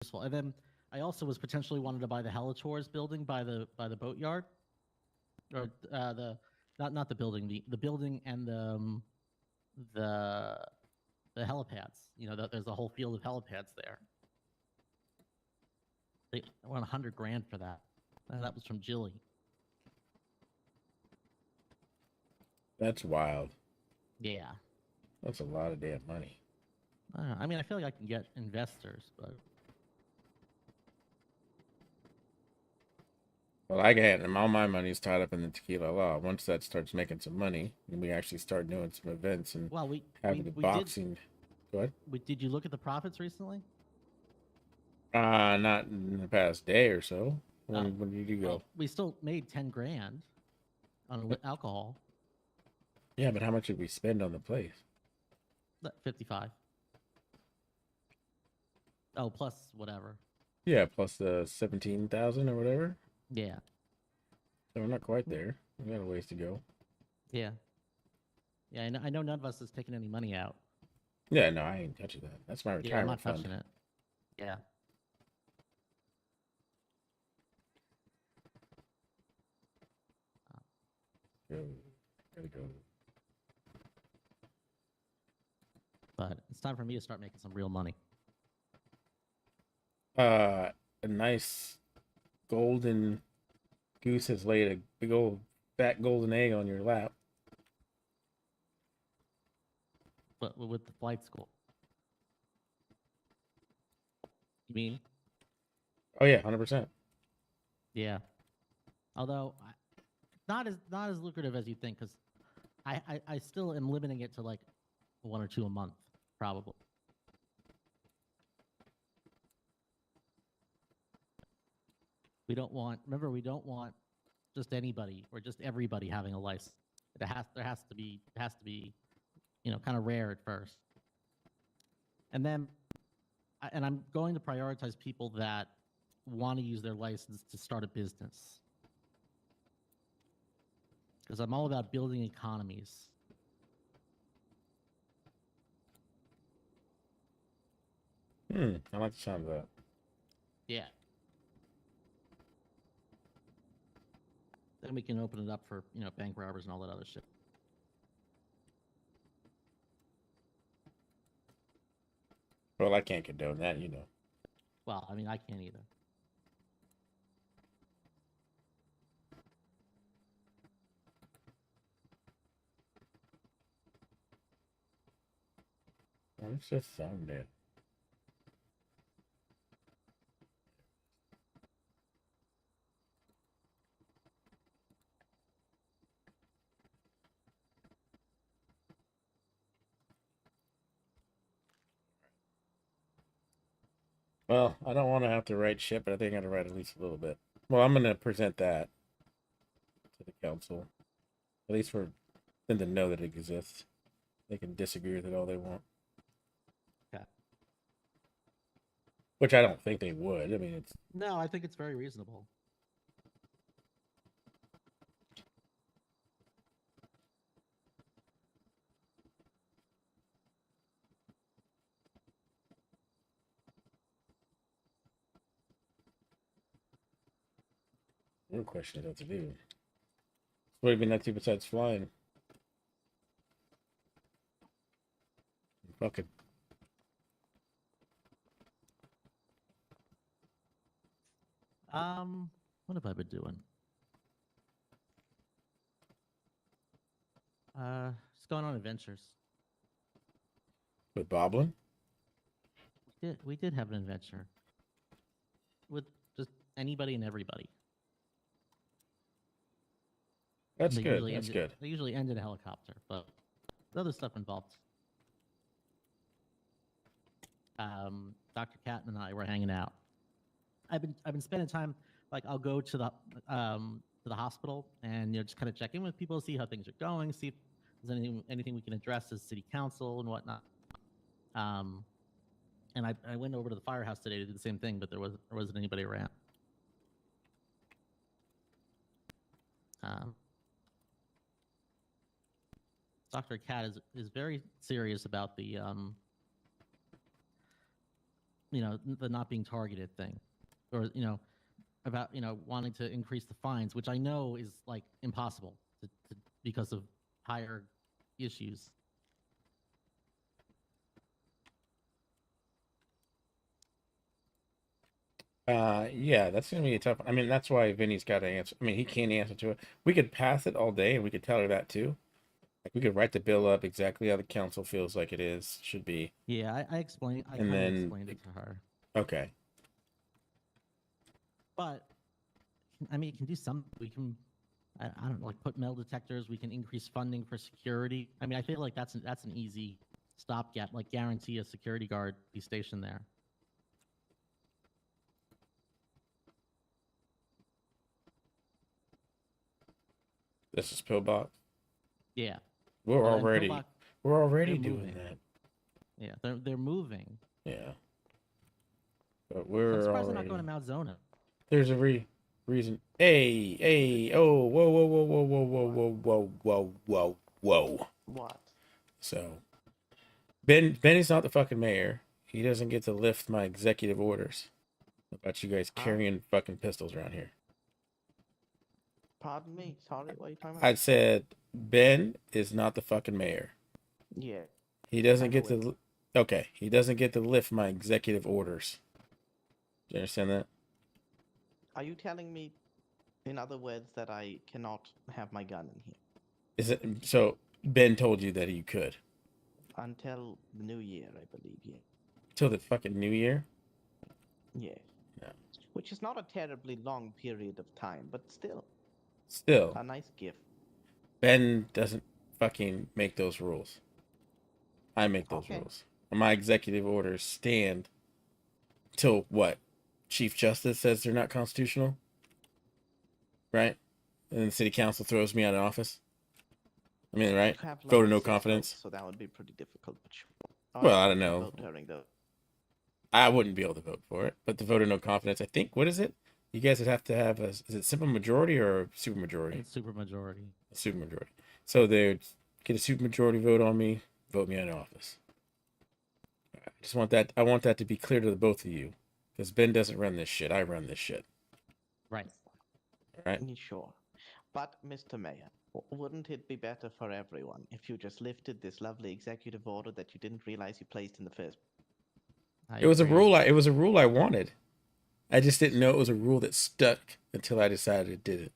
useful. And then I also was potentially wanted to buy the Helitours building by the boatyard, or the not the building, the building and the the helipads. You know, there's a whole field of helipads there. They want 100 grand for that. And that was from Jilly. That's wild. Yeah. That's a lot of damn money. I mean, I feel like I can get investors, but Well, I get all my money's tied up in the tequila law. Once that starts making some money, and we actually start doing some events and well, having the boxing. Go ahead. Did you look at the profits recently? Not in the past day or so. Oh, When did you go? well, we still made 10 grand on alcohol. Yeah, but how much did we spend on the place? 55. Oh, plus whatever. Yeah, plus the 17,000 or whatever. Yeah. So we're not quite there. We got a ways to go. Yeah. Yeah, I know none of us has taken any money out. Yeah, no, I ain't touching that. That's my retirement I'm not fund. touching it. Yeah. Gotta go. But it's time for me to start making some real money. A nice golden goose has laid a big old fat golden egg on your lap. But with the flight school. You mean? Oh yeah, 100%. Yeah. Although not as lucrative as you think, because I still am limiting it to like 1 or 2 a month, probably. We don't want just anybody or just everybody having a license. There has to be kind of rare at first. And then I'm going to prioritize people that want to use their license to start a business. Because I'm all about building economies. I like the sound of that. Yeah. Then we can open it up for, bank robbers and all that other shit. Well, I can't condone that, you know. Well, I mean, I can't either. It's just sound dead. Well, I don't want to have to write shit, but I think I got to write at least a little bit. Well, I'm going to present that to the council, at least for them to know that it exists. They can disagree with it all they want. Yeah. Which I don't think they would. I mean, it's... No, I think it's very reasonable. Real question is what to do. What have you been up to besides flying? Fucking. What have I been doing? Just going on adventures. With Boblin? We did have an adventure with just anybody and everybody. That's good. That's good. They usually end in a helicopter, but the other stuff involved. Dr. Catton and I were hanging out. I've been spending time, like I'll go to the hospital and just kind of check in with people, see how things are going, see if there's anything we can address as city council and whatnot. And I went over to the firehouse today to do the same thing, but there wasn't anybody around. Dr. Cat is very serious about the the not being targeted thing, or about wanting to increase the fines, which I know is like impossible because of higher issues. Yeah, that's gonna be a tough. I mean, that's why Vinny's got to answer. I mean, he can't answer to it. We could pass it all day, and we could tell her that too. Like, we could write the bill up exactly how the council feels like it is, should be. Yeah, I explained. I And kind of then- explained it to her, Okay. but I mean, it can do some. We can, I don't know, like put metal detectors. We can increase funding for security. I mean, I feel like that's an easy stopgap. Like guarantee a security guard be stationed there. This is Pillbox. Yeah. We're Well, and already Pillbox, we're already they're doing moving. that. Yeah, they're moving. Yeah. But So I'm we're surprised they're already. not going to Mount Zona. There's a reason. Hey, oh, whoa, whoa, whoa, whoa, whoa, whoa, whoa, whoa, whoa, whoa, whoa. What? So, Benny's not the fucking mayor. He doesn't get to lift my executive orders about you guys Huh? carrying fucking pistols around here. Pardon me. Sorry, what are you talking about? I said Ben is not the fucking mayor. Yeah. He doesn't I get know to. Okay, he doesn't get to lift my executive orders. Do you understand that? Are you telling me, in other words, that I cannot have my gun in here Is it so? Ben told you that you could until the new year, I believe. Yeah. till the fucking new year. Yeah. No. Which is not a terribly long period of time, but still Still, a nice gift. Ben doesn't fucking make those rules. I make those Okay. rules. My executive orders stand till what? Chief Justice says they're not constitutional, right? And then the city council throws me out of office. I mean, right? You have Vote of like no 6 confidence. votes, so that would be pretty difficult. But sure. Well, I you don't can know. vote during the... I wouldn't be able to vote for it, but the vote of no confidence, I think, what is it? You guys would have to have is it simple majority or super majority? It's super majority. A super majority. So they'd get a super majority vote on me, vote me out of office. I just want that. I want that to be clear to the both of you, because Ben doesn't run this shit. I run this shit. Right. All right. Sure. But, Mr. Mayor, wouldn't it be better for everyone if you just lifted this lovely executive order that you didn't realize you placed in the first? I It was a agree. rule. It was a rule I wanted. I just didn't know it was a rule that stuck until I decided it did it.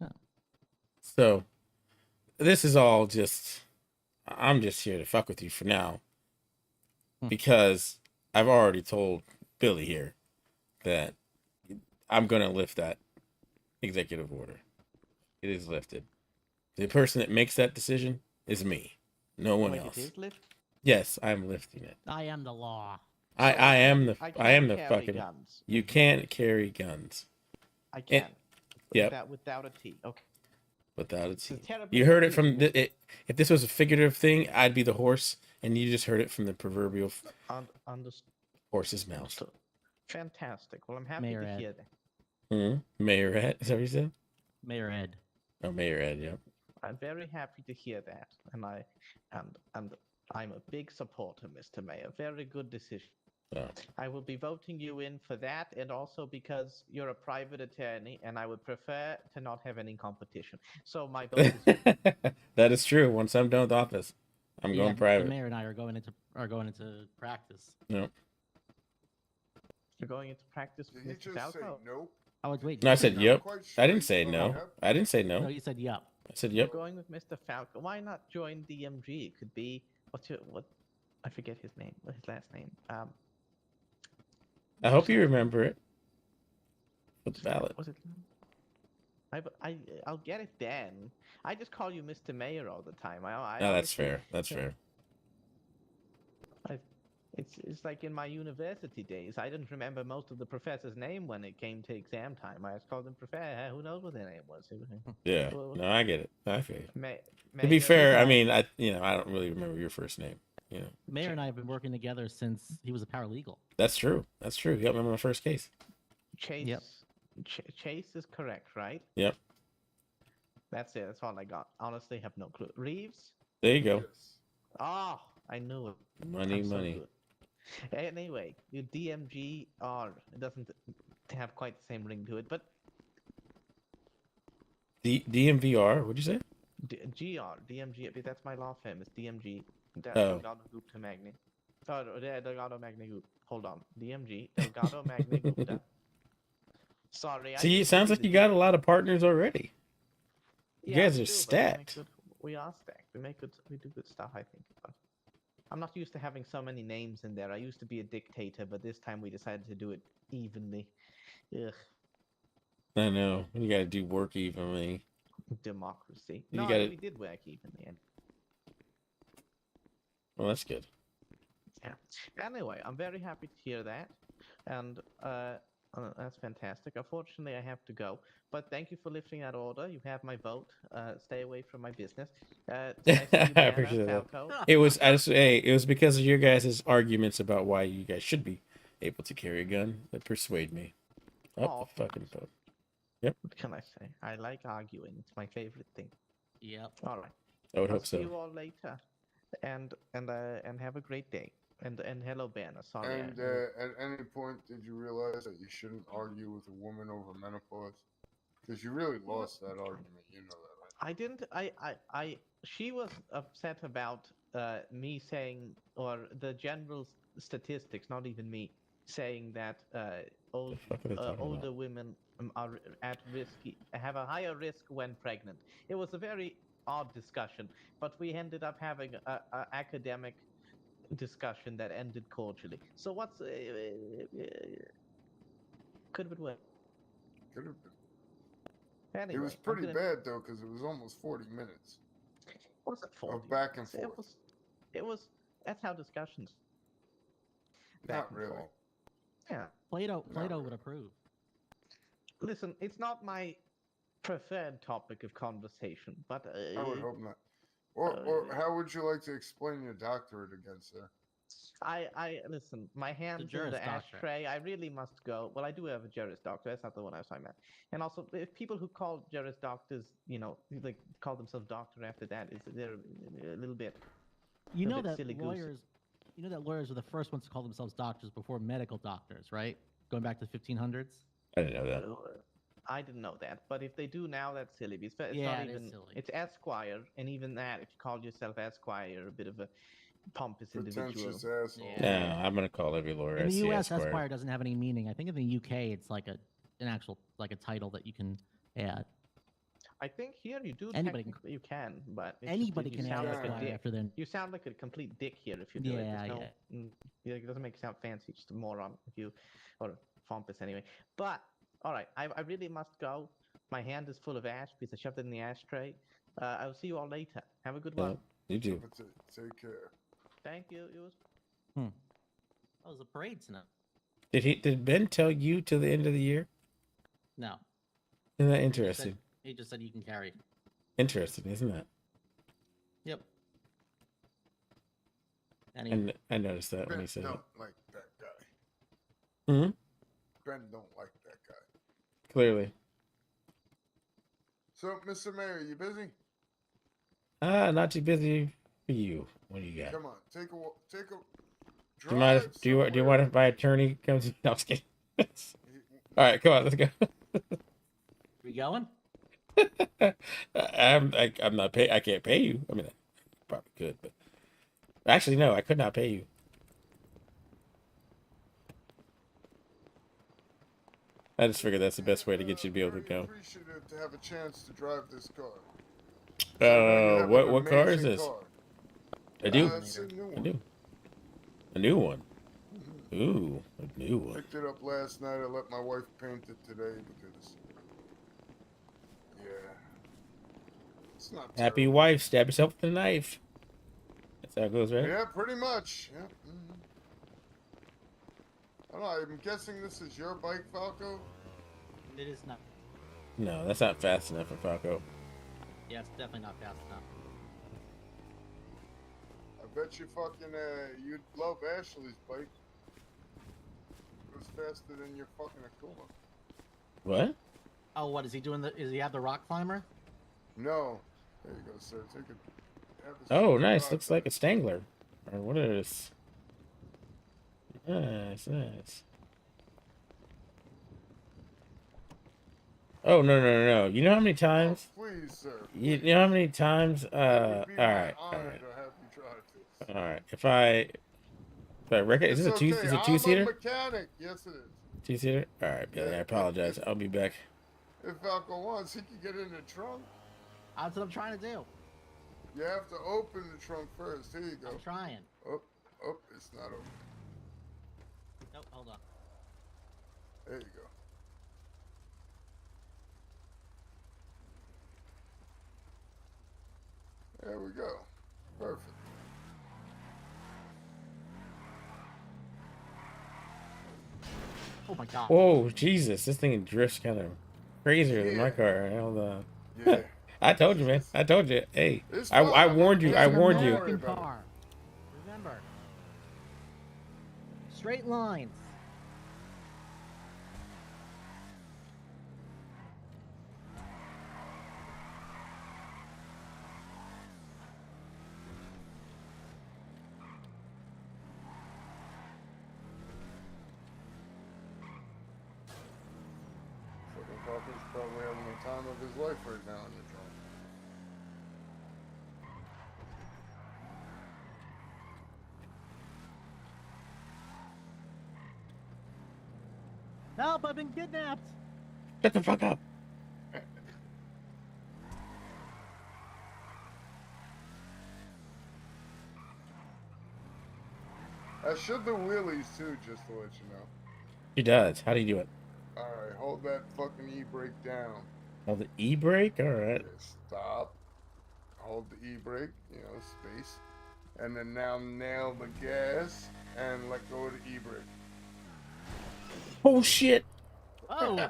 Oh. So, this is all just. I'm just here to fuck with you for now, because I've already told Billy here that I'm gonna lift that executive order. It is lifted. The person that makes that decision is me, no one Wait, else. it is lifted? Yes, I'm lifting it. I am the law. I am the I I am can the carry fucking. guns. You can't carry guns I can. yep. Without a T. Okay. without a This is T. terribly You heard it confusing, from if this was a figurative thing, I'd be the horse, and you just heard it from the proverbial Understood. horse's mouth. Fantastic. Well, I'm happy Mayor to Ed. hear that. Mayor Ed, is that what you said? Mayor Ed. Oh, Mayor Ed, yep. I'm very happy to hear that, and I'm a big supporter, Mr. Mayor. Very good decision. Oh. I will be voting you in for that, and also because you're a private attorney, and I would prefer to not have any competition. So my vote is That is true. Once I'm done with office, I'm Yeah, going private. The mayor and I are going into practice. No, you're going into practice with Did he Mr. just say Falco. nope? I was waiting. no, I said I'm yep. quite I didn't straight say on no. yep. I didn't say No, no. you said yup. I said You're yep. going with Mr. Falco. Why not join DMG? It could be what? I forget his name. What's his last name? I hope you remember it. With the ballot. Was it? I'll get it then. I just call you Mr. Mayor all the time. No, that's fair. That's fair. It's like in my university days. I didn't remember most of the professor's name when it came to exam time. I just called them professor. Who knows what their name was? Yeah. Well, No, I get it. I feel you. Mayor, To be fair, I Mayor, mean, I don't really remember your first name. You know, The mayor and I have been working together since he was a paralegal. that's true. That's true. You got me on my first case. Chase. Yep. Chase is correct, right? Yep. That's it. That's all I got. Honestly, have no clue. Reeves. There you go. Yes. Oh, I knew it. Money, I'm so money. good. Anyway, your DMGR, it doesn't have quite the same ring to it, but DMVR. What'd you say? DMG, that's my law firm, it's DMG. Oh. Delgado Gupta Magni. Oh, Delgado Magni Gupta. Hold on. DMG, Delgado Magni Gupta. Sorry, I See, it used to sounds be like the you got a lot of partners already. You guys we are do, but stacked. we are stacked. We do good stuff, I think. But I'm not used to having so many names in there. I used to be a dictator, but this time we decided to do it evenly. Ugh, I know. You got to do work evenly. democracy. You No, gotta- we did work evenly. And Well, that's good. yeah. Anyway, I'm very happy to hear that, and that's fantastic. Unfortunately, I have to go, but thank you for lifting that order. You have my vote. Stay away from my business. It's nice to see you, I Banner, appreciate that. Falco. It was it was because of your guys' arguments about why you guys should be able to carry a gun that persuade me. Oh, Oh, the fucking phone. What can I say? I like arguing. It's my favorite thing. Yep. All right. I would I'll hope see so. you all later, and have a great day. And hello, Banner. Sorry. And at any point, did you realize that you shouldn't argue with a woman over menopause? Because you really lost that argument. You know that, right? I didn't. She was upset about me saying, or the general statistics, not even me, saying that The fuck are they talking older about? women are at risk, have a higher risk when pregnant. It was a very odd discussion, but we ended up having a academic discussion that ended cordially. So what's could have been worse. Could have been. Anyway, It was I'm pretty gonna- bad though, because it was almost 40 minutes. What's it for? back and It forth. was. It was. That's how discussions. Not and really. forth. Yeah. Plato really. would approve. Listen, it's not my preferred topic of conversation, but I would hope not. Or how would you like to explain your doctorate again, sir? I listen. My hands in Juris the Doctorate. ashtray. I really must go. Well, I do have a Juris Doctor. That's not the one I was talking about. And also, if people who call Juris Doctors, like call themselves doctor after that, they're a little bit. You A know bit that silly-goosey. lawyers, were the first ones to call themselves doctors before medical doctors, right? Going back to the 1500s. I didn't know that. I didn't know that, but if they do now, that's silly. It's Yeah, not it is even. silly. It's Esquire, and even that, if you call yourself Esquire, you're a bit of a pompous individual. Pretentious asshole. Yeah. No, I'm gonna call every lawyer In I the see U.S., Esquire. Esquire doesn't have any meaning. I think in the U.K. it's like an actual like a title that you can add. I think here you do. Anybody can- technically you can, but it's Anybody just, can you add sound like a Esquire dick. after then. You sound like a complete dick here if you do it. Yeah, There's no, it doesn't make you sound fancy. Just a moron if you, or pompous anyway. But all right, I really must go. My hand is full of ash because I shoved it in the ashtray. I'll see you all later. Have a good one. You do. But take care. Thank you. It was. Oh, there's a parade tonight. Did Ben tell you till the end of the year? No. Isn't that He just said- interesting? He just said you can carry. Interesting, isn't that? Yep. Anyway, And I noticed that when Ben he said it. don't like that guy. Hmm. Ben don't like that guy. Clearly. So, Mr. Mayor, you busy? Not too busy for you. What do you got? Come on, take a Do you mind drive if, do you somewhere. want if my attorney comes? No, I'm just kidding. All right, come on, let's go. we going? I'm not pay. I can't pay you. I mean, I probably could, but actually, no, I could not pay you. I just figured that's the best way to get you to be able to Very go. appreciative to have a chance to drive this car. What car is Amazing this? car. I do. It's a new I one. do. A new one. Ooh, a new one. Picked it up last night. I let my wife paint it today because, yeah, it's not Happy terrible. wife, stab yourself with a knife. That's how it goes, right? Yeah, pretty much. Yeah. I don't know. I'm guessing this is your bike, Falco. It is not. No, that's not fast enough for Falco. Yeah, it's definitely not fast enough. I bet you fucking you'd love Ashley's bike. It was faster than your fucking Akuma. What? Oh, what is he doing? Is he have the rock climber? No. There you go, sir. Take it. Oh, nice. Looks like a Stangler. Or what is this? Nice, nice. Oh no, no, no, no! You know how many times? Oh, please, sir. You Please. know how many times? It All would be right, my all honor right, to have you try this. all right. If I reckon, is It's this a two? okay. Is it I'm a two-seater? mechanic. Yes, it is. Two-seater. All right, Billy. Yeah, I apologize. I'll be back. If Falco wants, he can get in the trunk. That's what I'm trying to do. You have to open the trunk first. Here you go. I'm trying. Oh, oh, it's not open. Nope, hold on. There you go. There we go. Perfect. Oh my god. Whoa, Jesus! This thing drifts kind of crazier than my Yeah. car. Hold on. Yeah. I told you, man. I told you. Hey, It's I fine. warned you. It's I an warned you. American Don't worry about car. Remember. Straight lines. Fucking Falco's probably having the time of his life right now in the trunk. Help! I've been kidnapped. Shut the fuck up. I should do wheelies too, just to let you know. She does. How do you do it? Alright, hold that fucking e-brake down. Oh, the e-brake. All right. Okay, stop. Hold the e-brake, you know, space. And then now nail the gas and let go of the e-brake. Oh shit! Oh. Yeah.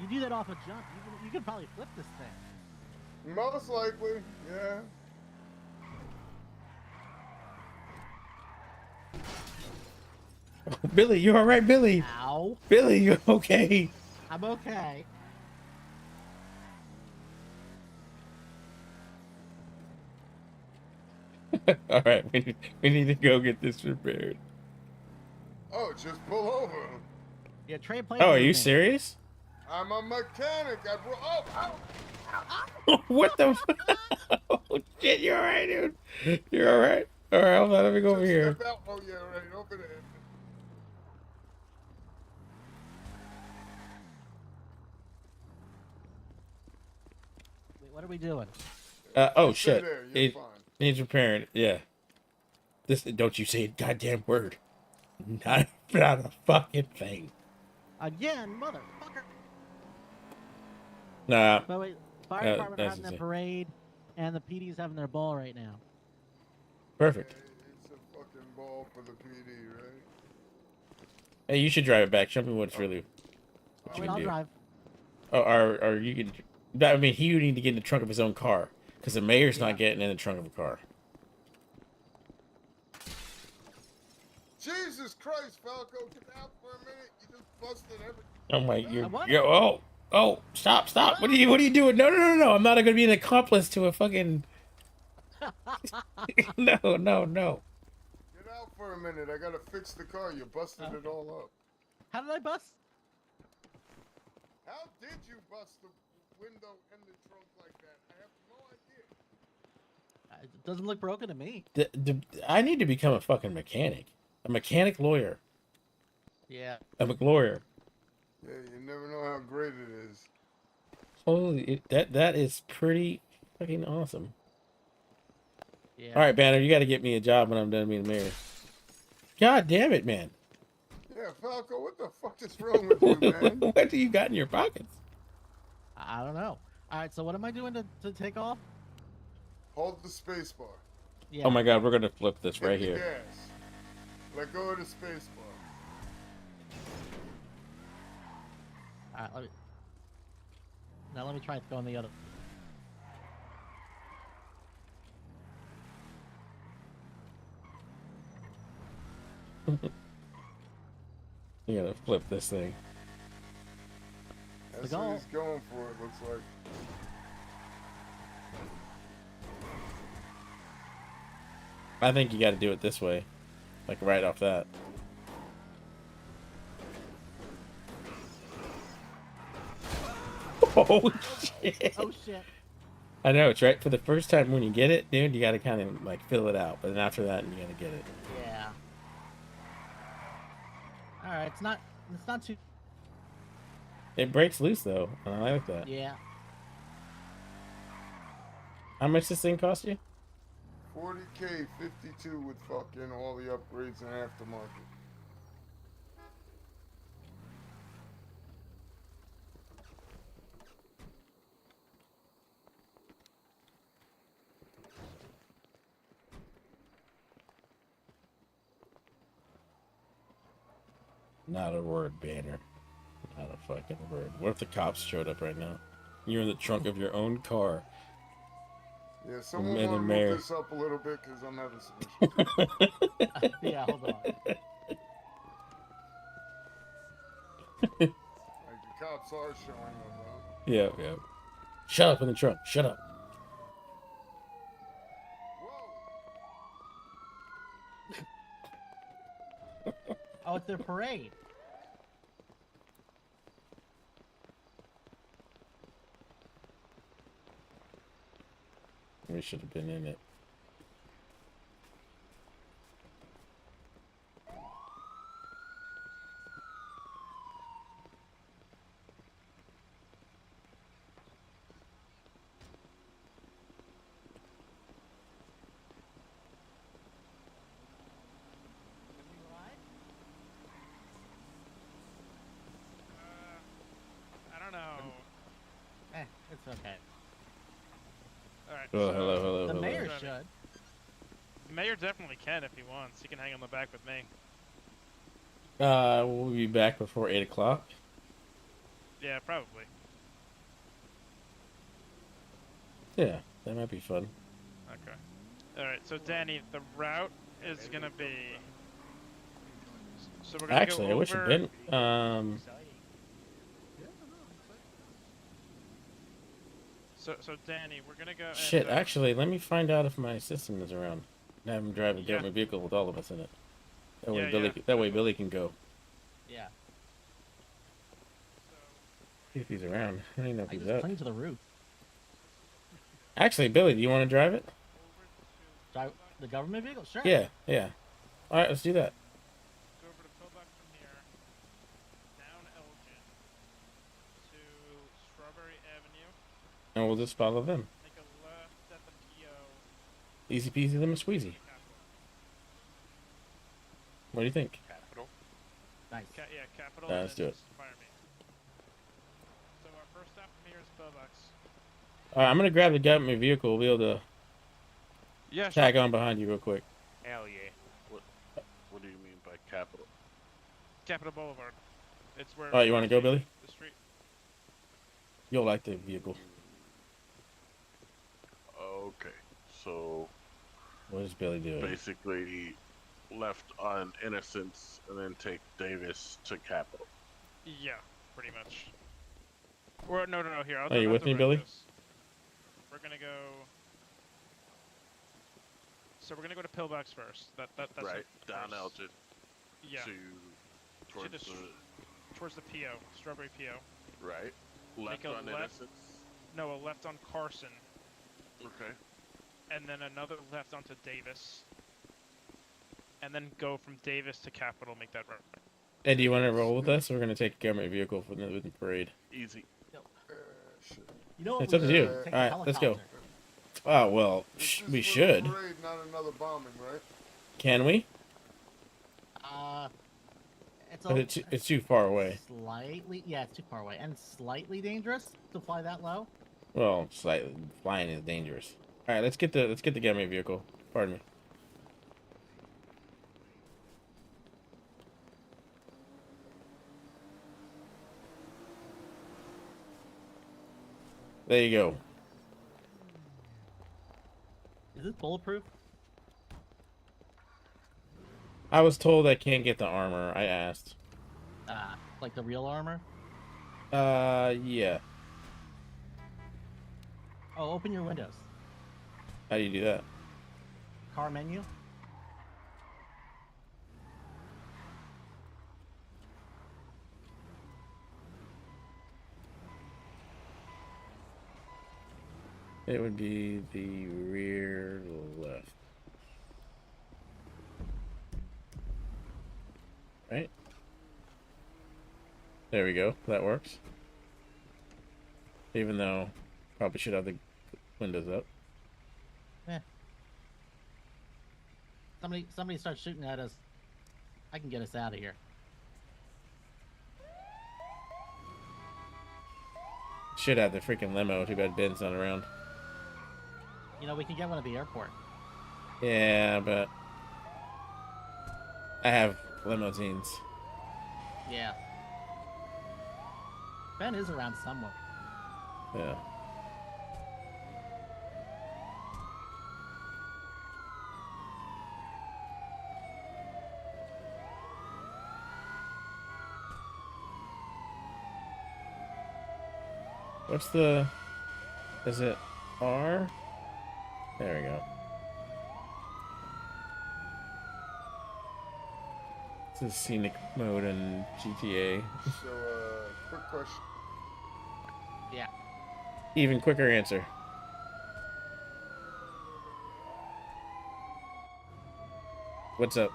You do that off a jump. You can probably flip this thing. Most likely, yeah. Billy, you all right, Billy? Ow. Billy, you okay? I'm okay. All right, we need to go get this repaired. Oh, just pull over. Yeah, trade Oh, places. are with you me. serious? I'm a mechanic. I brought. Oh, ow. What the? Oh shit! You all right, dude? You're all right. All right, hold on. Let me go over Just here. step out. Oh yeah, right over there. Wait, what are we doing? Oh Just stay shit! there. You're It fine. needs repairing. Yeah. This don't you say a goddamn word. Not a fucking thing. Again, motherfucker. Nah. But wait, fire department are that's having their insane. parade, and the PD's having their ball right now. Perfect. Yeah, it's a fucking ball for the PD, right? Hey, you should drive it back. Show me what's really. What you Wait, can I'll do. drive. Oh, or you can. I mean, he would need to get in the trunk of his own car because the mayor's Yeah. not getting in the trunk of a car. Jesus Christ, Falco, get out for a minute. You just busted everything. Oh my, you're, what? oh, stop. What are you doing? No. I'm not going to be an accomplice to a fucking. No. Get out for a minute. I gotta fix the car. You busted it all up. How did I bust? How did you bust the window and the trunk like that? I have no idea. It doesn't look broken to me. I need to become a fucking mechanic. A mechanic lawyer. Yeah. A McLawyer. Yeah, you never know how great it is. Holy, that is pretty fucking awesome. Yeah. All right, Banner, you got to get me a job when I'm done being mayor. God damn it, man. Yeah, Falco, what the fuck is wrong with you, man? What do you got in your pockets? I don't know. All right, so what am I doing to take off? Hold the space bar. Yeah. Oh my god, we're gonna flip this Hit right the here. gas. Let go of the space bar. All right, let me try throwing the other. You gotta flip this thing. That's goal. what he's going for, it looks like. I think you gotta do it this way. Like right off that. Oh shit. Oh shit. I know, it's right for the first time when you get it, dude, you gotta kind of like fill it out. But then after that, you gotta get it. Yeah. All right, it's not too. It breaks loose though, and I like that. Yeah. How much this thing cost you? 40K, 52 with fucking all the upgrades and aftermarket. Not a word, Banner. Not a fucking word. What if the cops showed up right now? You're in the trunk of your own car. Yeah, someone Man want to and move Mayor. this up a little bit because I'm having some issues. Yeah. Hold on. Like the cops are showing up, huh? Yeah, yeah. Shut up in the trunk. Shut up. Whoa! Oh, it's their parade. We should have been in it. I don't know. It's okay. All right. Oh, hello, hello, The hello. mayor Driving. should. The mayor definitely can if he wants. He can hang on the back with me. We'll be back before 8 o'clock. Yeah, probably. Yeah, that might be fun. Okay. All right. So Danny, the route is gonna be. So we're gonna Actually, go I wish over... it'd been. So Danny, we're gonna go. Shit, and, actually, let me find out if my system is around. And have him drive a Yeah. government vehicle with all of us in it. That way, Yeah, Billy. yeah. That way, Billy can go. Yeah. See if he's around. I don't even know if I he's just up. cling to the roof. Actually, Billy, do you want to drive it? Drive the government vehicle? Sure. Yeah, yeah. All right, let's do that. Go over to Pillbox from here, down Elgin to Strawberry Avenue. And we'll just follow them. Make a left at the PO. Easy peasy, lemon squeezy. What do you think? Capital. Nice. Yeah, Capital. Yeah, and let's then do it. just Fire me. So our first stop from here is Pillbox. All right, I'm gonna grab the government vehicle. We'll be able to Yeah, tag on behind you real quick. Hell yeah. What do you mean by capital? Capitol Boulevard. It's where. All right, you want to go, Billy? The street. You'll like the vehicle. Okay, so What is Billy doing? basically left on Innocence and then take Davis to Capital. Yeah, pretty much. Or no. Here, I'll Are you I'll with me, direct Billy? this. We're gonna go. So we're gonna go to Pillbox first. That's Right, the down first- Elgin Yeah, to towards the the towards the PO, Strawberry PO. right, left a on left. Innocence. No, a left on Carson, Okay, and then another left onto Davis, and then go from Davis to Capitol. Make that route. Ed, do you want to roll with us? We're gonna take a government vehicle for the parade. easy. Shit. You know what It's we up to should you. do? Take All right, the let's go. helicopter. Oh well, This is we for should. the parade, not another bombing, right? Can we? It's But it's too far away. Slightly, yeah, it's too far away, and slightly dangerous to fly that low. Well, slightly. Flying is dangerous. All right, let's get the government vehicle. Pardon me. There you go. Is this bulletproof? I was told I can't get the armor. I asked. Like the real armor. Yeah. Oh, open your windows. How do you do that? Car menu. It would be the rear left. Right? There we go. That works. Even though probably should have the windows up. Somebody starts shooting at us. I can get us out of here. Should have the freaking limo. Too bad Ben's not around. You know, we can get one at the airport. Yeah, but I have limousines. Yeah. Ben is around somewhere. Yeah. What's the... Is it R? There we go. This is scenic mode in GTA. So, quick question. Yeah. Even quicker answer. What's up?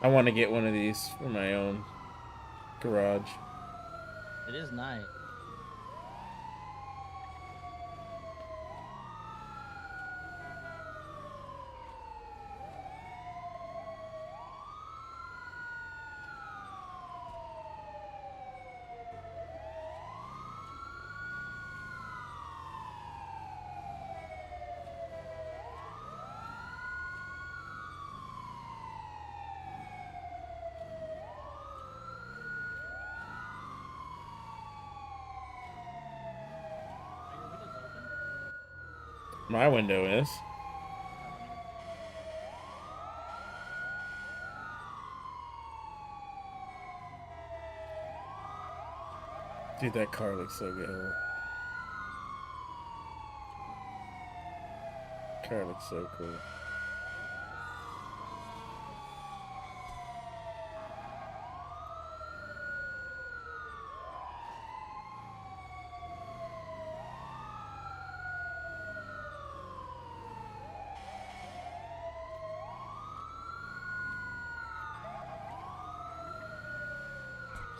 I want to get one of these for my own garage. It is nice. Are your windows open? My window is. Dude, that car looks so good. Car looks so cool.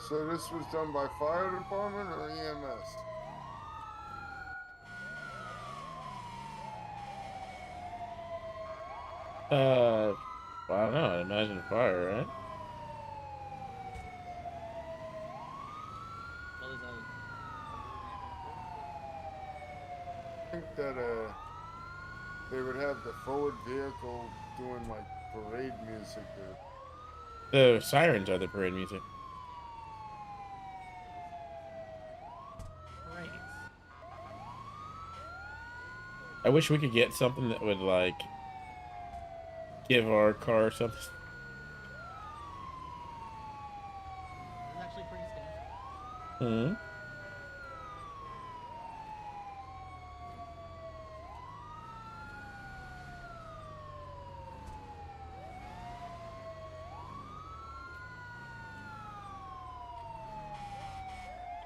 So this was done by fire department or EMS? Well, I don't know. I'd imagine fire, right? Well, there's I think that they would have the forward vehicle doing like parade music or The sirens are the parade music. parades. I wish we could get something that would, like, give our car something. This is actually pretty standard. Hmm.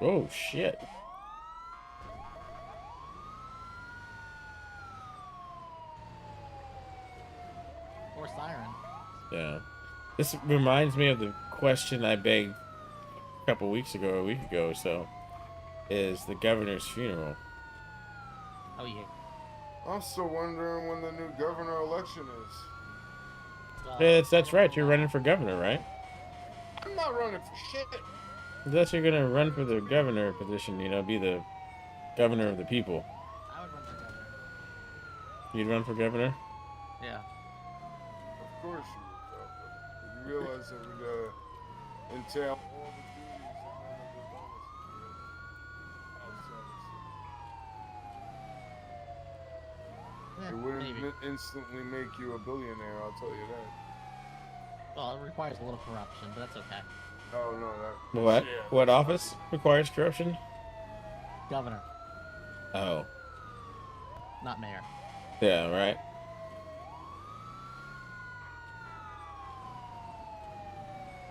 Oh, shit. Or siren. Yeah. This reminds me of the question I begged a couple weeks ago, or a week ago or so. Is the governor's funeral. Oh yeah. I'm still wondering when the new governor election is. Well, Yeah, that's right. You're running for governor, right? I'm not running for shit. Unless you're gonna run for the governor position, you know, be the governor of the people. I would run for governor. You'd run for governor? Yeah. Of course you would, though. But you realize that would entail all the duties and none of the bonuses outside It wouldn't maybe. instantly make you a billionaire, I'll tell you that. Well, it requires a little corruption, but that's okay. Oh no, that. What? Yeah, What that's office requires corruption? Governor, Oh, not mayor. yeah, right.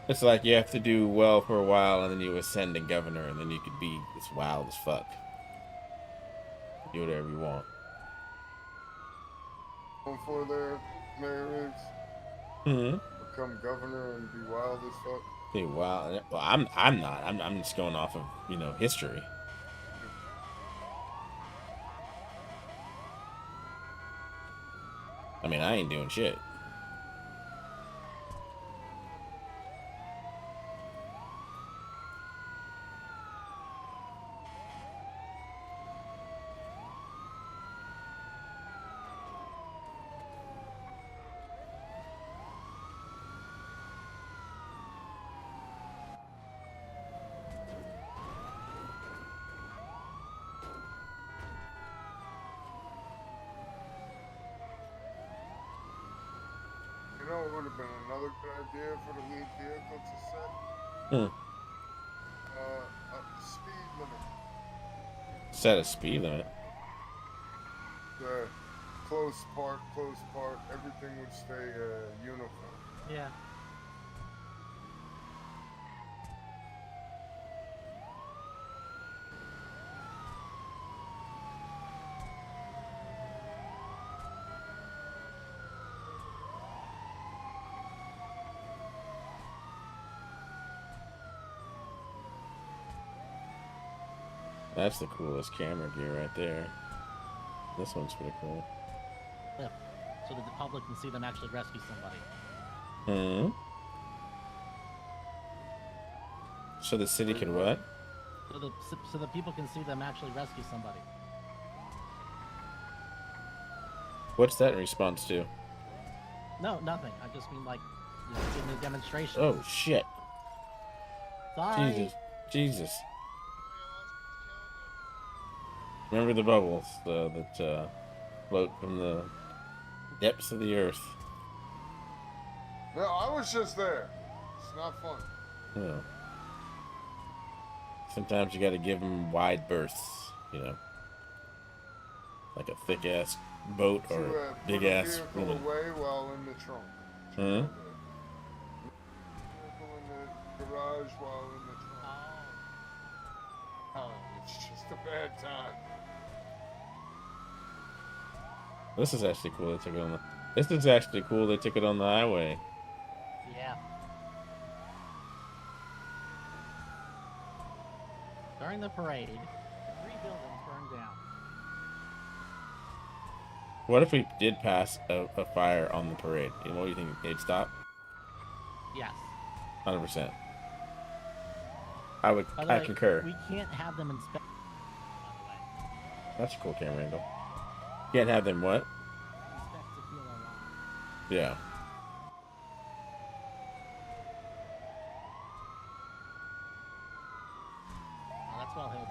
It's like you have to do well for a while, and then you ascend to governor, and then you could be as wild as fuck. Do whatever you want. Going for there, Mayor Reeves. Hmm. Become governor and be wild as fuck. Be wild. Well, I'm not. I'm just going off of history. I mean, I ain't doing shit. You know, it would have been another good idea for the lead vehicle to set Hmm. up the speed limit. Set a speed limit. The close part, everything would stay uniform. Yeah. That's the coolest camera gear right there. This one's pretty cool. Yeah. So that the public can see them actually rescue somebody. Hmm. So the city can what? So the people can see them actually rescue somebody. What's that in response to? No, nothing. I just mean like, giving a demonstration. Oh shit! Sorry. Jesus! Remember the bubbles that float from the depths of the earth. No, I was just there. It's not fun. Oh. Sometimes you got to give them wide berths, like a thick ass boat or To big put a ass vehicle woman. away while in the trunk. Hmm? Vehicle in the garage while in the trunk. Oh. It's just a bad time. This is actually cool. They took it on the. This is actually cool. They took it on the highway. Yeah. During the parade, 3 buildings burned down. What if we did pass a fire on the parade? What do you think? It'd stop? Yes. 100%. I would. By the I way, concur. We can't have them inspect. By the way, That's a cool camera angle. Can't have them what? inspect to feel alive. Yeah. Oh, that's well hidden.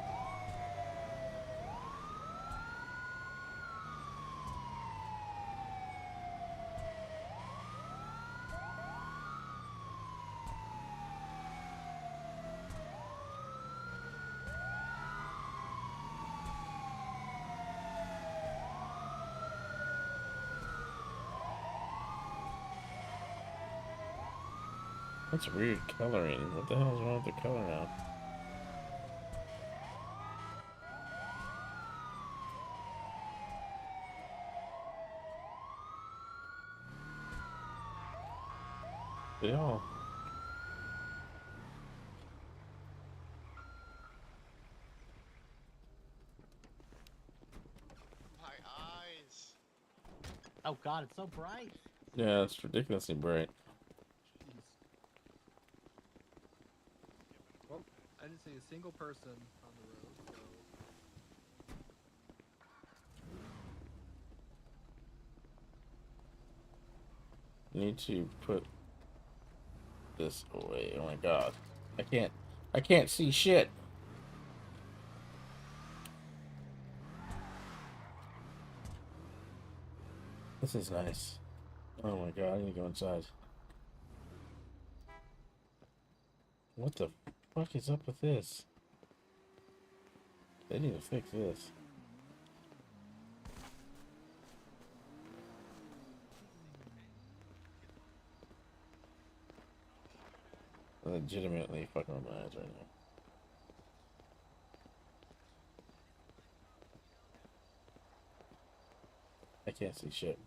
That's weird coloring. What the hell is wrong with the color now? Yeah. My eyes. Oh God, it's so bright. Yeah, it's ridiculously bright. Jeez. Well, I didn't see a single person on the road, so... Need to put this away. Oh my god. I can't see shit. This is nice. Oh my god, I need to go inside. What the fuck is up with this? They need to fix this. Legitimately fucking on my eyes right now. I can't see shit.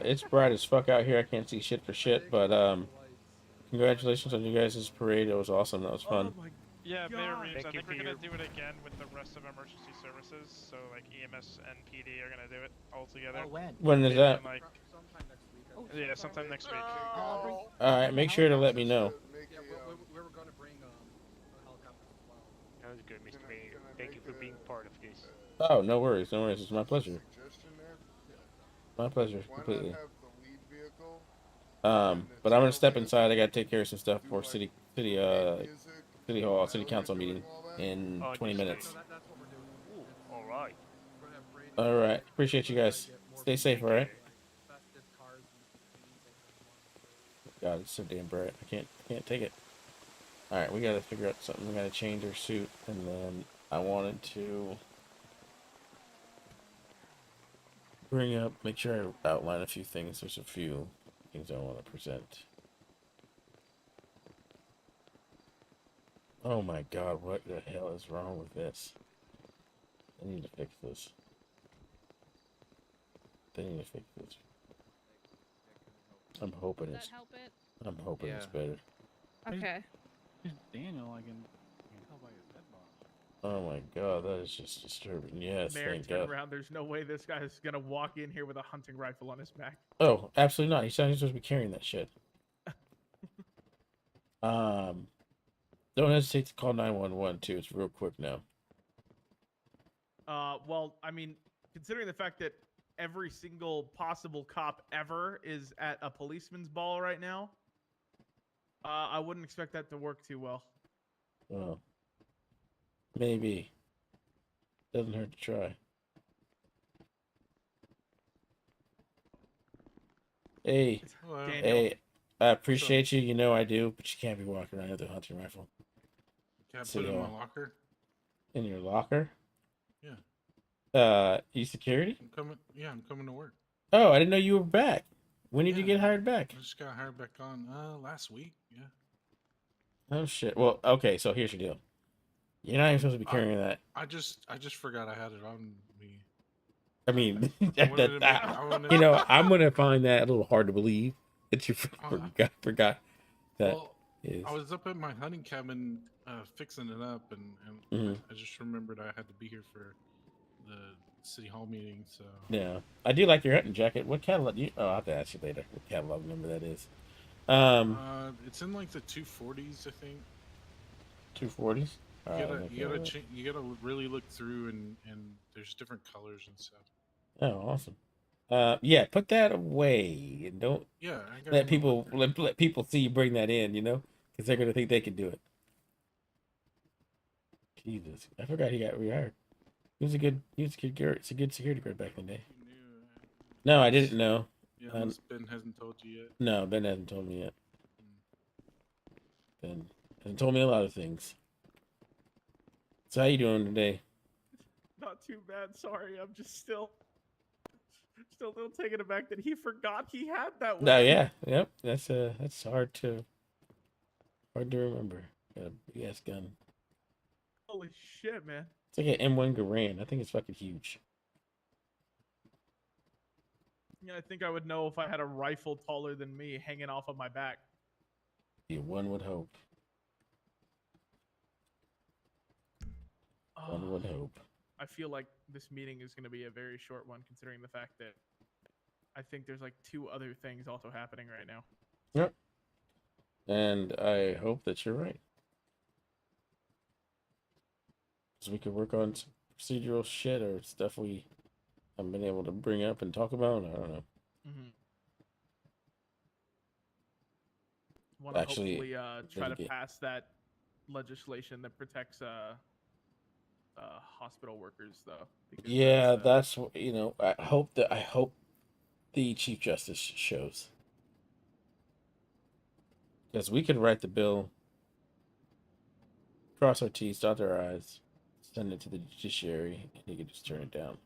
It's bright as fuck out here. I can't see shit for shit, but congratulations on you guys' parade. It was awesome. That was fun. Oh my Yeah, Mayor God. Reeves, Thank I you think for we're gonna your- do it again with the rest of emergency services. So like EMS and PD are gonna do it all together. Oh, when? When is Maybe that? in, like, Sometime next week. I Oh, think. yeah, sometime next week. I'll bring- No. Alright, make sure to let me know. Make Yeah, a, we were going to bring a helicopter as well. That was good, Mr. Can I- Mayor. can I Thank you make for being a- part of this. Oh, no worries. No worries. It's my pleasure. Suggestion there. My pleasure. Why Completely. not have the lead vehicle But I'm gonna step inside. I gotta take care of some stuff for city hall, city council meeting in Oh, 20 understood. minutes. So that's what we're doing. Ooh, alright. We're gonna have Brady All right. Appreciate you guys. get more Stay safe, all right? festive cars and things like that. God, it's so damn bright. I can't take it. All right, we gotta figure out something. We gotta change our suit, and then I wanted to make sure I outline a few things. There's a few things I want to present. Oh my God, what the hell is wrong with this? They need to fix this. They need to fix this. I'm hoping Does it's. that help it? I'm hoping it's Yeah. better. Okay. Daniel, I can tell by his head bob. Oh my God, that is just disturbing. Yes, Mayor, thank turn God. around. There's no way this guy is gonna walk in here with a hunting rifle on his back. Oh, absolutely not. He's not supposed to be carrying that shit. Don't hesitate to call 911 too. It's real quick now. Well, I mean, considering the fact that every single possible cop ever is at a policeman's ball right now, I wouldn't expect that to work too well. Well, maybe. Doesn't hurt to try. Hey, Hello. Daniel. hey, I appreciate you. You know I do, but you can't be walking around with a hunting rifle Can I put City it in my Hall. locker? In your locker. Yeah. You security? I'm coming. Yeah, I'm coming to work. Oh, I didn't know you were back. When did you Yeah. get hired back? I just got hired back on last week. Yeah. Oh shit. Well, okay. So here's your deal. You're not even supposed to be carrying that. I just forgot I had it on me. I mean, I wanted to make- I wanted- you know, I'm gonna find that a little hard to believe that you Uh-huh. forgot that. Well, is. I was up at my hunting cabin fixing it up, and Mhm. I just remembered I had to be here for the city hall meeting. So Yeah, I do like your hunting jacket. What catalog? Oh, I'll have to ask you later. What catalog number that is? it's in like the 240s, I think. 240s. You gotta really look through, and there's different colors and stuff. Oh, awesome. Yeah, put that away and don't Yeah, I got it let in my people locker. let people see you bring that in. You know, because they're gonna think they can do it. Jesus, I forgot he got rehired. He was a good guard. It's a good security guard back in the day. You knew, No, I didn't know. Yeah, unless Ben hasn't told you yet. No, Ben hasn't told me yet. Ben hasn't told me a lot of things. So how you doing today? Not too bad. Sorry, I'm just still a little taken aback that he forgot he had that. No, weapon. yeah, yep. That's hard to remember. Got a big ass gun. Holy shit, man. It's like an M1 Garand. I think it's fucking huge. Yeah, I think I would know if I had a rifle taller than me hanging off of my back. Yeah, one would hope. One would hope. I feel like this meeting is going to be a very short one, considering the fact that I think there's like 2 other things also happening right now. Yep. And I hope that you're right. So we could work on some procedural shit or stuff we haven't been able to bring up and talk about. I don't know. Mm-hmm. Want to Actually, hopefully try to litigate. pass that legislation that protects hospital workers, though. Because Yeah, that's you know. I hope the Chief Justice shows, because we could write the bill, cross our T's, dot our I's, send it to the judiciary, and he could just turn it down.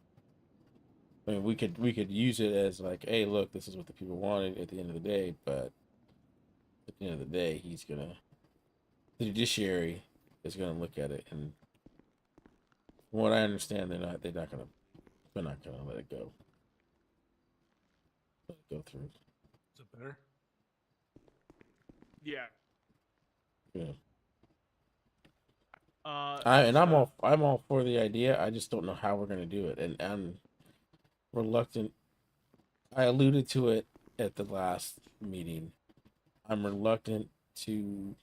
I mean, we could use it as like, hey, look, this is what the people wanted at the end of the day, but at the end of the day, the judiciary is gonna look at it, and from what I understand, they're not gonna let it go. Let it go through. Is it better? yeah. Yeah. It's, I'm all for the idea. I just don't know how we're gonna do it, and I'm reluctant. I alluded to it at the last meeting. I'm reluctant to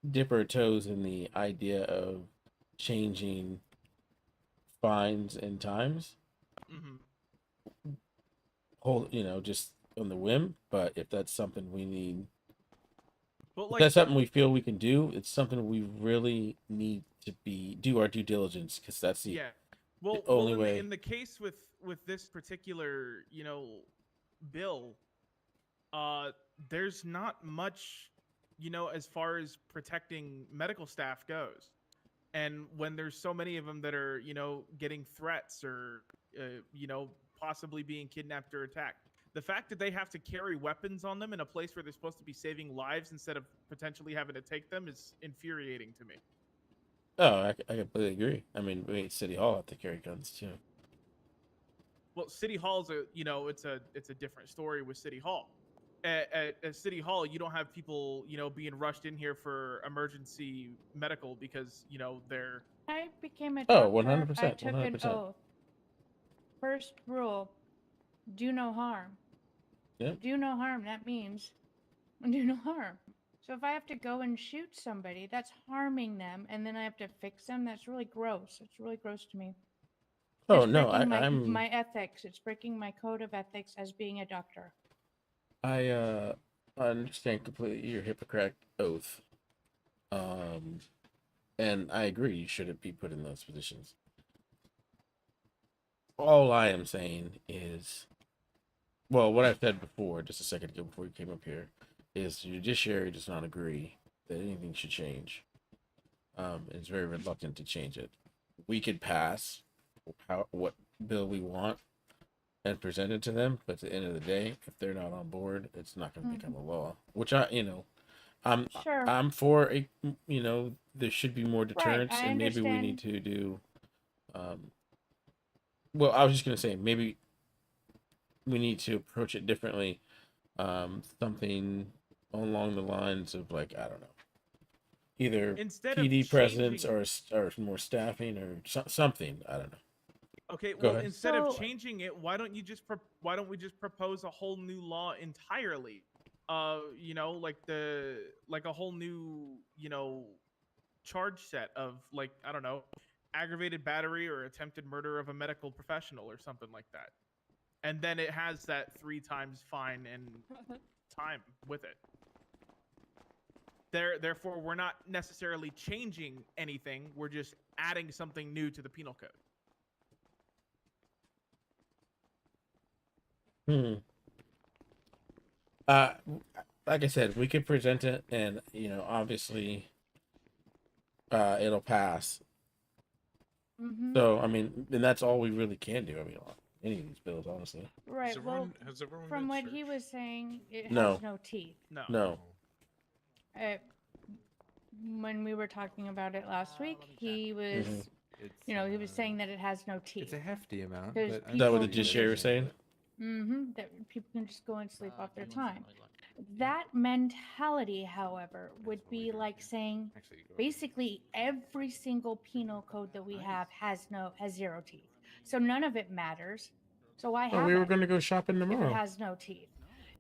dip our toes in the idea of changing fines and times. Just on the whim. But if that's something we need, But if that's something we feel we can do, it's something we really need to do our due diligence, because that's the Well, only in way. in the case with this particular, bill, there's not much, as far as protecting medical staff goes. And when there's so many of them that are, getting threats or, possibly being kidnapped or attacked, the fact that they have to carry weapons on them in a place where they're supposed to be saving lives instead of potentially having to take them is infuriating to me. Oh, I completely agree. I mean, City Hall have to carry guns too. Well, City Hall's it's a different story with City Hall. At City Hall, you don't have people, being rushed in here for emergency medical because, they're... I became a Oh, doctor. 100%. I took 100%. an oath. First rule, do no harm. Yep. Do no harm, that means do no harm. So if I have to go and shoot somebody, that's harming them, and then I have to fix them, that's really gross. It's really gross to me. Oh It's no, breaking I'm my ethics. It's breaking my code of ethics as being a doctor. I understand completely your Hippocratic oath. And I agree, you shouldn't be put in those positions. All I am saying is, well, what I said before, just a second ago before you came up here, is the judiciary does not agree that anything should change. It's very reluctant to change it. We could pass what bill we want and present it to them, but at the end of the day, if they're not on board, it's not going to become a law. Which I'm for there should be more deterrence, Right, and maybe we need to do. Well, I was just going to say maybe we need to approach it differently. Something along the lines of, like, I don't know, either Instead PD of presence changing... or more staffing or something. I don't know. Okay, Go well, ahead. instead of changing it, why don't we just propose a whole new law entirely? Like a whole new, charge set of, like, I don't know, aggravated battery or attempted murder of a medical professional or something like that. And then it has that 3 times fine and time with it. Therefore, we're not necessarily changing anything. We're just adding something new to the penal code. Like I said, we could present it, and obviously, it'll pass. Mm-hmm. So I mean, and that's all we really can do. I mean, any of these bills, honestly. Right. Has Well, everyone from been what searched? he was saying, it No. has no teeth. No. When we were talking about it last week, he was, he was saying that it has no teeth. It's a hefty amount. Because But Is that what the judiciary was saying? Mm-hmm. That people can just go and sleep off their time. That mentality, however, would be like saying basically every single penal code that we have has 0 teeth. So none of it matters. So why have we were it going to go shopping if tomorrow. it has no teeth?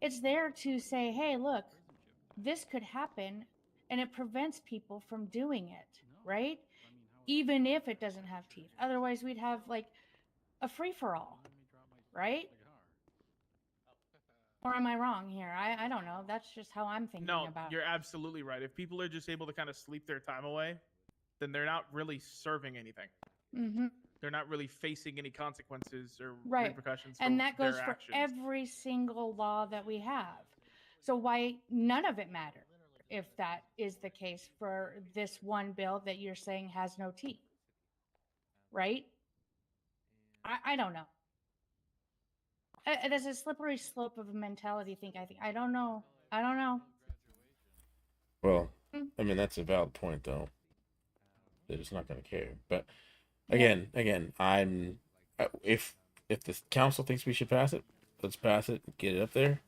It's there to say, hey, look, this could happen, and it prevents people from doing it, right? Even if it doesn't have teeth. Otherwise, we'd have like a free for all, right? Or am I wrong here? I don't know. That's just how I'm thinking No, about you're it. absolutely right. If people are just able to kind of sleep their time away, then they're not really serving anything. Mm-hmm. They're not really facing any consequences or Right. repercussions And for that goes their for actions. every single law that we have. So why none of it matter if that is the case for this one bill that you're saying has no teeth, right? I don't know. There's a slippery slope of a mentality thing. I don't know. I don't know. Well, Mm. I mean that's a valid point though. They're just not going to care. But Yeah. again, I'm if the council thinks we should pass it, let's pass it, get it up there,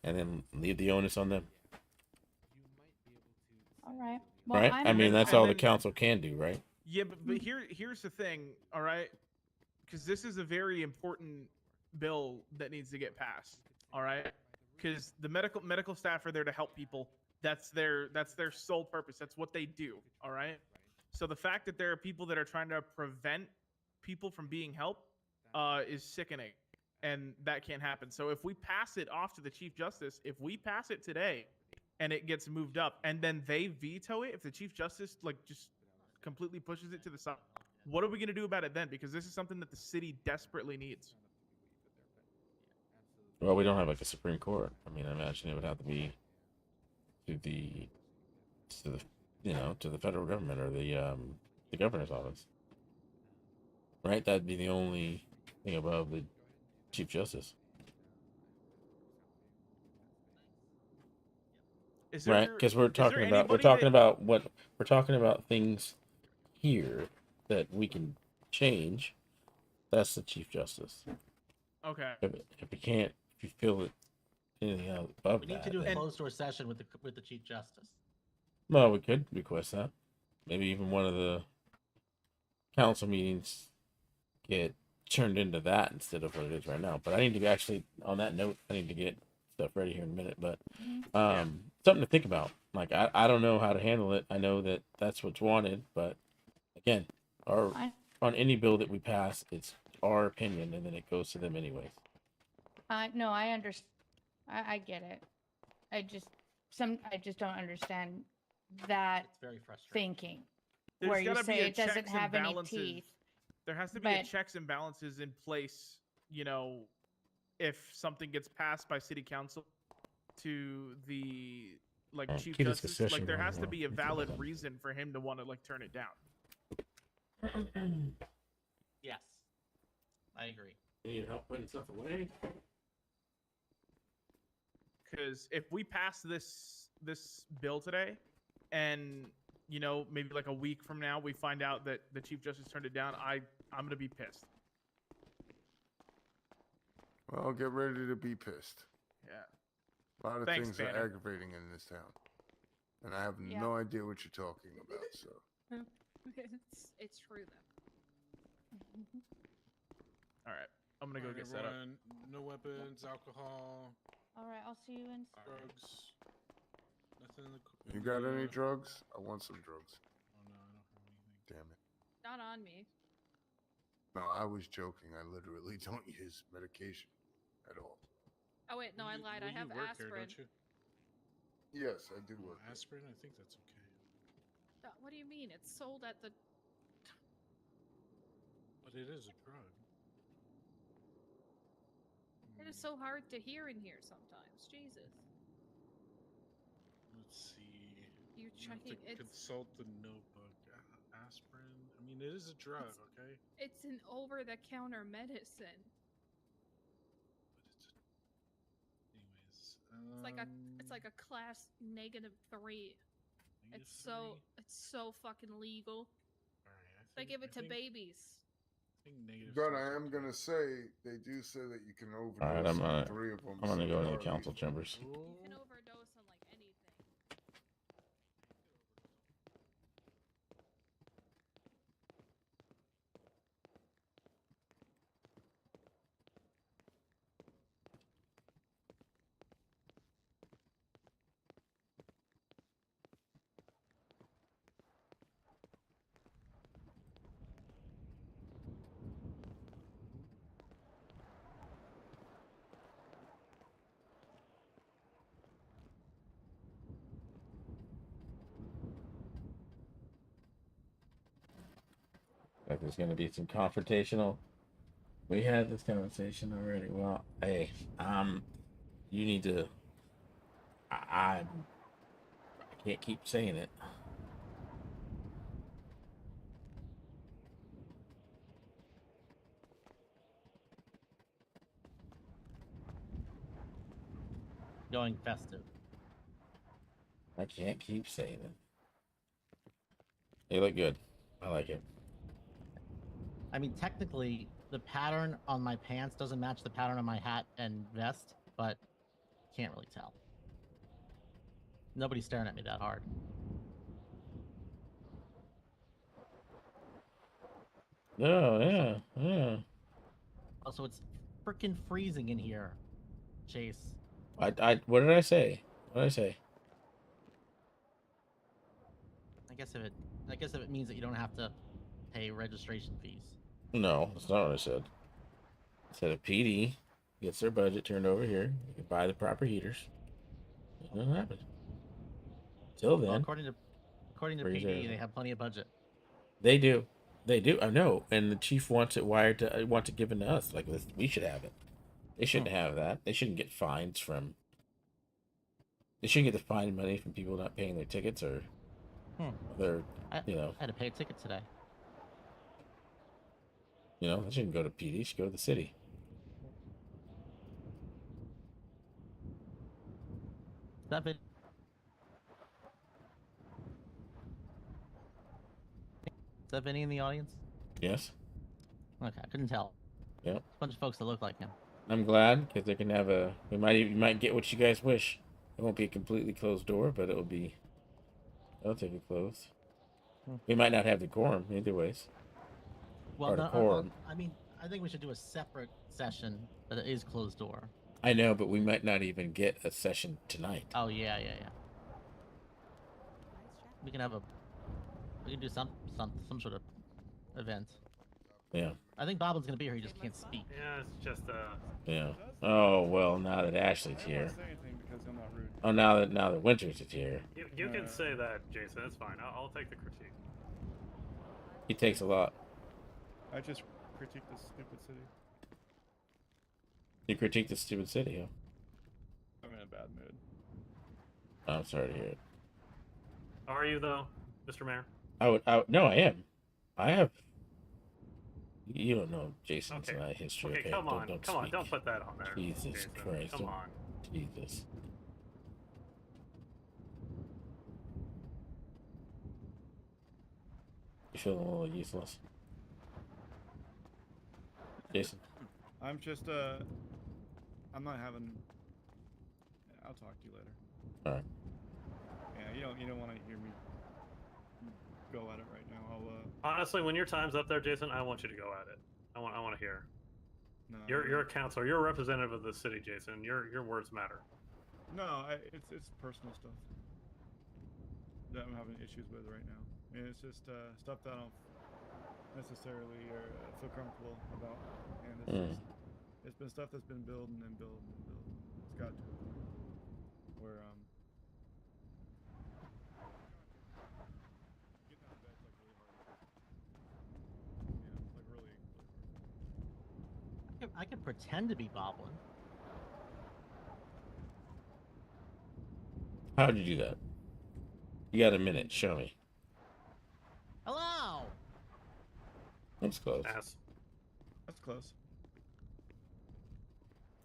and then leave the onus on them. All right. Well, Right? I mean, that's and all the then- council can do, right? Yeah, but here's the thing, all right? Because this is a very important bill that needs to get passed, all right? Because the medical staff are there to help people. That's their sole purpose. That's what they do, all right? So the fact that there are people that are trying to prevent people from being helped is sickening, and that can't happen. So if we pass it off to the Chief Justice, if we pass it today, and it gets moved up, and then they veto it, if the Chief Justice like just completely pushes it to the side, what are we going to do about it then? Because this is something that the city desperately needs. Well, we don't have like a Supreme Court. I mean, I imagine it would have to be to the to the federal government or the governor's office. Right? That'd be the only thing above the Chief Justice. Is Right? there- Because we're is there talking about anybody we're talking about things here that we can change. That's the Chief Justice. Okay. If you feel that anything else above We need that, to do a then- closed door session with the Chief Justice. Well, we could request that. Maybe even one of the council meetings get turned into that instead of what it is right now. But I need to actually, on that note, I need to get stuff ready here in a minute. But something to think about. Like I don't know how to handle it. I know that that's what's wanted, but again, on any bill that we pass, it's our opinion, and then it goes to them anyways. No, I understand. I get it. I just don't understand that It's very frustrating. thinking There's where you gotta be say a it doesn't checks and have any balances. teeth. There has to be a But- checks and balances in place, if something gets passed by city council to the Chief keep this Justice, discussion there going has to well. be a Let's valid go. reason for him to want to turn it down. Yes, I agree. You need help putting stuff away? Because if we pass this bill today, and maybe like a week from now we find out that the Chief Justice turned it down, I'm gonna be pissed. Well, get ready to be pissed. Yeah. A lot of Thanks, things Banner. are aggravating in this town. And I have Yeah. no idea what you're talking about, so. It's true though. All right, I'm gonna go get set up. Everyone, no weapons, alcohol, All right, I'll see you in. drugs. Nothing in the. You got any drugs? I want some drugs. Oh no, I don't have anything. Damn it. Not on me. No, I was joking. I literally don't use medication at all. Oh wait, no, I lied. I Well, you have work aspirin. Here, don't you? Yes, I do Oh, work. aspirin? I think that's okay. What do you mean? It's sold at the. But it is a drug. It is so hard to hear in here sometimes. Jesus. Let's see. You're You have checking. to consult the notebook. Aspirin. I mean, it is a drug, okay? It's an over-the-counter medicine. But It's like a class -3. It's -3? so fucking legal. Alright, They give it to I think- babies. I think negative But 3 I is am okay. gonna say they do say that you can overdose All right, on 3 of them. I'm gonna so go they into the are council lethal. chambers. You can overdose on like anything. Like there's going to be some confrontational. We had this conversation already. Well, hey, you need to. I can't keep saying it. Going festive. I can't keep saying it. You look good. I like it. I mean, technically, the pattern on my pants doesn't match the pattern on my hat and vest, but can't really tell. Nobody's staring at me that hard. Oh, yeah, yeah. Also, it's freaking freezing in here, Chase. What did I say? What did I say? I guess if it means that you don't have to pay registration fees. No, that's not what I said. I said if PD gets their budget turned over here, you can buy the proper heaters. It doesn't happen. Till then, Well, according to freeze PD, everything. they have plenty of budget. They do. They do. I know. And the chief wants it wired to wants it given to us. Like this, we should have it. They shouldn't have that. They shouldn't get fines from. They shouldn't get the fine money from people not paying their tickets or their. I had to pay a ticket today. They shouldn't go to PD. They should go to the city. That vid- Is that Vinny in the audience? Yes. Okay, I couldn't tell. Yep. A bunch of folks that look like him. I'm glad because they can have a. We might get what you guys wish. It won't be a completely closed door, but it'll be relatively closed. We might not have the quorum either ways. Well, Or the no, quorum. I mean, I think we should do a separate session that is closed door. I know, but we might not even get a session tonight. Oh yeah. We can have a. We can do some sort of event. Yeah. I think Boblin's gonna be here. He just can't speak. Yeah, it's just Yeah. Oh well, now that Ashley's here. Oh, now that Winters is here. You can say that, Jason. It's fine. I'll take the critique. He takes a lot. I just critique this stupid city. You critique the stupid city, huh? I'm in a bad mood. I'm sorry to hear it. Are you though, Mr. Mayor? No, I am. I have. You don't know Jason's Okay. history. Okay, Okay, come on, don't come on, speak. don't put that on there. Jesus Jason. Christ! Come on. Jesus. You feeling a little useless, Jason? I'm just I'm not having. I'll talk to you later. All right. Yeah, you don't want to hear me go at it right now. Honestly, when your time's up there, Jason, I want you to go at it. I want to hear. No, You're a counselor. You're a representative of the city, Jason. Your words matter. No, it's personal stuff that I'm having issues with right now. I mean, it's just stuff that I don't necessarily feel comfortable about, and it's been stuff that's been building and building and building. It's got to a point where getting out of bed's like really hard. Yeah, like really hard. I could pretend to be Boblin. How'd you do that? You got a minute. Show me. Hello. That's close. Ass. That's close.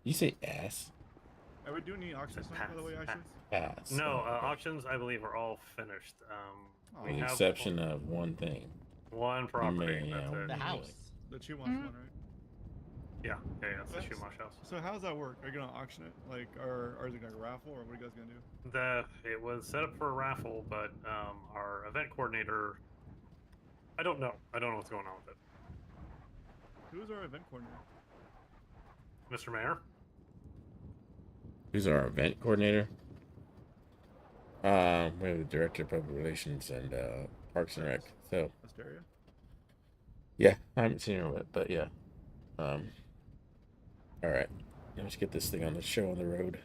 You say ass? Are we doing any auctions by the way, Ashley? Ass. No, auctions I believe are all finished. With the exception of one thing. One property. Yeah, That's it. The house. The Chumash one, right? Yeah, it's the Shumash house. So how does that work? Are you gonna auction it, like, or is it like a raffle, or what are you guys gonna do? It was set up for a raffle, but our event coordinator, I don't know what's going on with it. Who's our event coordinator? Mr. Mayor. Who's our event coordinator? We have the director of public relations and Parks and Rec. So. Asteria? Yeah, I haven't seen her yet, but yeah. All right, let's get this thing on the show on the road.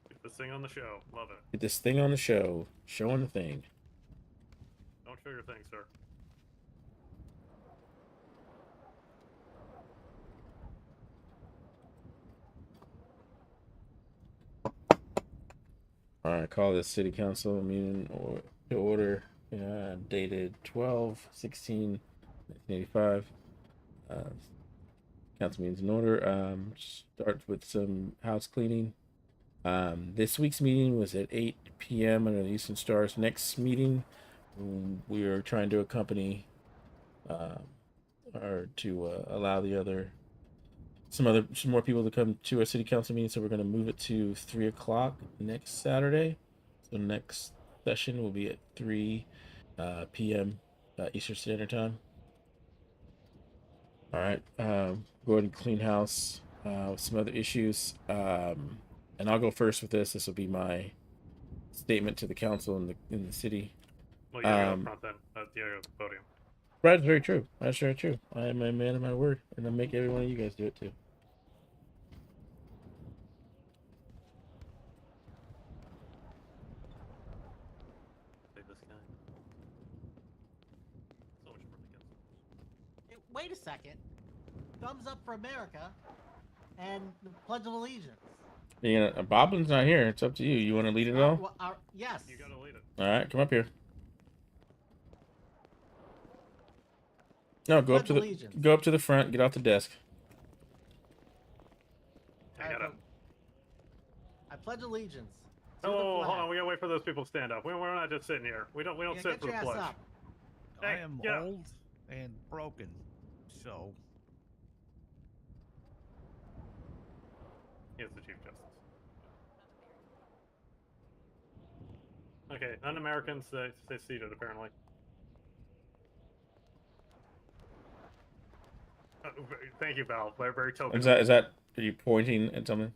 Get this thing on the show. Love it. Get this thing on the show. Showing the thing. Don't show your thing, sir. right, call this city council meeting to order, dated 12/16/1985. Council meeting's in order. Start with some house cleaning. This week's meeting was at 8 p.m. under the Eastern Stars. Next meeting, we are trying to accompany, or to allow some more people to come to our city council meeting. So we're going to move it to 3 o'clock next Saturday. So next session will be at 3 p.m. Eastern Standard Time. All right. Go ahead and clean house with some other issues. And I'll go first with this. This will be my statement to the council in the city. Well, yeah, go up front then. Yeah, go to the podium. That's very true. That's very true. I am a man of my word, and I'll make every one of you guys do it too. Take this guy. So much more against. Hey, wait a second. Thumbs up for America and the Pledge of Allegiance. Boblin's not here. It's up to you. You want to lead it all? Yes. You gotta lead it. All right, come up here. No, go up to the front. Get off the desk. I pledge allegiance. Oh, hold on. We gotta wait for those people to stand up. We're not just sitting here. We don't sit for the pledge. I am old and broken, so. He is the Chief Justice. Okay, non-Americans stay seated apparently. Thank you, Val. Very token. Is that? Are you pointing at something?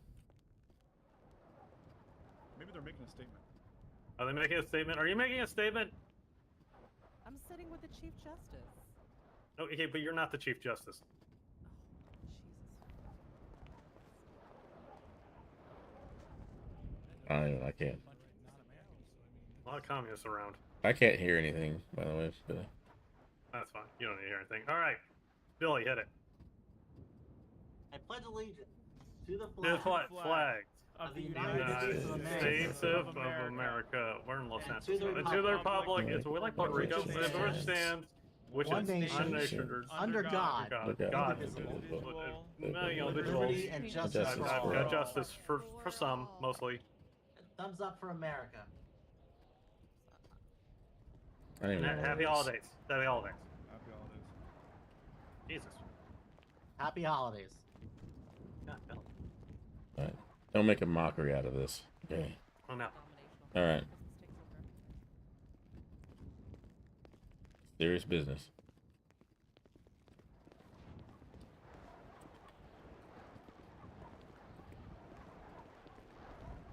Maybe they're making a statement. Are they making a statement? Are you making a statement? I'm sitting with the Chief Justice. No, okay, but you're not the Chief Justice. I can't. A lot of communists around. I can't hear anything, by the way. So. That's fine. You don't need to hear anything. All right, Billy, hit it. I pledge allegiance to the To the flag of the United States of America. We're in Los Angeles. And to the republic, it's we like Puerto Rico. Which stands, which one is nation, under God, God, liberty and justice for all. Got justice for some, mostly. Thumbs up for America. Happy holidays. Happy holidays. Happy holidays. Jesus. Happy holidays. All right. Don't make a mockery out of this. Okay. Oh no. All right. Serious business.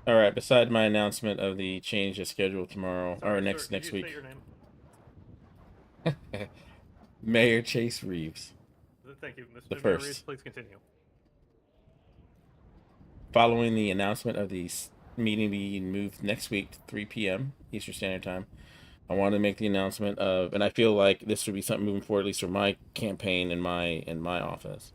All right. Beside my announcement of the change of schedule tomorrow or next week, Mayor Chase Reeves. Thank you, The Mr. first. Reeves. Please continue. Following the announcement of the meeting being moved next week to 3 p.m. Eastern Standard Time, I want to make the announcement of, and I feel like this would be something moving forward, at least for my campaign in my office.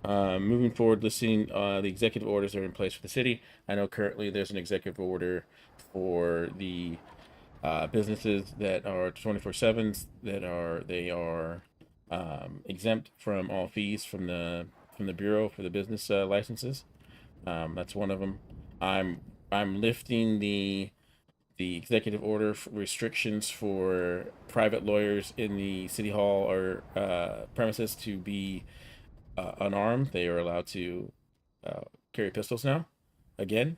Moving forward, listing the executive orders that are in place for the city. I know currently there's an executive order for the businesses that are 24/7s that are exempt from all fees from the bureau for the business licenses. That's one of them. I'm lifting the executive order for restrictions for private lawyers in the city hall or premises to be unarmed. They are allowed to carry pistols now, again.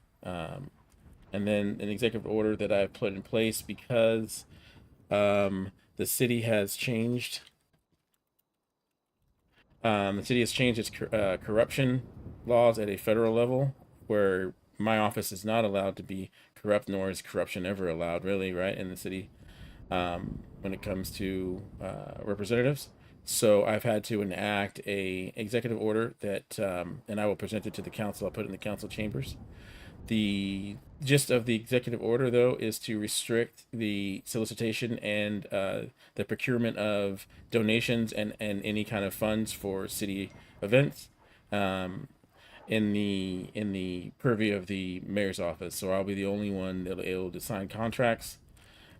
And then an executive order that I've put in place because the city has changed. The city has changed its corruption laws at a federal level, where my office is not allowed to be corrupt, nor is corruption ever allowed, really, right, in the city when it comes to representatives. So I've had to enact a executive order that, and I will present it to the council. I'll put it in the council chambers. The gist of the executive order, though, is to restrict the solicitation and the procurement of donations and any kind of funds for city events. in the purview of the mayor's office. So I'll be the only one that'll be able to sign contracts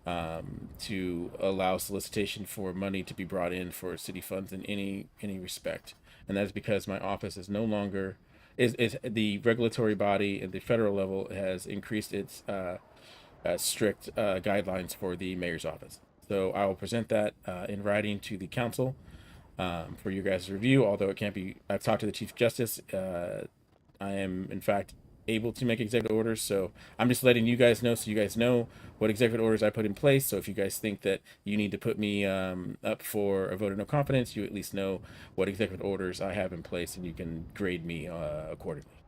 to allow solicitation for money to be brought in for city funds in any respect. And that is because my office is no longer is the regulatory body at the federal level has increased its strict guidelines for the mayor's office. So I will present that in writing to the council for your guys' review. Although it can't be, I've talked to the Chief Justice. I am in fact able to make executive orders, so I'm just letting you guys know, so you guys know what executive orders I put in place. So if you guys think that you need to put me up for a vote of no confidence, you at least know what executive orders I have in place, and you can grade me accordingly.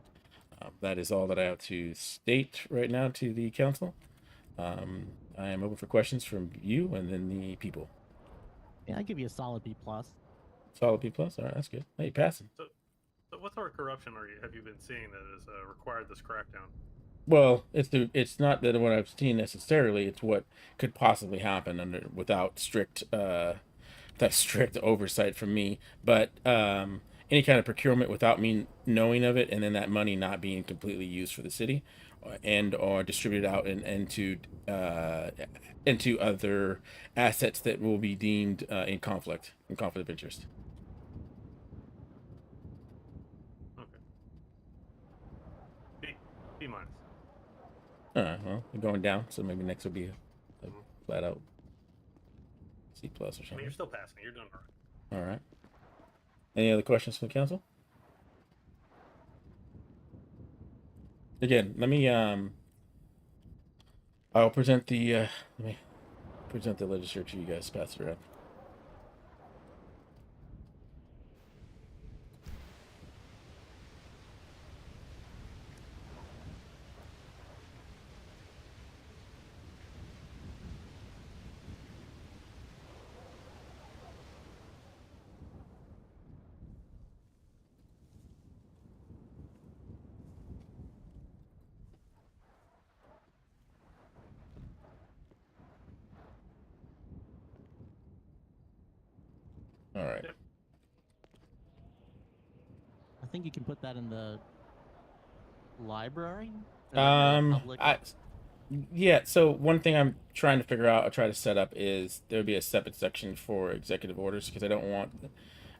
That is all that I have to state right now to the council. I am open for questions from you and then the people. Yeah, I give you a solid B plus. Solid B plus. All right, that's good. Hey, passing. So what sort of corruption have you been seeing that has required this crackdown? Well, it's not that what I've seen necessarily. It's what could possibly happen without strict oversight from me. But any kind of procurement without me knowing of it, and then that money not being completely used for the city, and or distributed out into other assets that will be deemed in conflict of interest. B minus. Well, we're going down, so maybe next will be a flat out C plus or something. I mean, you're still passing. You're doing all right. All right. Any other questions from the council? Again, let me I'll present the let me present the legislature to you guys. Pass it around. All right. I think you can put that in the library. Public... Yeah. So one thing I'm trying to figure out, I try to set up is there would be a separate section for executive orders because I don't want.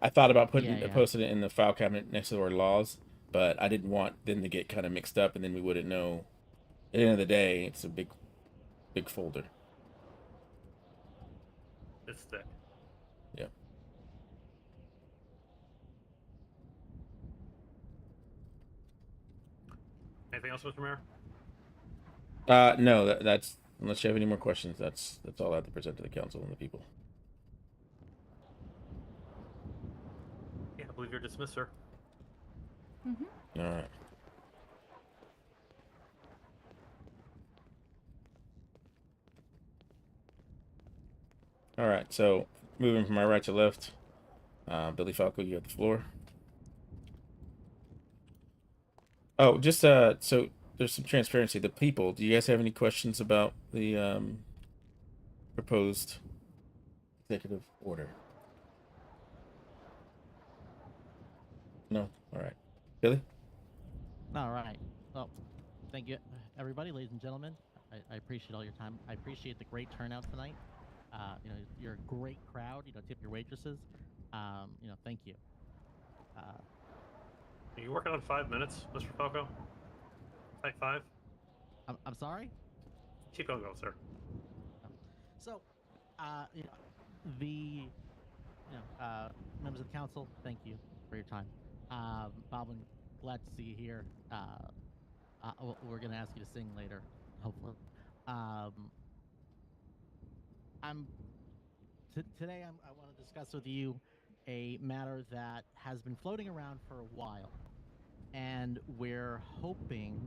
I thought about posting it in the file cabinet next to our laws, but I didn't want them to get kind of mixed up, and then we wouldn't know. At the end of the day, it's a big folder. It's thick. Yeah. Anything else, Mr. Mayor? No. That's unless you have any more questions. That's all I have to present to the council and the people. Yeah, I believe you're dismissed, sir. Mm-hmm. All right. All right. So moving from my right to left, Billy Falco, you have the floor. Oh, just so there's some transparency. The people, do you guys have any questions about the proposed executive order? No? All right. Billy? All right. Well, thank you, everybody, ladies and gentlemen. I appreciate all your time. I appreciate the great turnout tonight. You know, you're a great crowd. You know, tip your waitresses. You know, thank you. Are you working on 5 minutes, Mr. Falco? Like 5? I'm sorry? Keep on going, sir. So, you know, members of the council, thank you for your time. Boblin, glad to see you here. We're going to ask you to sing later, hopefully. Today I want to discuss with you a matter that has been floating around for a while, and we're hoping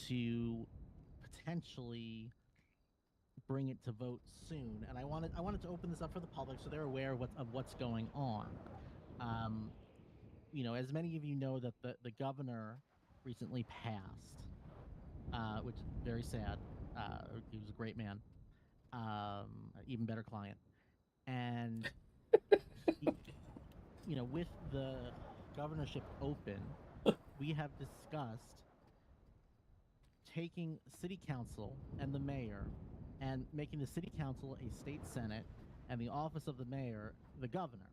to potentially bring it to vote soon. And I wanted to open this up for the public so they're aware of what's going on. You know, as many of you know, that the governor recently passed, which is very sad. He was a great man, even better client, and you know, with the governorship open, we have discussed taking city council and the mayor and making the city council a state senate and the office of the mayor the governor.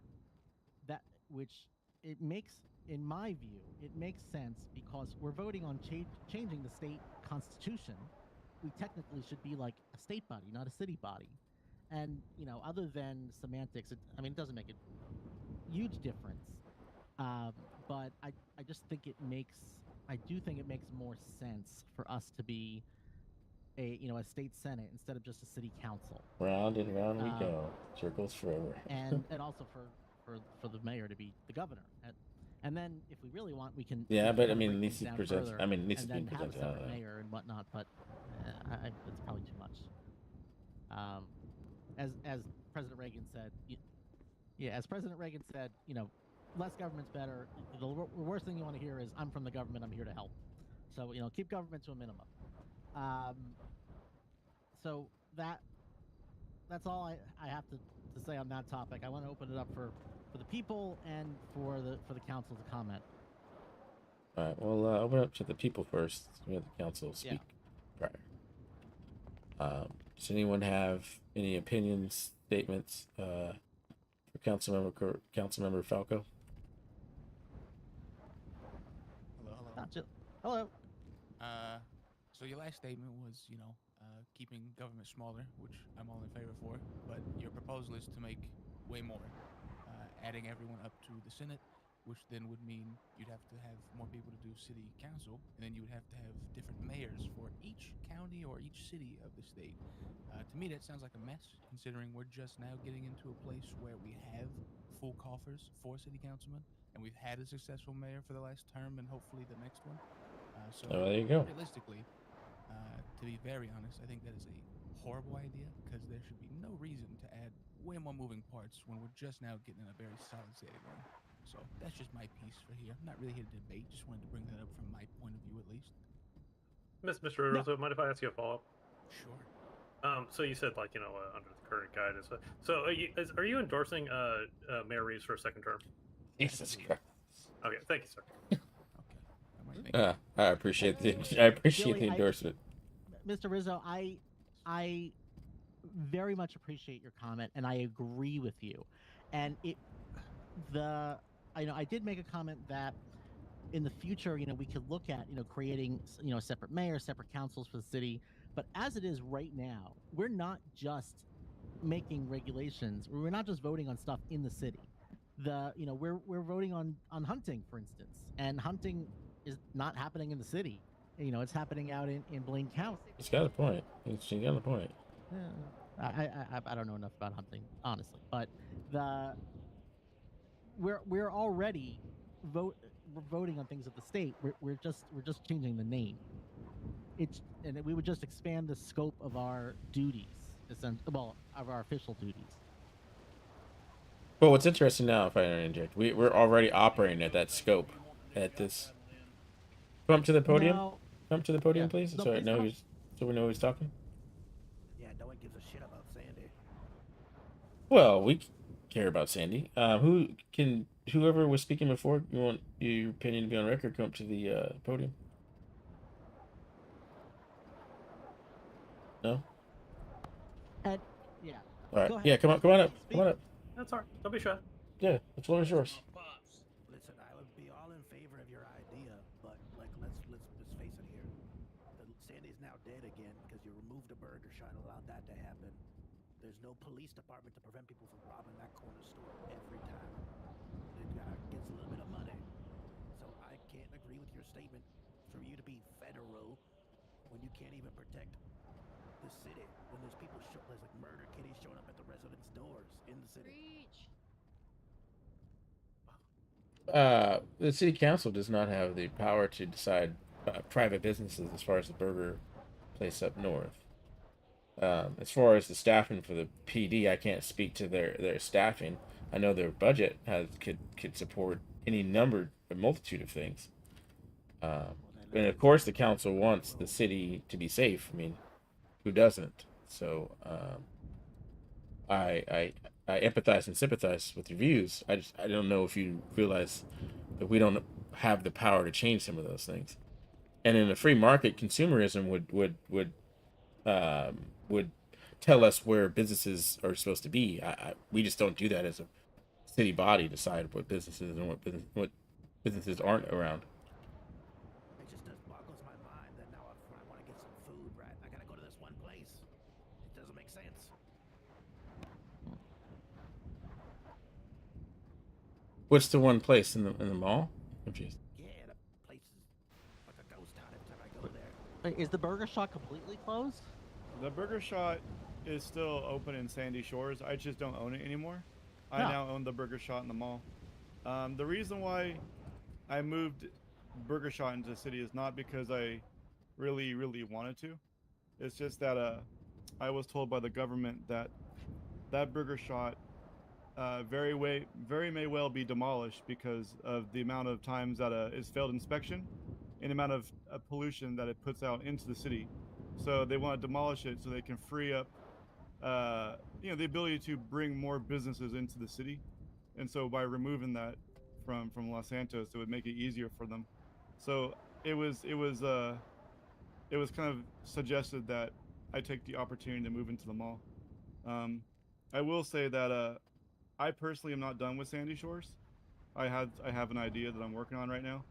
That which it makes, in my view, it makes sense because we're voting on changing the state constitution. We technically should be like a state body, not a city body. And other than semantics, it doesn't make a huge difference. But I just think I do think it makes more sense for us to be a state senate instead of just a city council. Round and round we go, circles forever. and also for the mayor to be the governor. And then if we really want, we can. Yeah, we but can I mean, break at least things it down presents. further I mean, at least and it's being then have a presented. separate mayor and whatnot. But it's probably too much. As President Reagan said, as President Reagan said, less government's better. The worst thing you want to hear is, "I'm from the government. I'm here to help." So keep government to a minimum. So that's all I have to say on that topic. I want to open it up for the people and for the council to comment. All right, we'll open up to the people first. We have the council speak prior. Does anyone have any opinions, statements for Councilmember Falco? Hello. So your last statement was, keeping government smaller, which I'm all in favor for, but your proposal is to make way more, adding everyone up to the Senate, which then would mean you'd have to have more people to do city council, and then you would have to have different mayors for each county or each city of the state. To me, that sounds like a mess, considering we're just now getting into a place where we have full coffers for city councilmen, and we've had a successful mayor for the last term and hopefully the next one. So there you go. Realistically, to be very honest, I think that is a horrible idea because there should be no reason to add way more moving parts when we're just now getting in a very solid state of going. So that's just my piece for here. I'm not really here to debate. Just wanted to bring that up from my point of view, at least. Mr. Rizzo, mind if I ask you a follow-up? Sure. So you said, under the current guidance. So are you endorsing Mayor Reeves for a second term? Jesus Christ. Okay, thank you, sir. I appreciate the endorsement. Mr. Rizzo, I very much appreciate your comment, and I agree with you. And I did make a comment that in the future, we could look at, creating, a separate mayor, separate councils for the city. But as it is right now, we're not just making regulations. We're not just voting on stuff in the city. We're voting on hunting, for instance, and hunting is not happening in the city. It's happening out in Blaine County. He's got a point. He's got a point. Yeah, I don't know enough about hunting, honestly, but we're already voting on things at the state. We're just changing the name. And we would just expand the scope of our duties, of our official duties. Well, what's interesting now, if I interject, we're already operating at that scope. At this, come up to the podium. No. Come to the podium, please. No, So please we know who's talking. Yeah, no one gives a shit about Sandy. Well, we care about Sandy. Whoever was speaking before, you want your opinion to be on record, come up to the podium. No? Yeah. All right. Go ahead. Yeah, come on up. Come on up. That's all right. Don't be shy. Yeah, the floor is yours. Listen, I would be all in favor of your idea, but let's face it here. Sandy's now dead again because you removed a burger shot and allowed that to happen. There's no police department to prevent people from robbing that corner store every time. It gets a little bit of money. So I can't agree with your statement for you to be federal when you can't even protect the city. When there's people, there's like murder kitties showing up at the residents' doors in the city. The city council does not have the power to decide private businesses as far as the burger place up north. As far as the staffing for the PD, I can't speak to their staffing. I know their budget could support a multitude of things. And of course, the council wants the city to be safe. I mean, who doesn't? So I empathize and sympathize with your views. I don't know if you realize that we don't have the power to change some of those things. And in a free market, consumerism would tell us where businesses are supposed to be. We just don't do that as a city body. Decide what businesses and what businesses aren't around. It just boggles my mind that now if I want to get some food, right, I gotta go to this one place. It doesn't make sense. What's the one place in the mall? I'm confused. Yeah, the place is like a ghost town every time I go there. Wait, is the burger shop completely closed? The Burger Shot is still open in Sandy Shores. I just don't own it anymore. I No. now own the Burger Shot in the mall. The reason why I moved Burger Shot into the city is not because I really wanted to. It's just that I was told by the government that that Burger Shot very may well be demolished because of the amount of times that it's failed inspection and the amount of pollution that it puts out into the city. So they want to demolish it so they can free up, the ability to bring more businesses into the city. And so by removing that from Los Santos, it would make it easier for them. So it was kind of suggested that I take the opportunity to move into the mall. I will say that I personally am not done with Sandy Shores. I have an idea that I'm working on right now.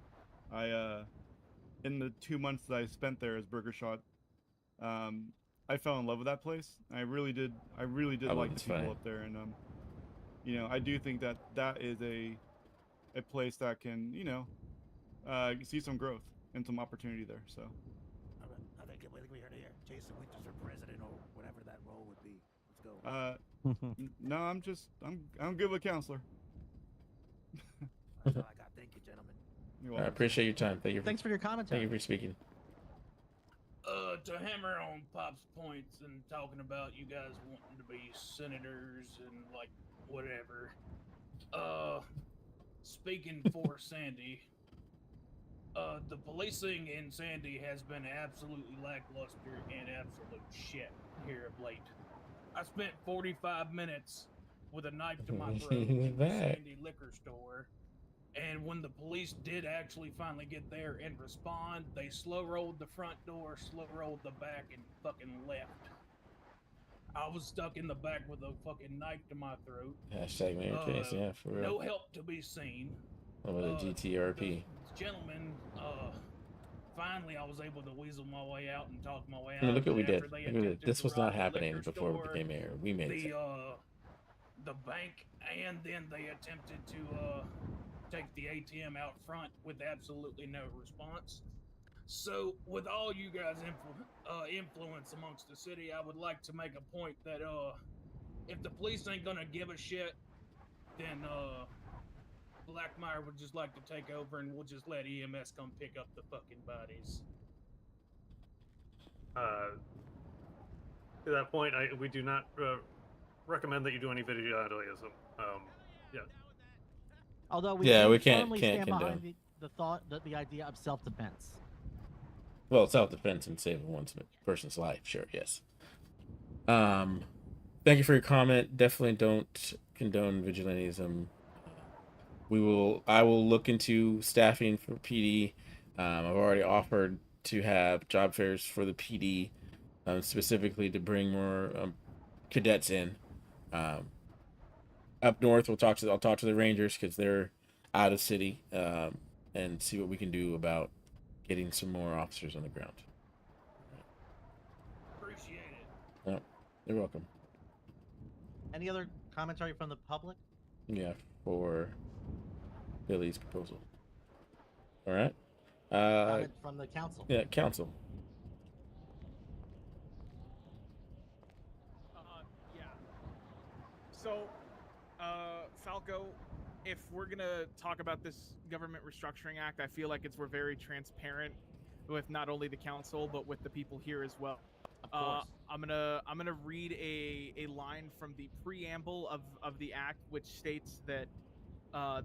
In the 2 months that I spent there as Burger Shot, I fell in love with that place. I really did like the people up there, and I do think that is a place that can see some growth and some opportunity there. So I think we heard it here. Jason Winters for president or whatever that role would be. Let's go. no, I'm good with counselor. That's all I got. Thank you, gentlemen. I appreciate your time. Thanks for your commentary. Thank you for speaking. To hammer on Pop's points and talking about you guys wanting to be senators and like whatever. Speaking for Sandy, the policing in Sandy has been absolutely lackluster and absolute shit here of late. I spent 45 minutes with a knife to my throat in the Sandy liquor store. And when the police did actually finally get there and respond, they slow-rolled the front door, slow-rolled the back, and fucking left. I was stuck in the back with a fucking knife to my throat. Hashtag Mayor Case, yeah, for real. No help to be seen. Over the GTRP. Gentlemen, finally I was able to weasel my way out and talk my way out. I mean, look what we did. After they Look at it. attempted This to was rob not the happening liquor before we store, became mayor. We made it. the bank, and then they attempted to take the ATM out front with absolutely no response. So, with all you guys' influence amongst the city, I would like to make a point that if the police ain't gonna give a shit, then Blackmire would just like to take over, and we'll just let EMS come pick up the fucking bodies. To that point, we do not recommend that you do any vigilantism. Yeah. Although we we firmly can't stand condone. behind the idea of self-defense. Well, self-defense and saving one person's life, sure, yes. Thank you for your comment. Definitely don't condone vigilantism. I will look into staffing for PD. I've already offered to have job fairs for the PD, specifically to bring more cadets in. Up north, I'll talk to the Rangers because they're out of city, and see what we can do about getting some more officers on the ground. Appreciate it. Yep, you're welcome. Any other commentary from the public? Yeah, for Billy's proposal. All right. Comment from the council. Yeah, council. Yeah. So, Falco, if we're gonna talk about this Government Restructuring Act, I feel like we're very transparent with not only the council but with the people here as well. I'm gonna read a line from the preamble of the act, which states that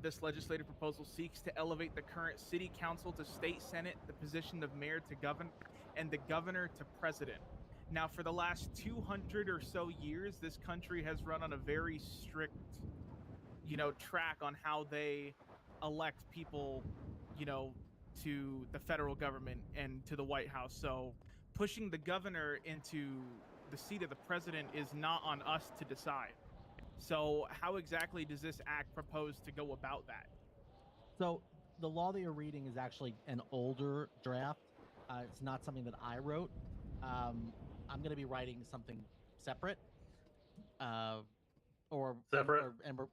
this legislative proposal seeks to elevate the current city council to state senate, the position of mayor to governor, and the governor to president. Now, for the last 200 or so years, this country has run on a very strict, track on how they elect people you know, to the federal government and to the White House. So pushing the governor into the seat of the president is not on us to decide. So how exactly does this act propose to go about that? So the law that you're reading is actually an older draft. It's not something that I wrote. I'm going to be writing something separate, Separate? and we're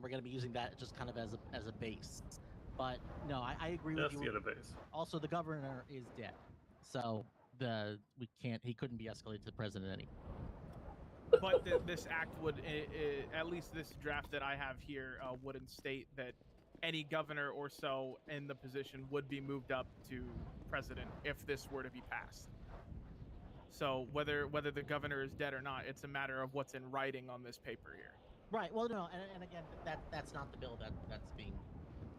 going to be using that just kind of as a base. But no, I agree with Just you. to get a base. Also, the governor is dead, so he couldn't be escalated to the president anymore. But this act would, at least this draft that I have here, wouldn't state that any governor or so in the position would be moved up to president if this were to be passed. So whether the governor is dead or not, it's a matter of what's in writing on this paper here. Right. Well, no, and again, that's not the bill that's being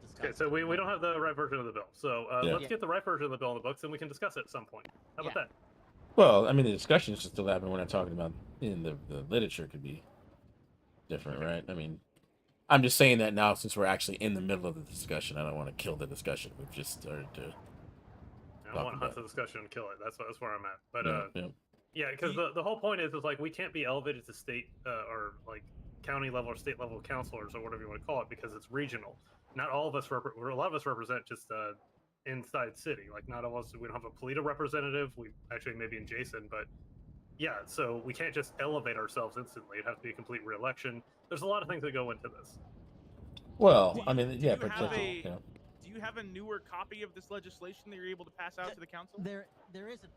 discussed. Okay, so we don't have the right version of the bill. So Yeah. let's get the right version of the bill in the books, and we can discuss it at some point. How about that? Well, I mean, the discussion should still happen. We're not talking about in the literature could be different, right? I mean, I'm just saying that now since we're actually in the middle of the discussion. I don't want to kill the discussion. We've just started to. I don't want to hunt the discussion and kill it. That's where I'm at. But yeah, because the whole point is like we can't be elevated to state or like county level or state level counselors or whatever you want to call it because it's regional. Not all of us a lot of us represent just inside city. Like not all of us. We don't have a Polito representative. We actually maybe in Jason, but yeah. So we can't just elevate ourselves instantly. It has to be a complete re-election. There's a lot of things that go into this. Well, I mean, yeah, Do you have a newer copy of this legislation that you're able to pass out to the council? There isn't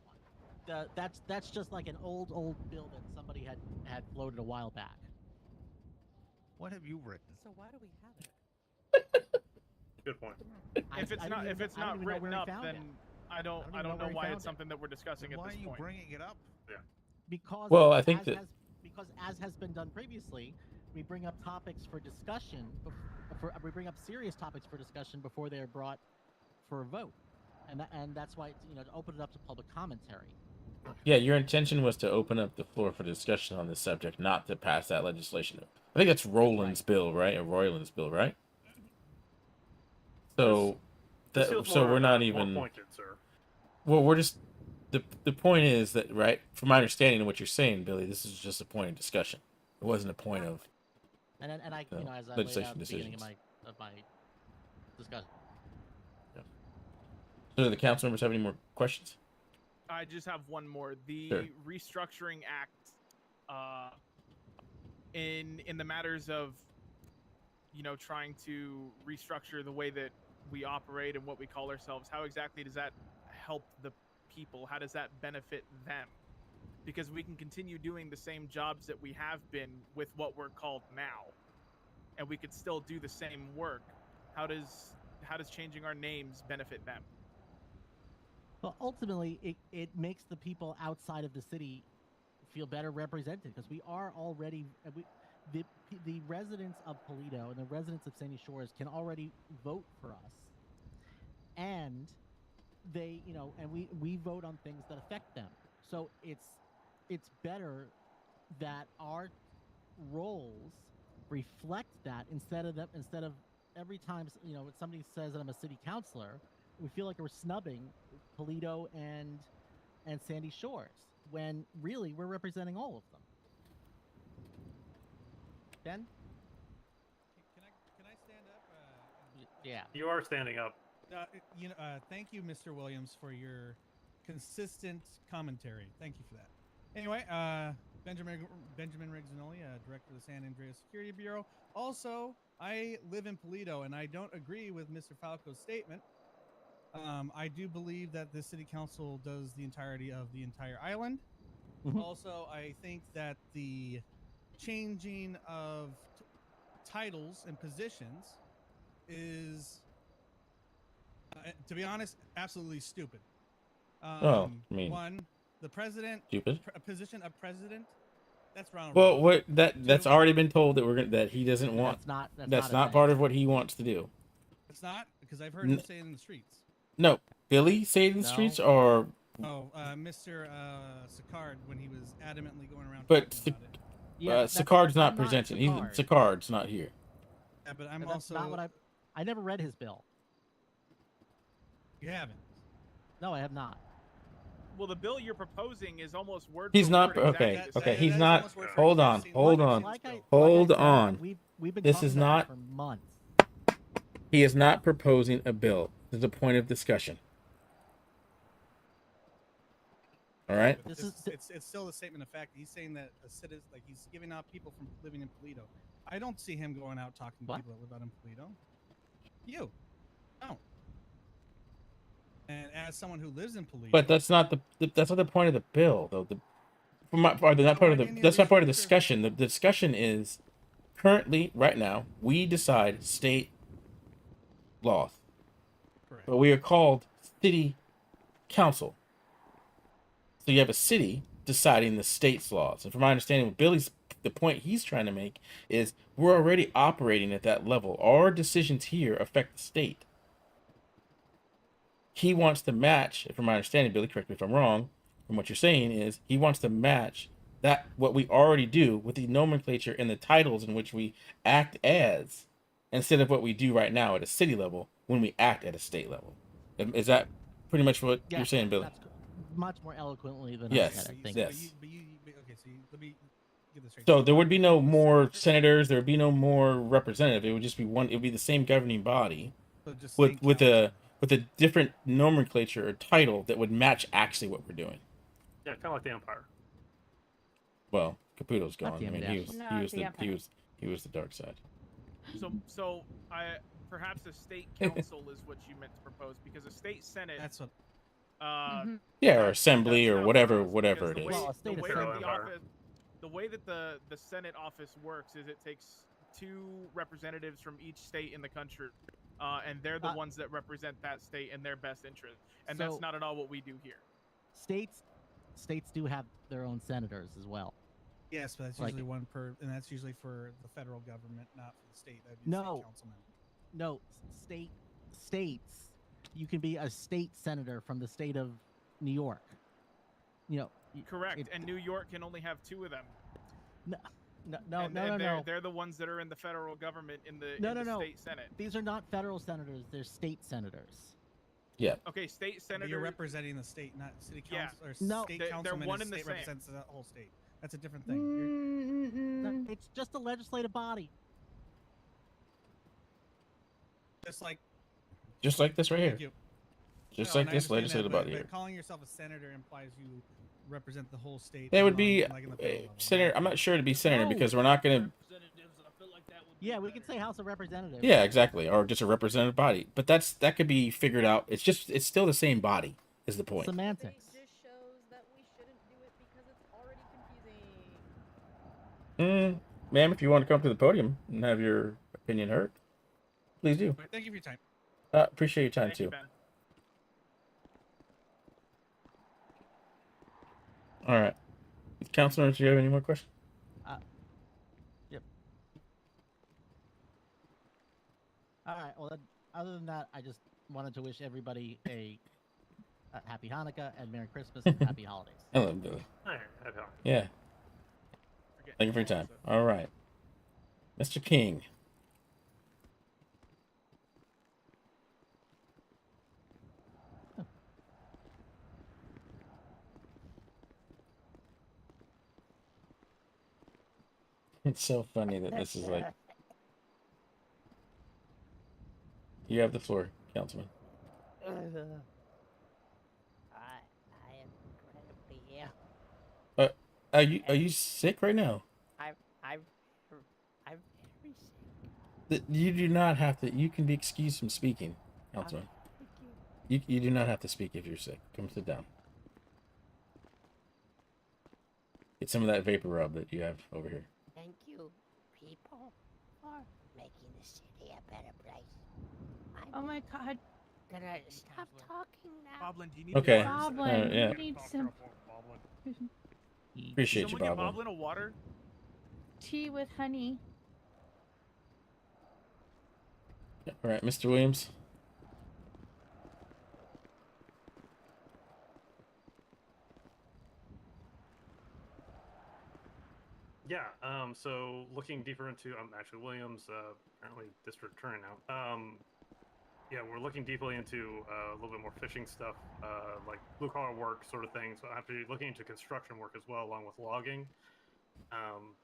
one. That's just like an old bill that somebody had floated a while back. What have you written? So why do we have it? Good point. If it's not written up, then I don't know why it's it. something that we're discussing at Why this are you point. bringing it up? Yeah. Because I think because as has been done previously, we bring up topics for discussion. We bring up serious topics for discussion before they are brought for a vote, and that's why to open it up to public commentary. Yeah, your intention was to open up the floor for discussion on this subject, not to pass that legislation. I think that's Roland's bill, right? Or Royland's bill, right? So we're not even. More pointed, sir. Well, we're just the point is that, right? From my understanding of what you're saying, Billy, this is just a point of discussion. It wasn't a point of. And I as I laid out legislation at the beginning of decisions. my discussion. Yeah. So, do the council members have any more questions? I just have one more. The Sure. restructuring act, in the matters of, trying to restructure the way that we operate and what we call ourselves. How exactly does that help the people? How does that benefit them? Because we can continue doing the same jobs that we have been with what we're called now, and we could still do the same work. How does changing our names benefit them? Well, ultimately, it makes the people outside of the city feel better represented because we are already the residents of Polito and the residents of Sandy Shores can already vote for us, and they and we vote on things that affect them. So it's better that our roles reflect that instead of every time somebody says that I'm a city councilor, we feel like we're snubbing Polito and Sandy Shores when really we're representing all of them. Ben? Can I stand up? Yeah. You are standing up. Thank you, Mr. Williams, for your consistent commentary. Thank you for that. Anyway, Benjamin Rigzanoli, director of the San Andreas Security Bureau. Also, I live in Polito, and I don't agree with Mr. Falco's statement. I do believe that the city council does the entirety of the entire island. Also, I think that the changing of titles and positions is, to be honest, absolutely stupid. One, the president, Stupid. Position of president, that's Ronald. Well, that's already been told that he doesn't want. That's not part of what he wants to do. It's not, because I've heard him say it in the streets. No, Billy say it in the streets, or Mr. Sicard when he was adamantly going around. But talking about it. Sicard's not presenting. Sicard's not here. Yeah, but I'm That's also not what I never read his bill. You haven't. No, I have not. Well, the bill you're proposing is almost word He's for not word okay. exactly the Okay, same. he's not. Hold on. Hold on. Hold on. We've been This talking is about not. for months. He is not proposing a bill. This is a point of discussion. All right. But it's still a statement of fact. He's saying that a citizen, like he's giving out people from living in Polito. I don't see him going out talking to people that live out in Polito. You, no. And as someone who lives in Polito, But that's not the point of the bill, though. From my part, not part of the. That's not part of the discussion. The discussion is currently, right now, we decide state laws. Correct. But we are called city council. So you have a city deciding the state's laws. And from my understanding, the point he's trying to make is we're already operating at that level. Our decisions here affect the state. He wants to match, from my understanding, Billy, correct me if I'm wrong, from what you're saying is he wants to match that what we already do with the nomenclature and the titles in which we act as, instead of what we do right now at a city level when we act at a state level. Is that pretty much what you're saying, Billy? That's much more eloquently than Yes. I said. I think. Yes. okay, so let me get this straight. So there would be no more senators. There would be no more representative. It would just be one. It would be the same governing body, So just with a different nomenclature or title that would match actually what we're doing. Yeah, kind of like the Empire. Well, Caputo's Not gone. the I mean, Empire. he was the dark side. So perhaps a state council is what you meant to propose because a state senate. That's what. Yeah, or assembly or that's whatever not whatever it because is. the way that the Senate office works is it takes 2 representatives from each state in the country, and they're the ones that represent that state in their best interest. And that's So- not at all what we do here. States do have their own senators as well. Yes, but that's Like- usually one per, and that's usually for the federal government, not for the state. That'd be No. state councilman. No, states. You can be a state senator from the state of New York. You know. Correct. And New York can only have 2 of them. No. They're the ones that are in the federal government in the state senate. These are not federal senators. They're state senators. Yeah. Okay, state But senator. you're representing the state, not city Yeah. council or No. state They're councilman. one is and the state same. represents the whole state. That's a different thing. No, it's just a legislative body. Just like this right here. Thank you. Just No, like and I this understand legislative that, body but here. calling yourself a senator implies you represent the whole state. That would along- be like in the federal level. senator. I'm not sure to be senator No. because we're not going to. Yeah, we could say House of Representatives. Yeah, exactly, or just a representative body. But that could be figured out. It's still the same body. Is the point? Semantics. Just shows that we shouldn't do it because it's already confusing. Ma'am, if you want to come to the podium and have your opinion heard, please do. Thank you for your time. Appreciate your time Thank you, too. Ben. All right, councilors, do you have any more questions? Yep. All right. Well, other than that, I just wanted to wish everybody a happy Hanukkah and Merry Christmas and happy holidays. Hello, Billy. Alright, happy holidays. Yeah. Thank you for your time. All right, Mr. King. It's so funny that this is like. You have the floor, Councilman. I am incredibly ill. Are you sick right now? I'm very sick. You do not have to. You can be excused from speaking, Councilman. You do not have to speak if you're sick. Come sit down. Get some of that vapor rub that you have over here. Thank you, people, for making the city a better place. Oh my God. Gonna stop talking now. Boblin, do you need Okay. water? Boblin, yeah. you need some Appreciate you, Someone get Boblin. Boblin a water? tea with honey. All right, Mr. Williams. Yeah. So looking deeper into, I'm actually Williams, apparently district attorney now. yeah, we're looking deeply into a little bit more fishing stuff, like blue collar work sort of thing. So after looking into construction work as well, along with logging,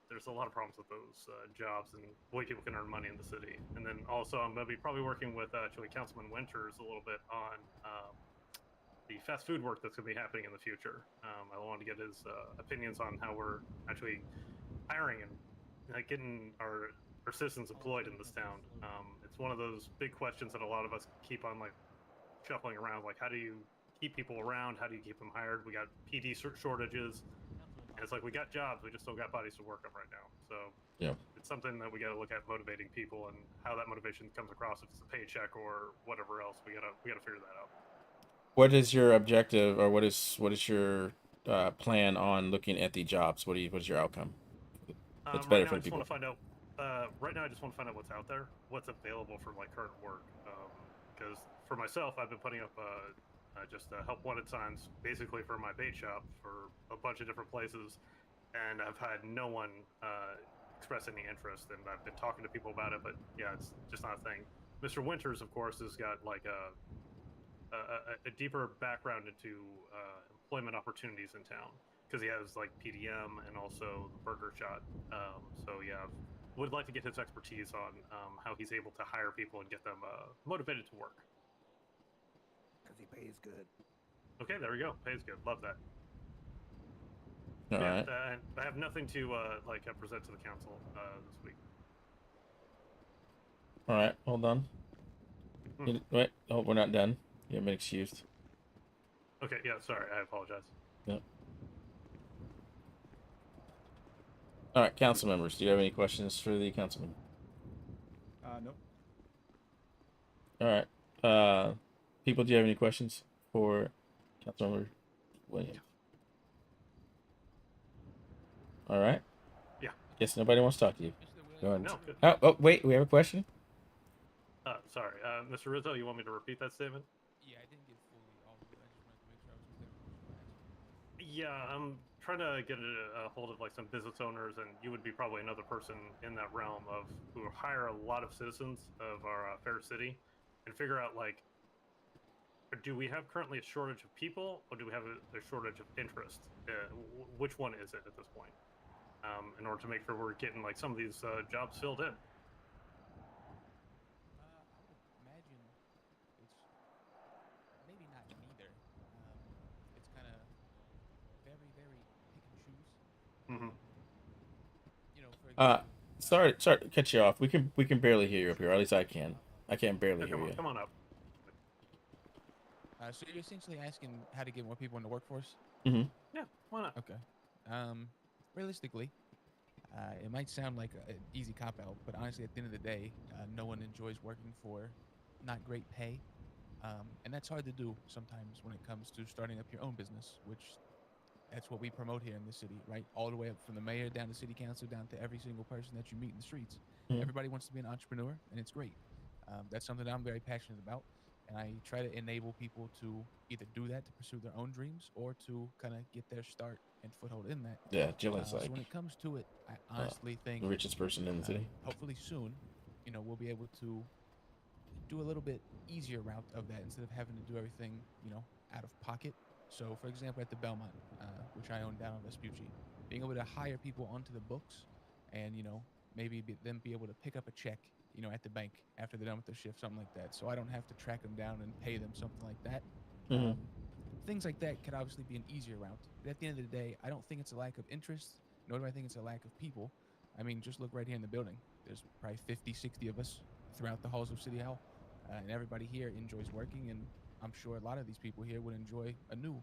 there's a lot of problems with those jobs and the way people can earn money in the city. And then also, I'm going to be probably working with actually Councilman Winters a little bit on the fast food work that's going to be happening in the future. I want to get his opinions on how we're actually hiring and getting our citizens employed in this town. It's one of those big questions that a lot of us keep on like shuffling around. Like, how do you keep people around? How do you keep them hired? We got PD shortages, and it's like we got jobs, we just don't got bodies to work them right now. So yeah, it's something that we got to look at motivating people and how that motivation comes across. If it's a paycheck or whatever else, we gotta figure that out. What is your objective, or what is your plan on looking at the jobs? What is your outcome? That's better right now, for I the just people. want to find out. Right now, I just want to find out what's out there, what's available for my current work. Because for myself, I've been putting up just help wanted signs, basically for my bait shop for a bunch of different places, and I've had no one express any interest. And I've been talking to people about it, but yeah, it's just not a thing. Mr. Winters, of course, has got like a deeper background into employment opportunities in town because he has like PDM and also the burger shot. So yeah, would like to get his expertise on how he's able to hire people and get them motivated to work. Because he pays good. Okay, there we go. Pays good. Love that. All yeah, right. And I have nothing to present to the council this week. All right, hold on. Wait, oh, we're not done. You have been excused. Okay, yeah, sorry, I apologize. Yep. All right, council members, do you have any questions for the councilman? Nope. All right. People, do you have any questions for Councilmember Williams? All right. Yeah. Guess nobody wants to talk to you. Go ahead. No, good. Oh, wait, we have a question? Sorry, Mr. Rizzo, you want me to repeat that statement? Yeah, I didn't get fully all of it. I just wanted to make sure I was clear. Yeah, I'm trying to get a hold of like some business owners, and you would be probably another person in that realm of who hire a lot of citizens of our fair city, and figure out like, do we have currently a shortage of people, or do we have a shortage of interest? Which one is it at this point? In order to make sure we're getting like some of these jobs filled in. I would imagine it's maybe not neither. It's kind of very, very pick and choose. You know, for example, sorry to cut you off. We can barely hear you up here. Or at least I can. I can barely hear you. Come on up. So you're essentially asking how to get more people in the workforce? Mm-hmm. Yeah, why not? Okay. Realistically, it might sound like an easy cop-out, but honestly, at the end of the day, no one enjoys working for not great pay. And that's hard to do sometimes when it comes to starting up your own business, which that's what we promote here in the city, right? All the way up from the mayor down to city council, down to every single person that you meet in the streets. Mhm. Everybody wants to be an entrepreneur, and it's great. That's something that I'm very passionate about. And I try to enable people to either do that to pursue their own dreams or to kind of get their start and foothold in that. Yeah, Jillian's so like when it comes to it, I honestly think the richest person in the city. Hopefully soon, we'll be able to do a little bit easier route of that instead of having to do everything, out of pocket. So, for example, at the Belmont, which I own down on Vespucci, being able to hire people onto the books and, maybe them be able to pick up a check, at the bank after they're done with their shift, something like that. So I don't have to track them down and pay them something like that. Mhm. Things like that could obviously be an easier route. But at the end of the day, I don't think it's a lack of interest, nor do I think it's a lack of people. I mean, just look right here in the building. There's probably 50, 60 of us throughout the halls of City Hall. And everybody here enjoys working, and I'm sure a lot of these people here would enjoy a new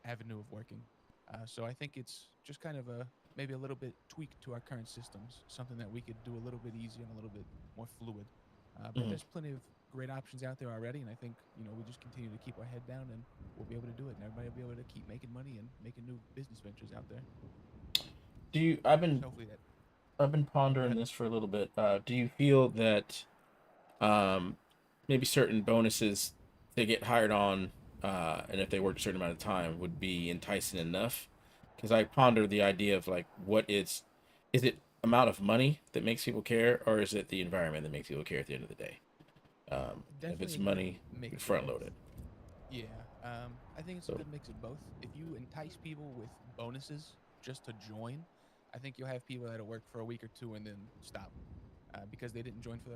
avenue of working. So I think it's just kind of maybe a little bit tweaked to our current systems, something that we could do a little bit easier and a little bit more fluid. But Mhm. there's plenty of great options out there already, and I think we just continue to keep our head down, and we'll be able to do it, and everybody will be able to keep making money and making new business ventures out there. I've been Hopefully that. I've been pondering this for a little bit. Do you feel that maybe certain bonuses they get hired on, and if they work a certain amount of time, would be enticing enough? Because I ponder the idea of like, is it amount of money that makes people care, or is it the environment that makes people care at the end of the day? If it's Definitely a good money, mix we of front both. load it. Yeah, I think it's So- a good mix of both. If you entice people with bonuses just to join, I think you'll have people that'll work for a week or two and then stop because they didn't join for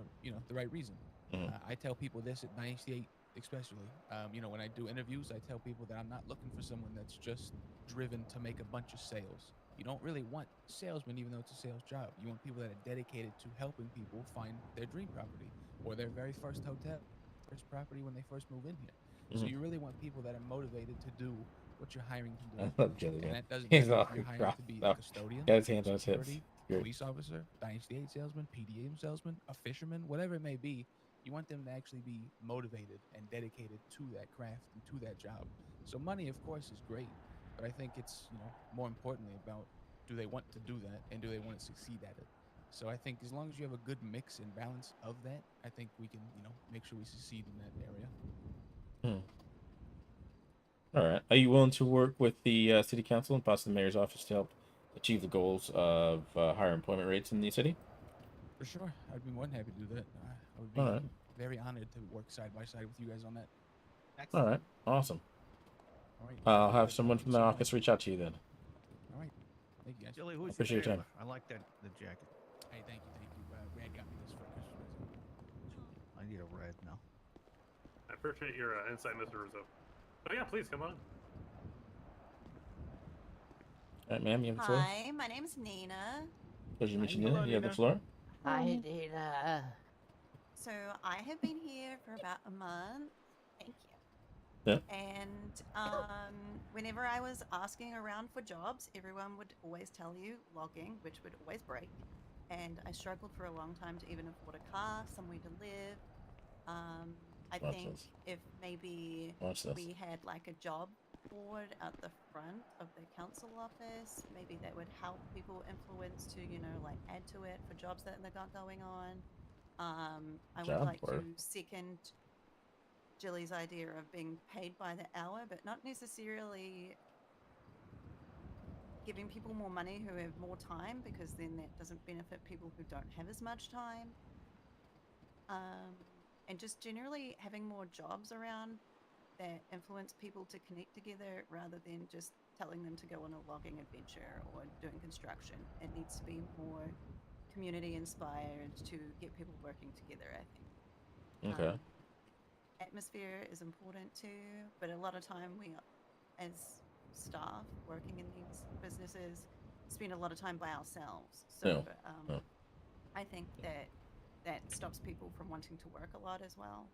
the right reason. Mhm. I tell people this at 98 especially. When I do interviews, I tell people that I'm not looking for someone that's just driven to make a bunch of sales. You don't really want salesmen, even though it's a sales job. You want people that are dedicated to helping people find their dream property or their very first hotel, first property when they first move in here. So Mhm. you really want people that are motivated to do what you're hiring to do. I love Jelly, And man. that doesn't He's matter all if you're hiring cross. to be No. a custodian, Got his hands on his hips. security, Good. police officer, Dynasty 8 salesman, PDM salesman, a fisherman, whatever it may be. You want them to actually be motivated and dedicated to that craft and to that job. So money, of course, is great, but I think it's more importantly about, do they want to do that and do they want to succeed at it? So I think as long as you have a good mix and balance of that, I think we can make sure we succeed in that area. All right. Are you willing to work with the city council and possibly the mayor's office to help achieve the goals of higher employment rates in the city? For sure, I'd be more than happy to do that. I would be All right. very honored to work side by side with you guys on that. All right. Awesome. All right. I'll Thank you have guys. someone Thank from you the so office much. reach out to you then. All right. Thank you guys. Jilly, who's Appreciate your your time. jailer? I like the jacket. Hey, thank you. Brad got me this for Christmas present. I need a red now. I appreciate your insight, Mr. Rizzo. Oh yeah, please come on. All right, ma'am, you have the floor. Hi, my name's Nina. Pleasure to meet you, Hello, Nina. You have the Nina. floor. Hi, Dina. So I have been here for about a month. Thank you. Yeah. And whenever I was asking around for jobs, everyone would always tell you logging, which would always break. And I struggled for a long time to even afford a car, somewhere to live. I Watch think this. if maybe Watch this. we had like a job board at the front of the council office, maybe that would help people influence to, like add to it for jobs that they got going on. I would Job like board. to second Jilly's idea of being paid by the hour, but not necessarily giving people more money who have more time, because then that doesn't benefit people who don't have as much time. And just generally having more jobs around that influence people to connect together rather than just telling them to go on a logging adventure or doing construction. It needs to be more community inspired to get people working together, I think. Okay. Atmosphere is important too, but a lot of time we, as staff working in these businesses, spend a lot of time by ourselves. So I think that stops people from wanting to work a lot as well.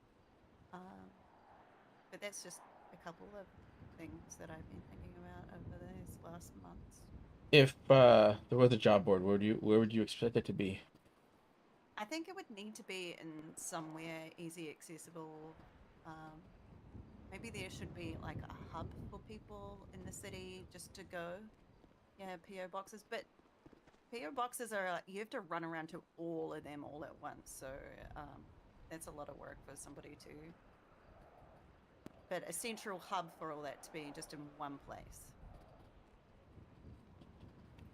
But that's just a couple of things that I've been thinking about over these last months. If there was a job board, where would you expect it to be? I think it would need to be in somewhere easy accessible. Maybe there should be like a hub for people in the city just to go. Yeah, PO boxes, but PO boxes are, you have to run around to all of them all at once, so that's a lot of work for somebody to. But a central hub for all that to be just in one place.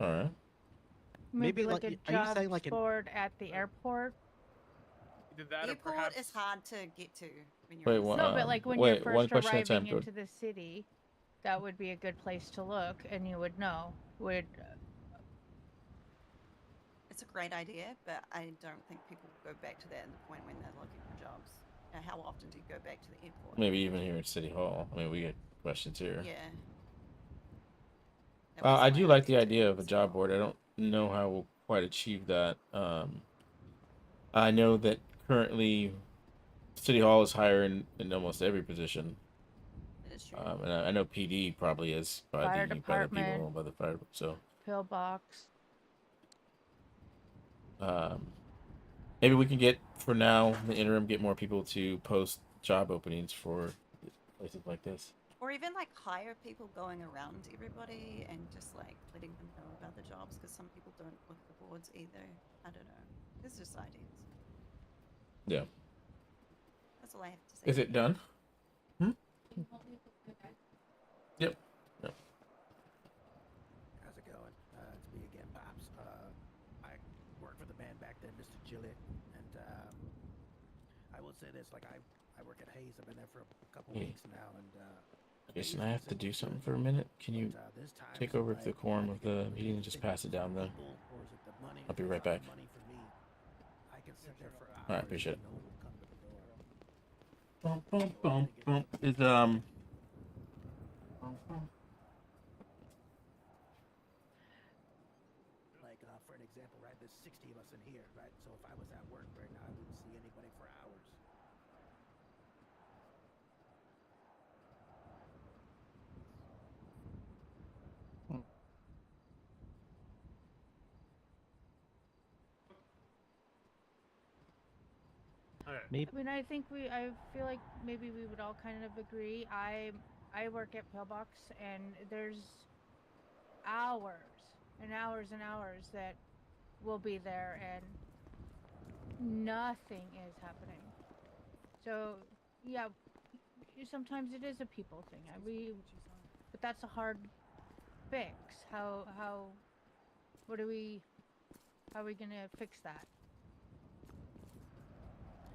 All right. Maybe like a are you job saying like an board at the airport. Either that or Airport perhaps is hard to get to when you're Wait, in the one- city. No, but like when wait, you're one first question at a time, arriving Code. into the city, that would be a good place to look, and you would know. It's a great idea, but I don't think people go back to that at the point when they're looking for jobs. Now, how often do you go back to the airport? Maybe even here at City Hall. I mean, we get questions here. Yeah. I do like the idea of a job board. I don't know how we'll quite achieve that. I know that currently City Hall is hiring in almost every position. That is true. And I know PD probably is by Fire the department. people by the fire. So Pillbox. maybe we can get, for now, in the interim, get more people to post job openings for places like this. Or even like hire people going around everybody and just like letting them know about the jobs, because some people don't look at the boards either. I don't know. This is just ideas. Yeah. That's all I have to say. Is it done? Yep. Yep. How's it going? It's me again, Pops. I worked for the man back then, Mr. Gillett, and I will will say this: like I work at Hayes. I've been there for a couple Hey. weeks now, and Jason, I have to do something for a minute. Can you take over the quorum of the meeting and just pass it down then? I'll be right back. I can sit there for hours. Alright, appreciate it. No one will come to the door. Bum, bum, bum, bum. Is Like for an example, right? There's 60 of us in here, right? So if I was at work right now, I wouldn't see anybody for hours. I mean, I think I feel like maybe we would all kind of agree. I work at Pillbox, and there's hours and hours and hours that we'll be there, and nothing is happening. So, yeah, sometimes it is a people thing. But that's a hard fix. How are we gonna fix that?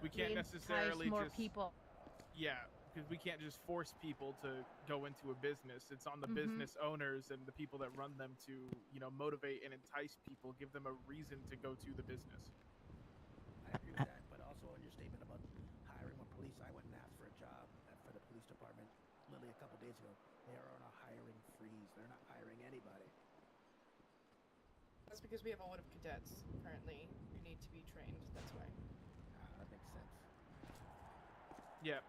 We can't entice necessarily more just people. Yeah, because we can't just force people to go into a business. It's on the Mhm. business owners and the people that run them to, motivate and entice people, give them a reason to go to the business. I agree with that, but also on your statement about hiring more police, I went and asked for a job for the police department literally a couple days ago. They are on a hiring freeze. They're not hiring anybody. That's because we have a lot of cadets currently who need to be trained. That's why. That makes sense. Yeah.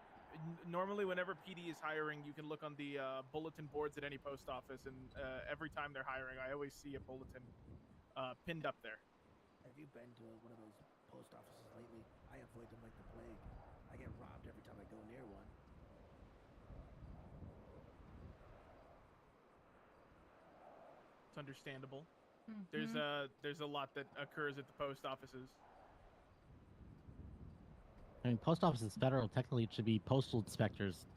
Normally, whenever PD is hiring, you can look on the bulletin boards at any post office, and every time they're hiring, I always see a bulletin pinned up there. Have you been to one of those post offices lately? I avoid them like the plague. I get robbed every time I go near one. It's understandable. Mhm. There's a lot that occurs at the post offices. I mean, post office is federal. Technically, it should be postal inspectors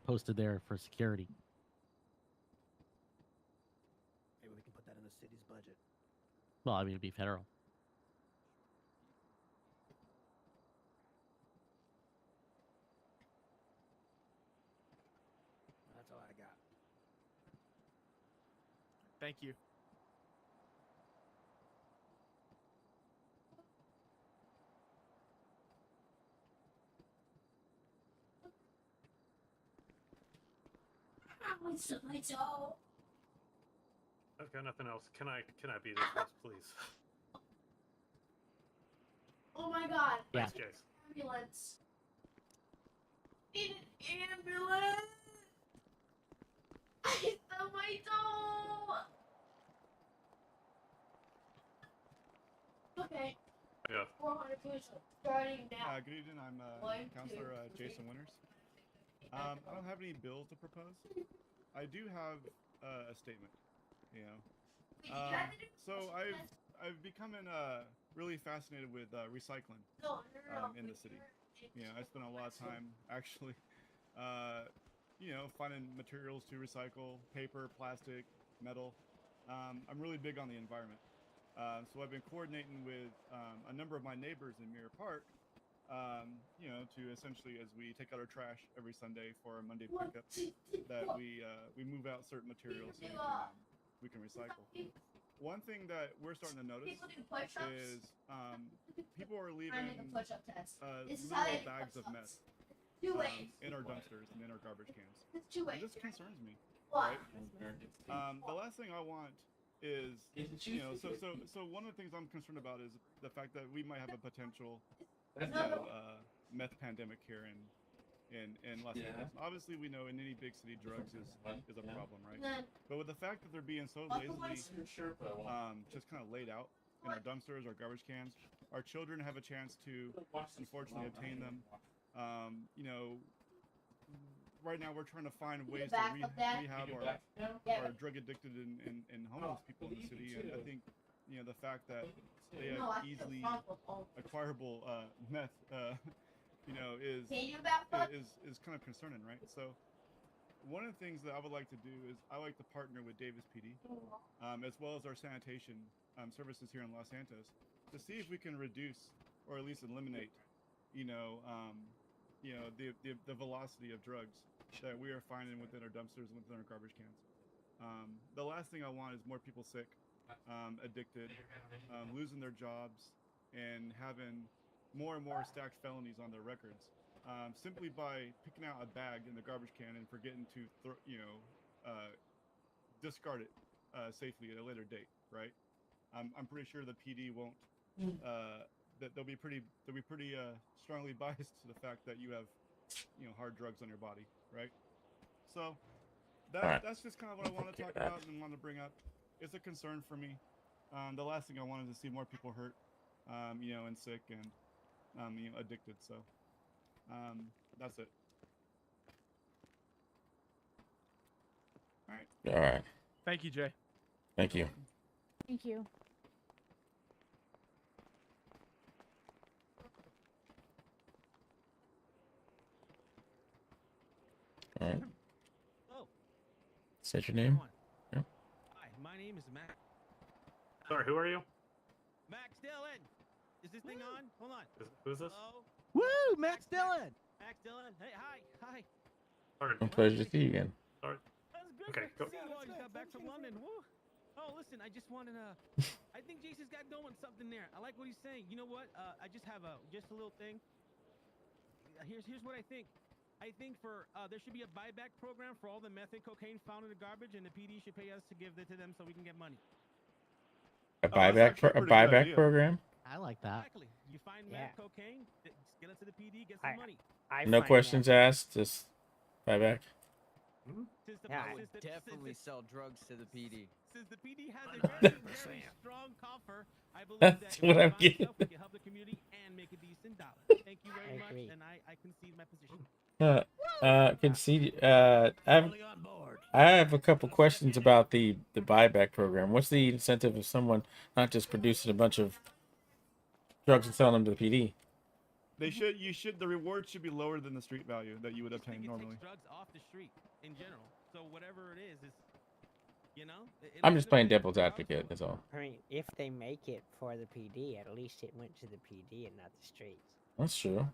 posted there for security. Maybe we can put that in the city's budget. Well, I mean, it'd be federal. That's all I got. Thank you. My toe. I've got nothing else. Can I be this list, please? Oh my god. Thanks, Jace. Ambulance. Need an ambulance. I stubbed my toe. Okay. Yeah. 400 push-ups starting now. Good evening. I'm One, Counselor two, Jason Winters. I don't have any bills to propose. I do have a statement. So I've become really fascinated with recycling in the city. I spend a lot of time actually, finding materials to recycle: paper, plastic, metal. I'm really big on the environment. So I've been coordinating with a number of my neighbors in Mirror Park, to essentially, as we take out our trash every Sunday for our Monday pickup, that we move out certain materials so we can recycle. One thing that we're starting to notice is people are leaving little bags of meth in our dumpsters and in our garbage cans. And this concerns me, right? The last thing I want is, so one of the things I'm concerned about is the fact that we might have a potential meth pandemic here in Los Angeles. Obviously, we know in any big city drugs is a problem, right? But with the fact that they're being so lazily just kind of laid out in our dumpsters, our garbage cans, our children have a chance to unfortunately obtain them. Right now we're trying to find ways to rehab our drug addicted and homeless people in the city, and I think the fact that they have easily acquirable meth is kind of concerning, right? So one of the things that I would like to do is I like to partner with Davis PD as well as our sanitation services here in Los Santos to see if we can reduce or at least eliminate the velocity of drugs that we are finding within our dumpsters and within our garbage cans. The last thing I want is more people sick, addicted, losing their jobs, and having more and more stacked felonies on their records, simply by picking out a bag in the garbage can and forgetting to discard it safely at a later date, right? I'm pretty sure the PD won't. That they'll be pretty strongly biased to the fact that you have hard drugs on your body, right? So that's just kind of what I want to talk about and want to bring up. It's a concern for me. The last thing I wanted to see more people hurt, and sick and addicted. So that's it. All right. All right. Thank you, Jay. Thank you. Thank you. All right. Oh. Is that your name? Yeah. Hi, my name is Max. Sorry, who are you? Max Dillon. Is this thing on? Hold on. Who's this? Hello? Woo, Max Dillon. Max Dillon. Hey, hi. Sorry. A pleasure to see you again. Sorry. That's good. Okay, to go. see you all. You got back from London. Woo. Oh, listen, I just wanted to. I think Jason's got going something there. I like what he's saying. You know what? I just have a little thing. Here's what I think. I think there should be a buyback program for all the meth and cocaine found in the garbage, and the PD should pay us to give it to them so we can get money. A buyback program? I like that. Exactly. You find meth, cocaine, just get it to the PD, get some money. No questions asked. Just buyback. Yeah, I would definitely sell drugs to the PD. Since the PD has a very strong coffer, I believe That's that what if I'm we buy getting. stuff, we can help the community and make a decent dollar. Thank you very much, and I concede my position. I have a couple questions about the buyback program. What's the incentive of someone not just producing a bunch of drugs and selling them to the PD? The reward should be lower than the street value that you would obtain normally. Drugs off the street in general. So whatever it is I'm just playing devil's advocate. That's all. I mean, if they make it for the PD, at least it went to the PD and not the streets. That's true.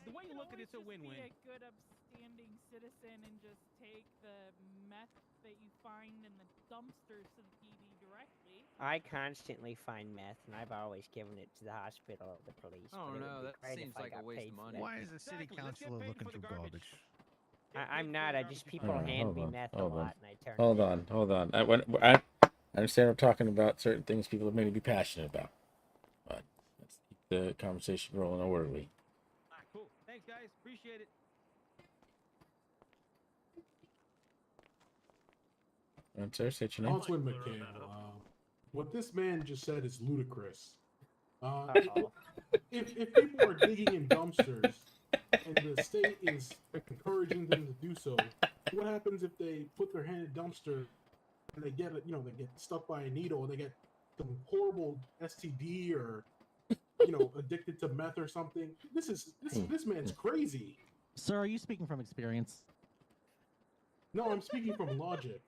The way you look at it's a win-win. Be a good, upstanding citizen and just take the meth that you find in the dumpsters to the PD directly. I constantly find meth, and I've always given it to the hospital or the police. Oh but it would no, be that great seems if I like a got waste paid of for money. that. Why is the city councilor looking through garbage? I'm not. I just people hand me meth a lot, and I turn. Hold on. I understand we're talking about certain things people may be passionate about, but let's keep the conversation rolling orderly. Cool. Thanks, guys. Appreciate it. Sir, say your name. Councilman McCain, what this man just said is ludicrous. If people are digging in dumpsters and the state is encouraging them to do so, what happens if they put their hand in a dumpster and they get they get stuck by a needle and they get some horrible STD or addicted to meth or something? This man's crazy. Sir, are you speaking from experience? No, I'm speaking from logic.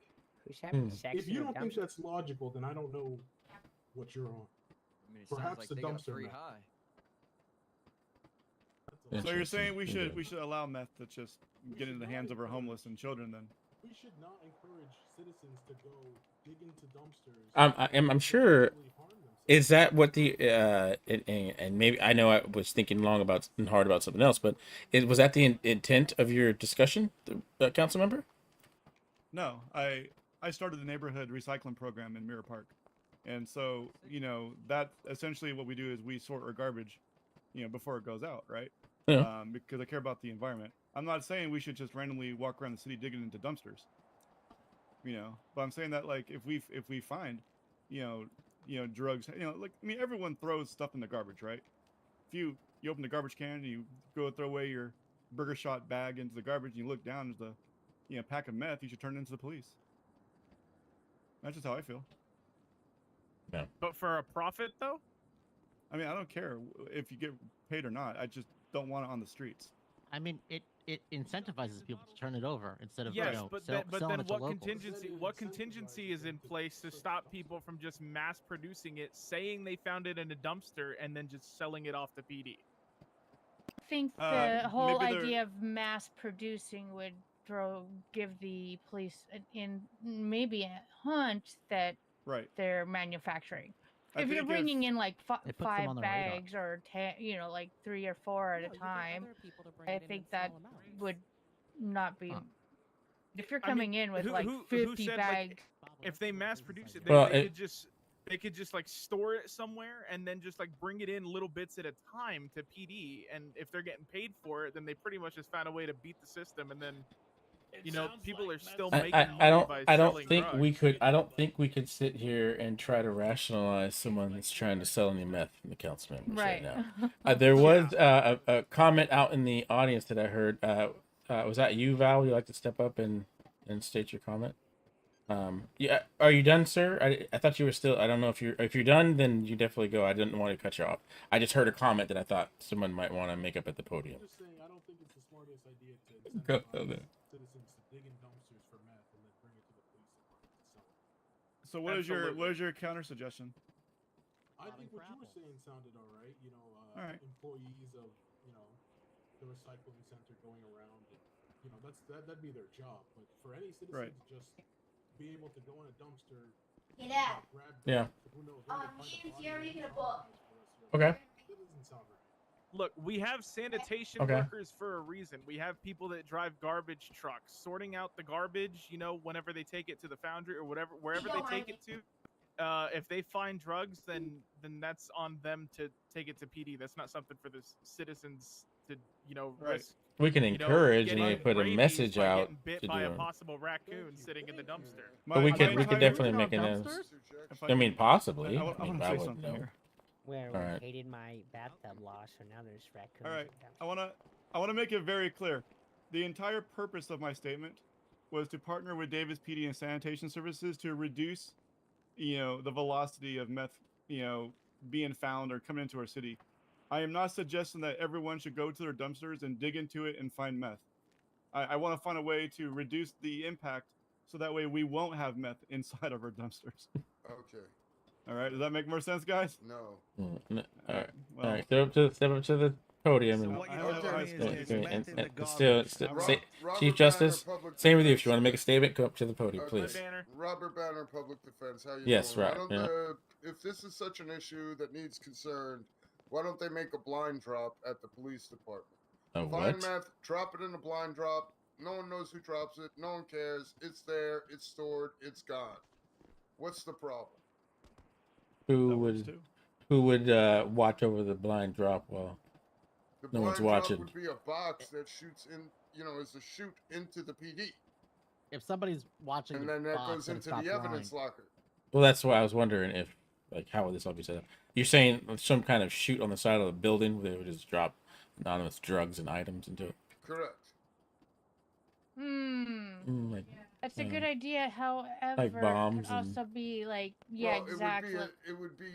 Who's having sex If in you a don't think dumpster? that's logical, then I don't know what you're on. I mean, it sounds Perhaps like the they got a dumpster free meth. high. So you're saying we Interesting. should allow meth to just get into the hands of our homeless and children then? We should not encourage citizens to go dig into dumpsters. I'm sure. Is that what the and maybe I know I was thinking long about and hard about something else, but was that the intent of your discussion, the council member? No, I started the neighborhood recycling program in Mirror Park, and so that essentially what we do is we sort our garbage, before it goes out, right? Yeah. Because I care about the environment. I'm not saying we should just randomly walk around the city digging into dumpsters. But I'm saying that like if we find, drugs, everyone throws stuff in the garbage, right? If you open the garbage can and you go throw away your burger shot bag into the garbage and you look down, there's a pack of meth, you should turn it into the police. That's just how I feel. Yeah. But for a profit, though? I mean, I don't care if you get paid or not. I just don't want it on the streets. I mean, it incentivizes people to turn it over instead of Yes, but selling then it to what locals. contingency is in place to stop people from just mass producing it, saying they found it in a dumpster, and then just selling it off the PD? think the whole idea of mass producing would give the police maybe a hunch that they're manufacturing. If you're bringing in like It puts them on 5 the radar. bags or 10, like 3 or 4 at a time, I think that would not be. If you're coming in with like 50 said, bags, if they mass produce it, Well, they could just like store it somewhere and then just like bring it in little bits at a time to PD. And if they're getting paid for it, then they pretty much just found a way to beat the system. And then, people are still making money by I don't selling think drugs. we could. I don't think we could sit here and try to rationalize someone that's trying to sell any meth from the council members right now. There was a comment out in the audience that I heard. Was that you, Val? Would you like to step up and state your comment? Yeah, are you done, sir? I thought you were still. I don't know if you're done. Then you definitely go. I didn't want to cut you off. I just heard a comment that I thought someone might want to make up at the podium. I'm just saying, I don't think it's the smartest idea to Go incentivize there. citizens to dig in dumpsters for meth and then bring it to the police department to sell it. So what is your counter suggestion? I think what you were saying sounded all right. Employees of the recycling center going around, and that'd be their job. But for any citizen to just be able to go in a dumpster, grab who knows, you're making a book. Okay. That doesn't sound right. Look, we have sanitation workers for a reason. We have people that drive garbage trucks, sorting out the garbage, whenever they take it to the foundry or wherever they take it to. If they find drugs, then that's on them to take it to PD. That's not something for the citizens to, risk. We can encourage and put a message out bit to by do a it. possible raccoon sitting in the dumpster. But we could definitely make an announcement. I mean, possibly. I want to say something here. Where All we right. hated my bathtub loss, so now there's raccoons. All right, in I want to make it very clear. The entire purpose of my statement was to partner with Davis PD and sanitation services to reduce, the velocity of meth, being found or coming into our city. I am not suggesting that everyone should go to their dumpsters and dig into it and find meth. I want to find a way to reduce the impact so that way we won't have meth inside of our dumpsters. Okay. All right, does that make more sense, guys? No. All right. Well, All right. Step up to the podium So what you're telling me is meth in the still, Chief Justice. Same with you. If you want to make a statement, go up to the podium, please. Robert Banner, Public Defense. How you Yes, doing? right. If this is such an issue that needs concern, why don't they make a blind drop at the police department? A Find what? meth, drop it in a blind drop. No one knows who drops it. No one cares. It's there. It's stored. It's gone. What's the problem? Who would watch over the blind drop while The no one's blind drop watching? would be a box that shoots in, is a shoot into the PD. If somebody's watching, And the then that box goes and into it's the not evidence blind. locker. Well, that's why I was wondering if, how would this all be set up? You're saying some kind of chute on the side of the building where they would just drop anonymous drugs and items into it? Correct. That's a good idea. However, bombs it could also be like, Well, exactly. It would be,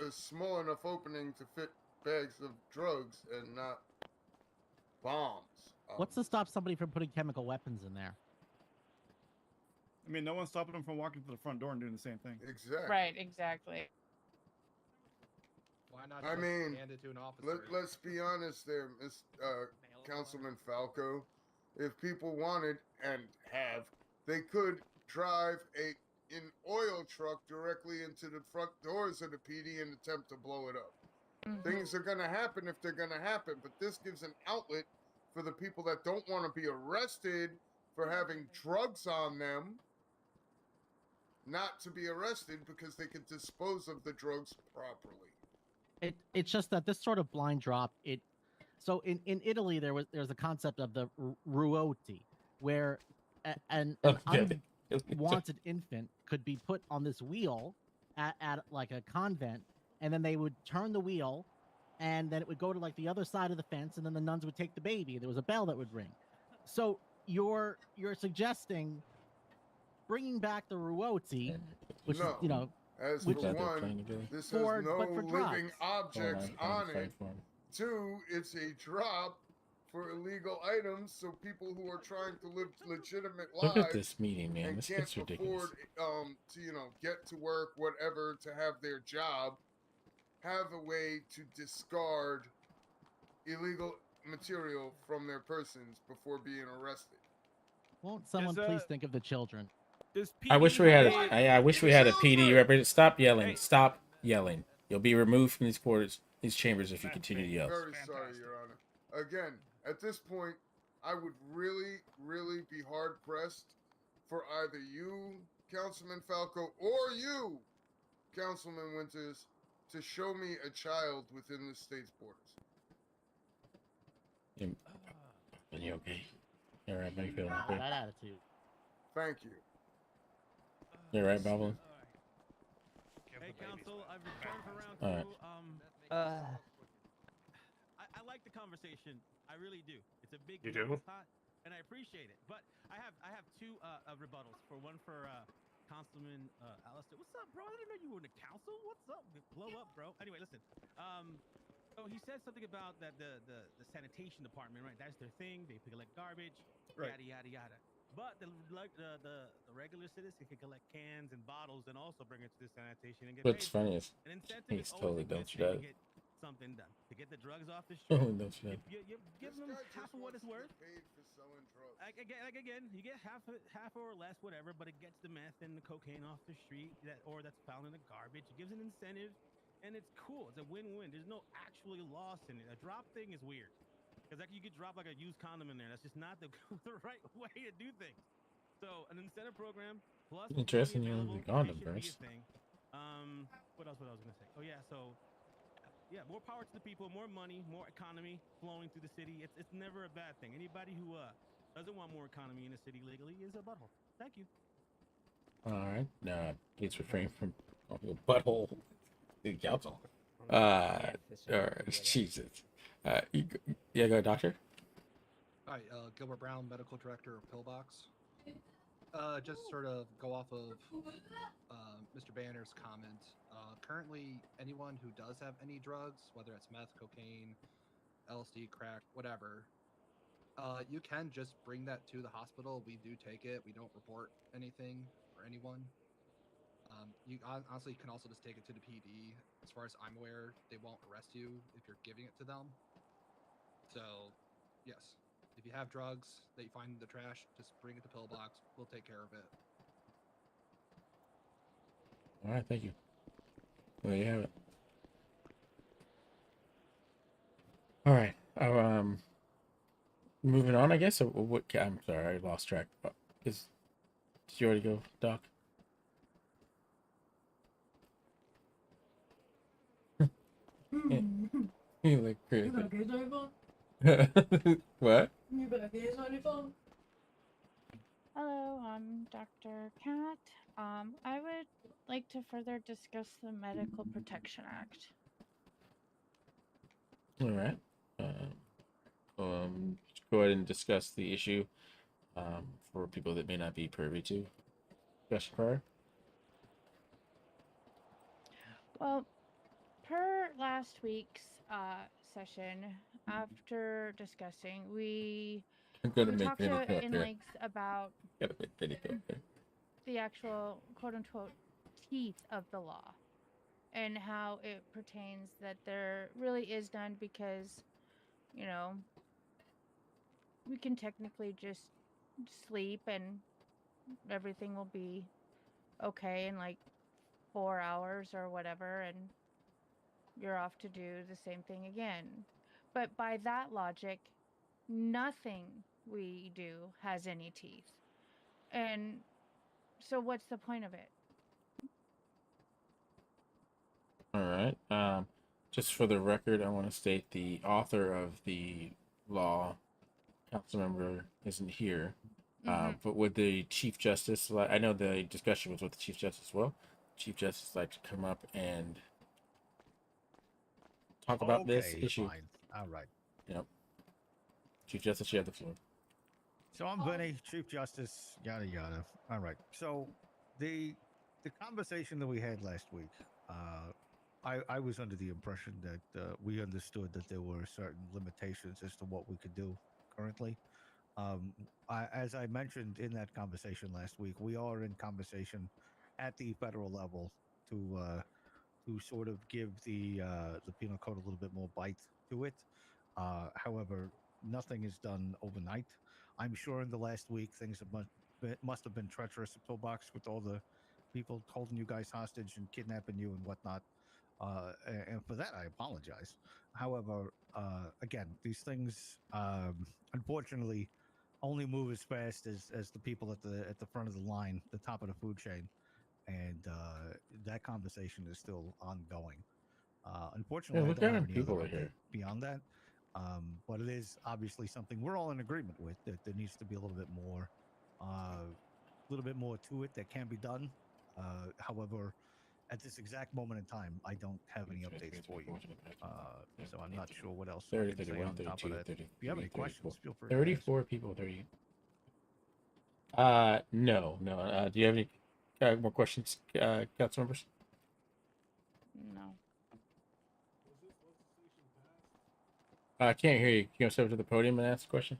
a small enough opening to fit bags of drugs and not bombs. What's to stop somebody from putting chemical weapons in there? I mean, no one's stopping them from walking to the front door and doing the same thing. Exactly. Right, exactly. Why not I just mean, hand it to an officer? let's be honest there, Councilman Falco. If people wanted and have, they could drive an oil truck directly into the front doors of the PD and attempt to blow it up. Things are going to happen if they're going to happen, but this gives an outlet for the people that don't want to be arrested for having drugs on them not to be arrested because they can dispose of the drugs properly. It's just that this sort of blind drop, so in Italy there's a concept of the ruoti, where an unwanted infant could be put on this wheel at like a convent, and then they would turn the wheel, and then it would go to like the other side of the fence, and then the nuns would take the baby, and there was a bell that would ring. So you're suggesting bringing back the ruoti, which No. is As which for is one, this has for- no but for living drugs. objects on it. Two, it's a drop for illegal items, so people who are trying to live legitimate lives Look at this meeting, man. and This can't is ridiculous. afford to get to work, whatever, to have their job, have a way to discard illegal material from their persons before being arrested. Won't someone Does, please think of the children? Does I wish PD we had have I wish we had a PD representative. Stop yelling. Hey. Stop yelling. You'll be removed from these quarters, these chambers, if you continue to yell. Very sorry, Your Honor. Again, at this point, I would really, really be hard pressed for either you, Councilman Falco, or you, Councilman Winters, to show me a child within the state's borders. Are you okay? All right, how you feeling? Okay? That attitude. Thank you. You all right, Boblin? Hey, Council, I've returned for round All right. two. I like the conversation. I really do. It's a big You do? melting pot, and I appreciate it. But I have two rebuttals. One for Councilman Alistair. What's up, bro? I didn't know you were in the council. What's up? Blow up, bro. Anyway, listen. So he said something about that the sanitation department, right? That's their thing. They collect garbage, Right. yada yada yada. But the regular citizen can collect cans and bottles and also bring it to the sanitation and get What's paid. funny is An incentive he's is always totally a good don't you thing that. to get something done, to get the drugs off the Oh, street. don't you that. You're giving them half of what it's worth. Paid for selling drugs. Again, you get half or less, whatever, but it gets the meth and the cocaine off the street that's found in the garbage. It gives an incentive, and it's cool. It's a win-win. There's no actually loss in it. A drop thing is weird, because you could drop like a used condom in there. That's just not the right way to do things. So an incentive program plus Interesting, money you know, available, the condom it should be a burst. thing. What else? What I was gonna say? Oh yeah, so yeah, more power to the people, more money, more economy flowing through the city. It's never a bad thing. Anybody who doesn't want more economy in the city legally is a butthole. Thank you. All right. Please refrain from calling a butthole to the council. Jesus. Yeah, go, doctor. Hi, Gilbert Brown, medical director of Pillbox. Just sort of go off of Mr. Banner's comment. Currently, anyone who does have any drugs, whether it's meth, cocaine, LSD, crack, whatever, you can just bring that to the hospital. We do take it. We don't report anything for anyone. You honestly can also just take it to the PD. As far as I'm aware, they won't arrest you if you're giving it to them. So, yes. If you have drugs that you find in the trash, just bring it to Pillbox. We'll take care of it. All right, thank you. There you have it. All right. Moving on, I guess. What? I'm sorry, I lost track. Did you already go, Doc? You look crazy. What? Hello, I'm Dr. Kat. I would like to further discuss the Medical Protection Act. All right. Go ahead and discuss the issue for people that may not be privy to. Discussion prior. Well, per last week's session, after discussing, we I'm gonna make talked video in here. length about Gotta make video here. the actual quote-unquote teeth of the law and how it pertains that there really is none because, you know, we can technically just sleep and everything will be okay in like 4 hours or whatever, and you're off to do the same thing again. But by that logic, nothing we do has any teeth. And so what's the point of it? All right. Just for the record, I want to state the author of the law, council member, isn't here. But would the Chief Justice, I know the discussion was with the Chief Justice as well. Chief Justice like to come up and talk about this issue. Fine. All right. Yep. Chief Justice, you have the floor. So I'm Vinny, Chief Justice, yada yada. All right. So the conversation that we had last week, I was under the impression that we understood that there were certain limitations as to what we could do currently. As I mentioned in that conversation last week, we are in conversation at the federal level to sort of give the penal code a little bit more bite to it. However, nothing is done overnight. I'm sure in the last week things must have been treacherous at Pillbox with all the people holding you guys hostage and kidnapping you and whatnot. And for that, I apologize. However, again, these things unfortunately only move as fast as the people at the front of the line, the top of the food chain, and that conversation is still ongoing. Unfortunately, look I don't how have many any other people are update here. beyond that. But it is obviously something we're all in agreement with, that there needs to be a little bit more to it that can be done. However, at this exact moment in time, I don't have any updates for you. So I'm not sure what else I 30, can say 31, on top of 32, that. 33, If you have any 34. questions, feel free to ask. 34 people, 30. No. Do you have any more questions, council members? No. I can't hear you. Can you go step to the podium and ask a question?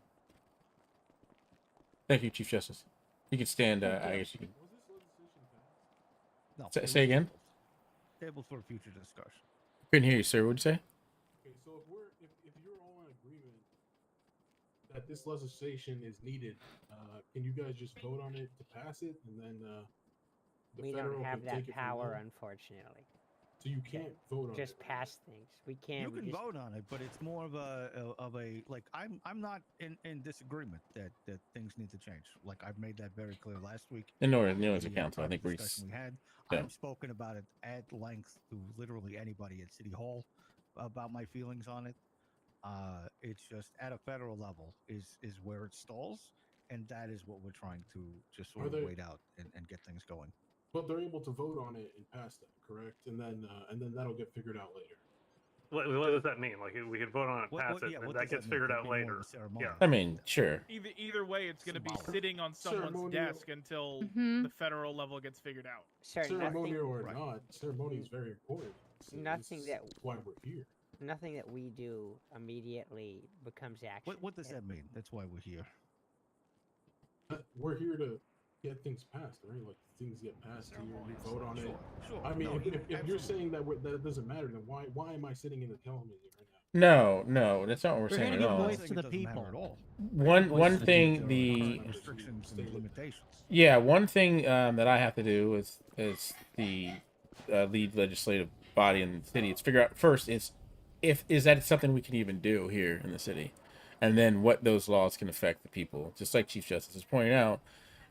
Thank you, Chief Justice. You can stand. I guess you can. No, Say again. Tabled for future discussion. Couldn't hear you, sir. What'd you say? Okay, so if you're all in agreement that this legislation is needed, can you guys just vote on it to pass it, and then the We federal don't have can that take it from power, there? unfortunately. So you can't vote on Just it. pass things. We can't. You we can just, vote on it, but it's more of a like I'm not in disagreement that things need to change. Like I've made that very clear last week. And nor as The, a council, I private think we're discussion we had. yeah. I've spoken about it at length to literally anybody at City Hall about my feelings on it. It's just at a federal level is where it stalls, and that is what we're trying to just sort of wait out and get things going. But they're able to vote on it and pass that, correct? And then that'll get figured out later. What does that mean? Like we could vote on it, pass it, and that gets figured out later. Yeah. I mean, sure. Either way, it's going to be sitting on someone's Ceremonial. desk until Mhm. the federal level gets figured out. Ceremonial or not, ceremony is very important. Nothing This that is why we're here. Nothing that we do immediately becomes action. What does that mean? That's why we're here. We're here to get things passed, right? Like things get passed here, we vote on it. Sure. I mean, No, if you're saying that that it doesn't matter, then why am I sitting in the council meeting right No, that's not what we're saying gonna at give all. voice to the people. One thing the restrictions and limitations. Yeah, one thing that I have to do is the lead legislative body in the city. It's figure out first is that something we can even do here in the city, and then what those laws can affect the people. Just like Chief Justice is pointing out,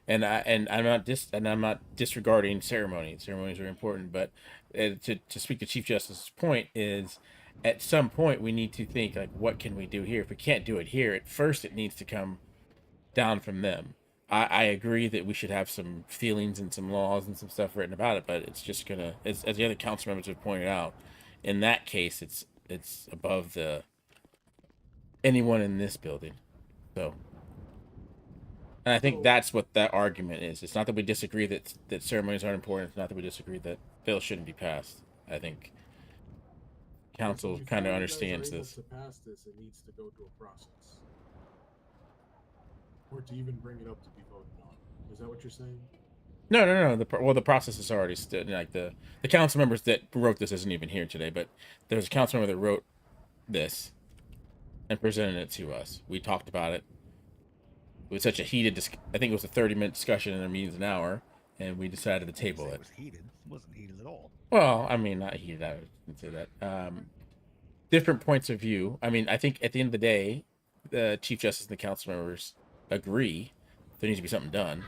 and I'm not disregarding ceremonies. Ceremonies are important, but to speak to Chief Justice's point is, at some point we need to think like, what can we do here? If we can't do it here, at first it needs to come down from them. I agree that we should have some feelings and some laws and some stuff written about it, but it's just gonna, as the other council members have pointed out, in that case, it's above anyone in this building. So, and I think that's what that argument is. It's not that we disagree that ceremonies aren't important. It's not that we disagree that bills shouldn't be passed. I think council kind of understands this. To pass this, it needs to go through a process. Or to even bring it up to be voted on. Is that what you're saying? No. The process is already like the council members that wrote this isn't even here today, but there's a council member that wrote this and presented it to us. We talked about it. It was such a heated I think it was a 30-minute discussion in a meeting's an hour, and we decided to table it. It was heated. It wasn't heated at all. Well, I mean, not heated. I wouldn't say that. Different points of view. I mean, I think at the end of the day, the Chief Justice and the council members agree there needs to be something done,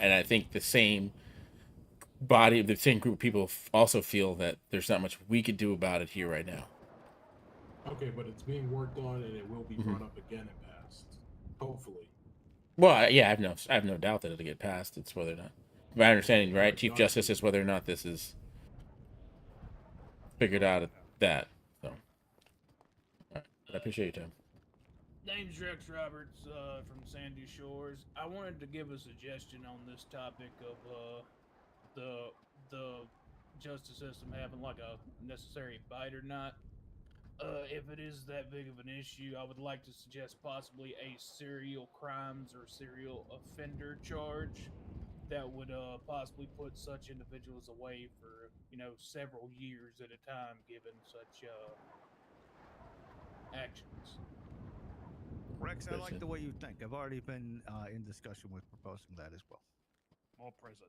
and I think the same group of people also feel that there's not much we could do about it here right now. Okay, but it's being worked on, and it will be brought up again and passed. Hopefully. Well, yeah, I have no doubt that it'll get passed. It's whether or not. My understanding, right, Chief Justice, is whether or not this is figured out at that. So, I appreciate your time. Name's Rex Roberts from Sandy Shores. I wanted to give a suggestion on this topic of the justice system having like a necessary bite or not. If it is that big of an issue, I would like to suggest possibly a serial crimes or serial offender charge that would possibly put such individuals away for several years at a time, given such actions. Rex, I like Prison. the way you think. I've already been in discussion with proposing that as well. More prison.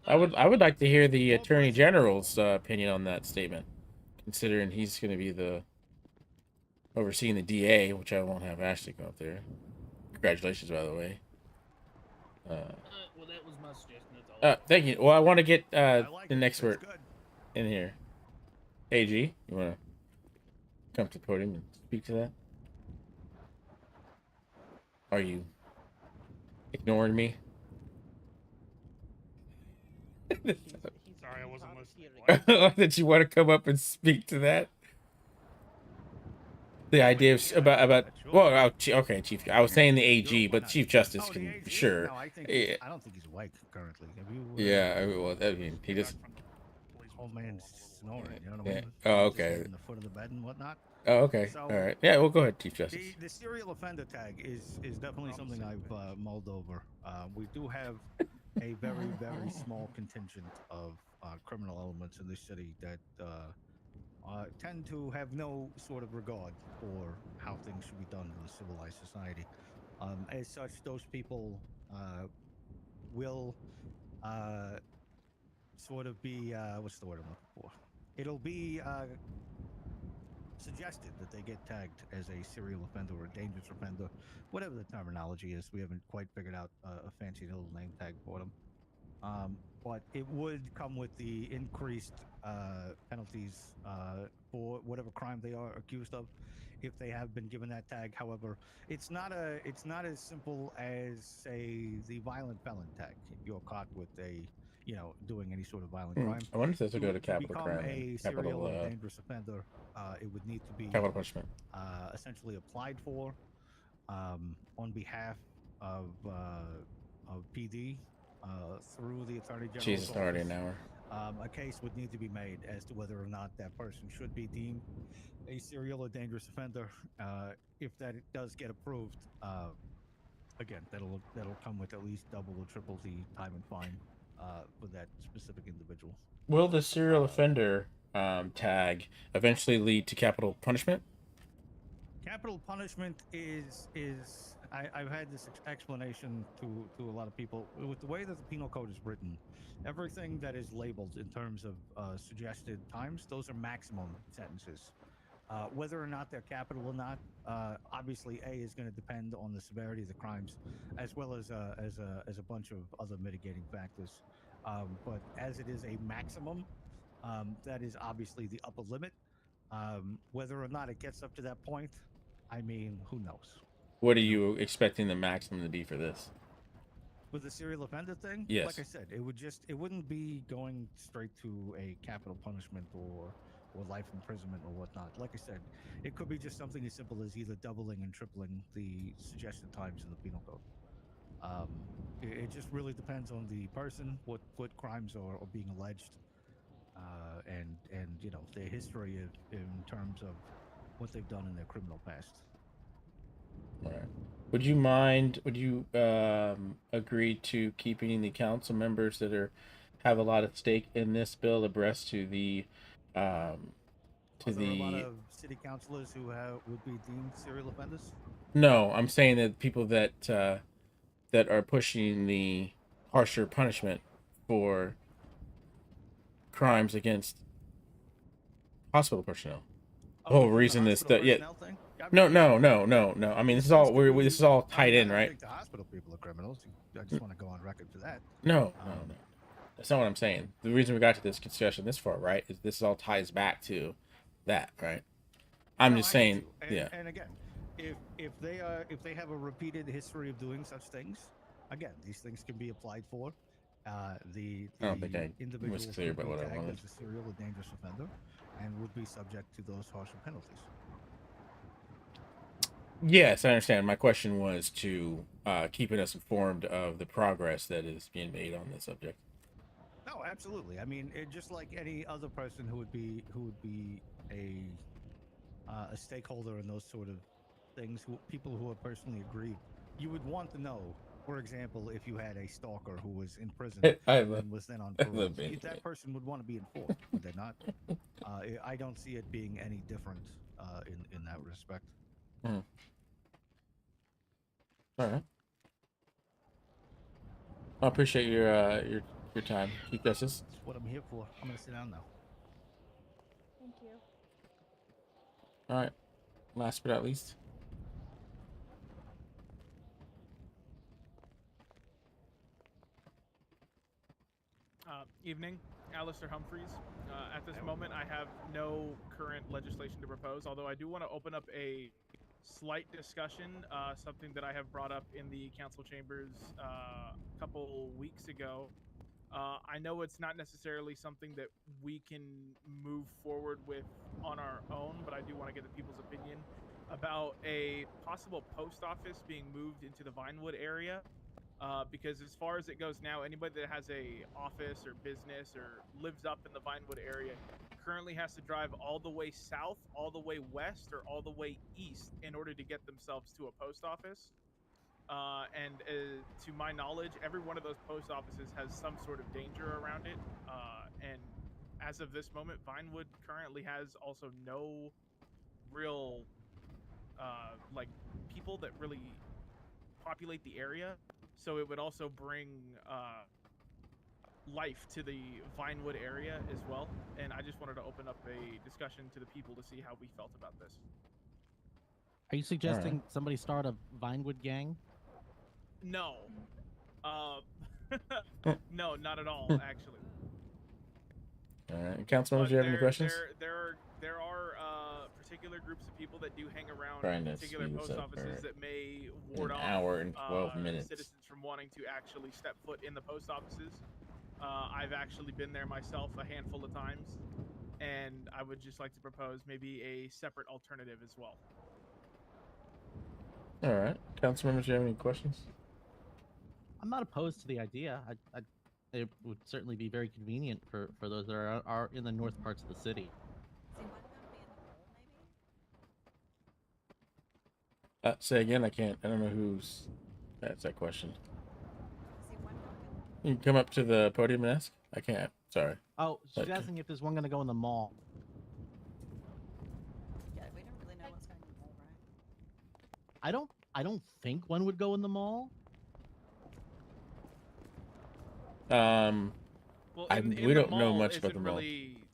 I would like to hear the Attorney General's opinion on that statement, considering he's going to be the overseeing the DA, which I won't have Ashley go up there. Congratulations, by the way. Well, that was my suggestion. That's all. Thank you. Well, I want to get like an it. expert That's good. in here. AG, you want to come to the podium and speak to that? Are you ignoring me? Sorry, I wasn't listening. That you want to come up and speak to that? The idea of about well, okay, Chief. I was saying the AG, but Chief Justice can sure. No, I think Yeah. I don't think he's awake currently. Have you? Yeah, well, I mean, he just. Old man snoring. You know what I Yeah. mean? Oh, Just okay. hitting the foot of the bed and whatnot. Oh, okay. So, All right. Yeah, well, go ahead, Chief Justice. The serial offender tag is definitely something I've mulled over. We do have a very small contingent of criminal elements in this city that tend to have no sort of regard for how things should be done in a civilized society. As such, those people will sort of be what's the word I'm looking for? It'll be suggested that they get tagged as a serial offender or a dangerous offender, whatever the terminology is. We haven't quite figured out a fancy little name tag for them. But it would come with the increased penalties for whatever crime they are accused of, if they have been given that tag. However, it's not as simple as, say, the violent felon tag. If you're caught with doing any sort of violent crime, I wonder if this will go to capital become crime a and serial capital or dangerous offender, it would need to be capital punishment. essentially applied for on behalf of PD through the Attorney General's Jesus, it's already office. an hour. A case would need to be made as to whether or not that person should be deemed a serial or dangerous offender. If that does get approved, again, that'll come with at least double or triple the time and fine for that specific individual. Will the serial offender tag eventually lead to capital punishment? Capital punishment is I've had this explanation to a lot of people. With the way that the penal code is written, everything that is labeled in terms of suggested times, those are maximum sentences. Whether or not they're capital or not, obviously A is going to depend on the severity of the crimes, as well as a bunch of other mitigating factors. But as it is a maximum, that is obviously the upper limit. Whether or not it gets up to that point, I mean, who knows? What are you expecting the maximum to be for this? With the serial offender thing, Yes. like I said, it wouldn't be going straight to a capital punishment or life imprisonment or whatnot. Like I said, it could be just something as simple as either doubling and tripling the suggested times in the penal code. It just really depends on the person, what crimes are being alleged, and their history in terms of what they've done in their criminal past. All right. Would you agree to keeping the council members that have a lot at stake in this bill abreast to the Are there a lot of city councilors who would be deemed serial offenders? No, I'm saying that people that are pushing the harsher punishment for crimes against hospital personnel. The whole reason this thing? No. I mean, this is all this is all tied in, I right? don't think the hospital people are criminals. I just want to go on record for that. No. That's not what I'm saying. The reason we got to this discussion this far, right, is this all ties back to that, right? I'm just saying, yeah. And again, if they have a repeated history of doing such things, again, these things can be applied for. The I don't think I individual was clear about could be what I tagged wanted. as a serial or dangerous offender, and would be subject to those harsher penalties. Yes, I understand. My question was to keeping us informed of the progress that is being made on this subject. No, absolutely. I mean, just like any other person who would be a stakeholder in those sort of things, people who are personally aggrieved, you would want to know. For example, if you had a stalker who was in prison and was then on parole, that person would want to be enforced, would they not? I don't see it being any different in that respect. All right. I appreciate your time, Chief Justice. That's what I'm here for. I'm gonna sit down now. Thank you. All right. Last but not least. Evening, Alistair Humphreys. At this moment, I have no current legislation to propose, although I do want to open up a slight discussion, something that I have brought up in the council chambers a couple weeks ago. I know it's not necessarily something that we can move forward with on our own, but I do want to get the people's opinion about a possible post office being moved into the Vinewood area. Because as far as it goes now, anybody that has a office or business or lives up in the Vinewood area currently has to drive all the way south, all the way west, or all the way east in order to get themselves to a post office. And to my knowledge, every one of those post offices has some sort of danger around it. And as of this moment, Vinewood currently has also no real like people that really populate the area. So it would also bring life to the Vinewood area as well. And I just wanted to open up a discussion to the people to see how we felt about this. Are you suggesting somebody start a Vinewood gang? No. No, not at all, actually. All right. Councilmembers, do you have any questions? There are particular groups of people that do hang around Trying to particular speed this post up offices for that may ward an off hour and 12 minutes. citizens from wanting to actually step foot in the post offices. I've actually been there myself a handful of times, and I would just like to propose maybe a separate alternative as well. All right. Councilmembers, do you have any questions? I'm not opposed to the idea. It would certainly be very convenient for those that are in the north parts of the city. Say again. I can't. I don't know who's. That's that question. You can come up to the podium and ask. I can't. Sorry. Oh, she's Okay. asking if there's one going to go in the mall. Yeah, we don't really know what's going on, right? I don't think one would go in the mall. Well, we don't know much about the mall. Really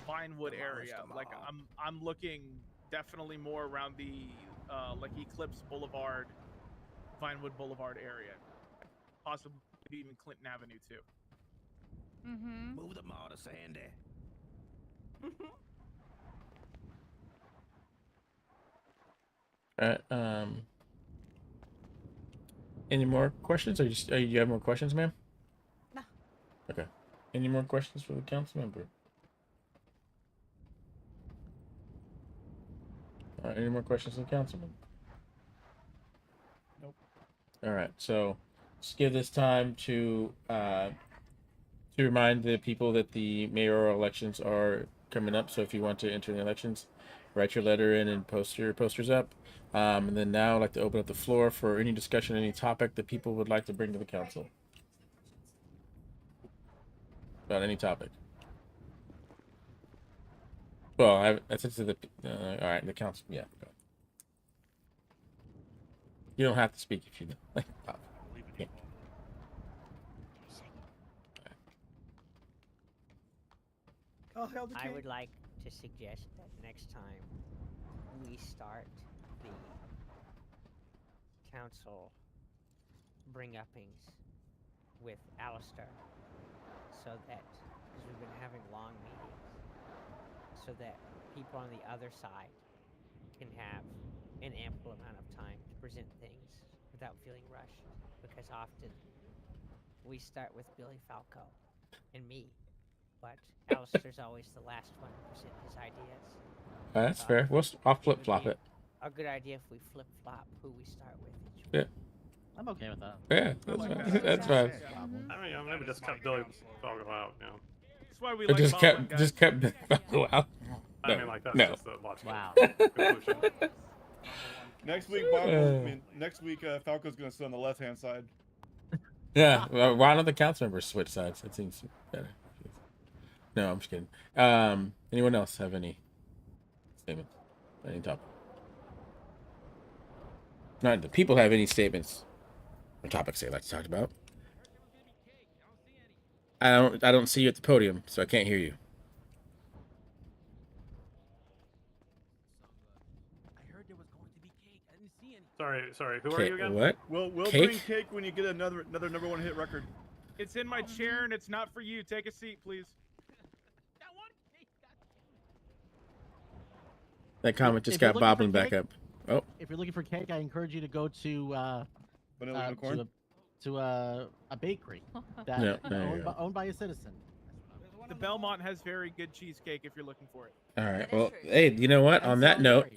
Vinewood area. Like I'm looking definitely more around the like Eclipse Boulevard, Vinewood Boulevard area, possibly even Clinton Avenue too. Mm-hmm. Move the mall to Sandy. All right. Any more questions? Or you have more questions, ma'am? No. Okay. Any more questions for the council member? All right. Any more questions for the council member? Nope. All right. So, just give this time to remind the people that the mayoral elections are coming up. So, if you want to enter the elections, write your letter in and post your posters up. And then now I'd like to open up the floor for any discussion, any topic that people would like to bring to the council. About any topic. Well, I said to the all right, the council. Yeah. Go. You don't have to speak if you don't. Yeah. I would like to suggest that next time we start the council bring-uppings with Alistair, so that, because we've been having long meetings, so that people on the other side can have an ample amount of time to present things without feeling rushed, because often we start with Billy Falco and me, but Alistair's always the last one to present his ideas. That's fair. I'll flip-flop it. A good idea if we flip-flop who we start with. Yeah. I'm okay with that. Yeah, that's fine. That's fine. I mean, maybe just kept Billy Falco out, you know. That's why we It like just modeling, kept guys. Falco out. I mean, like that's no. just the logical Wow. conclusion. Next week, Falco's gonna sit on the left-hand side. Yeah. Well, why don't the council members switch sides? That seems better. No, I'm just kidding. Anyone else have any statements? Any topic? Not the people have any statements or topics they'd like to talk about. I don't see you at the podium, so I can't hear you. Sorry. Who are you again? What? We'll Cake? bring cake when you get another number one hit record. It's in my chair and it's not for you. Take a seat, please. That comment just If you're got looking for bobbling back cake- up. Oh, If you're looking for cake, I encourage you to go to Vanilla Unicorn? to a bakery that Yeah, there you go. owned by a citizen. The Belmont has very good cheesecake if you're looking for it. all right. Well, hey, you know what? On that note,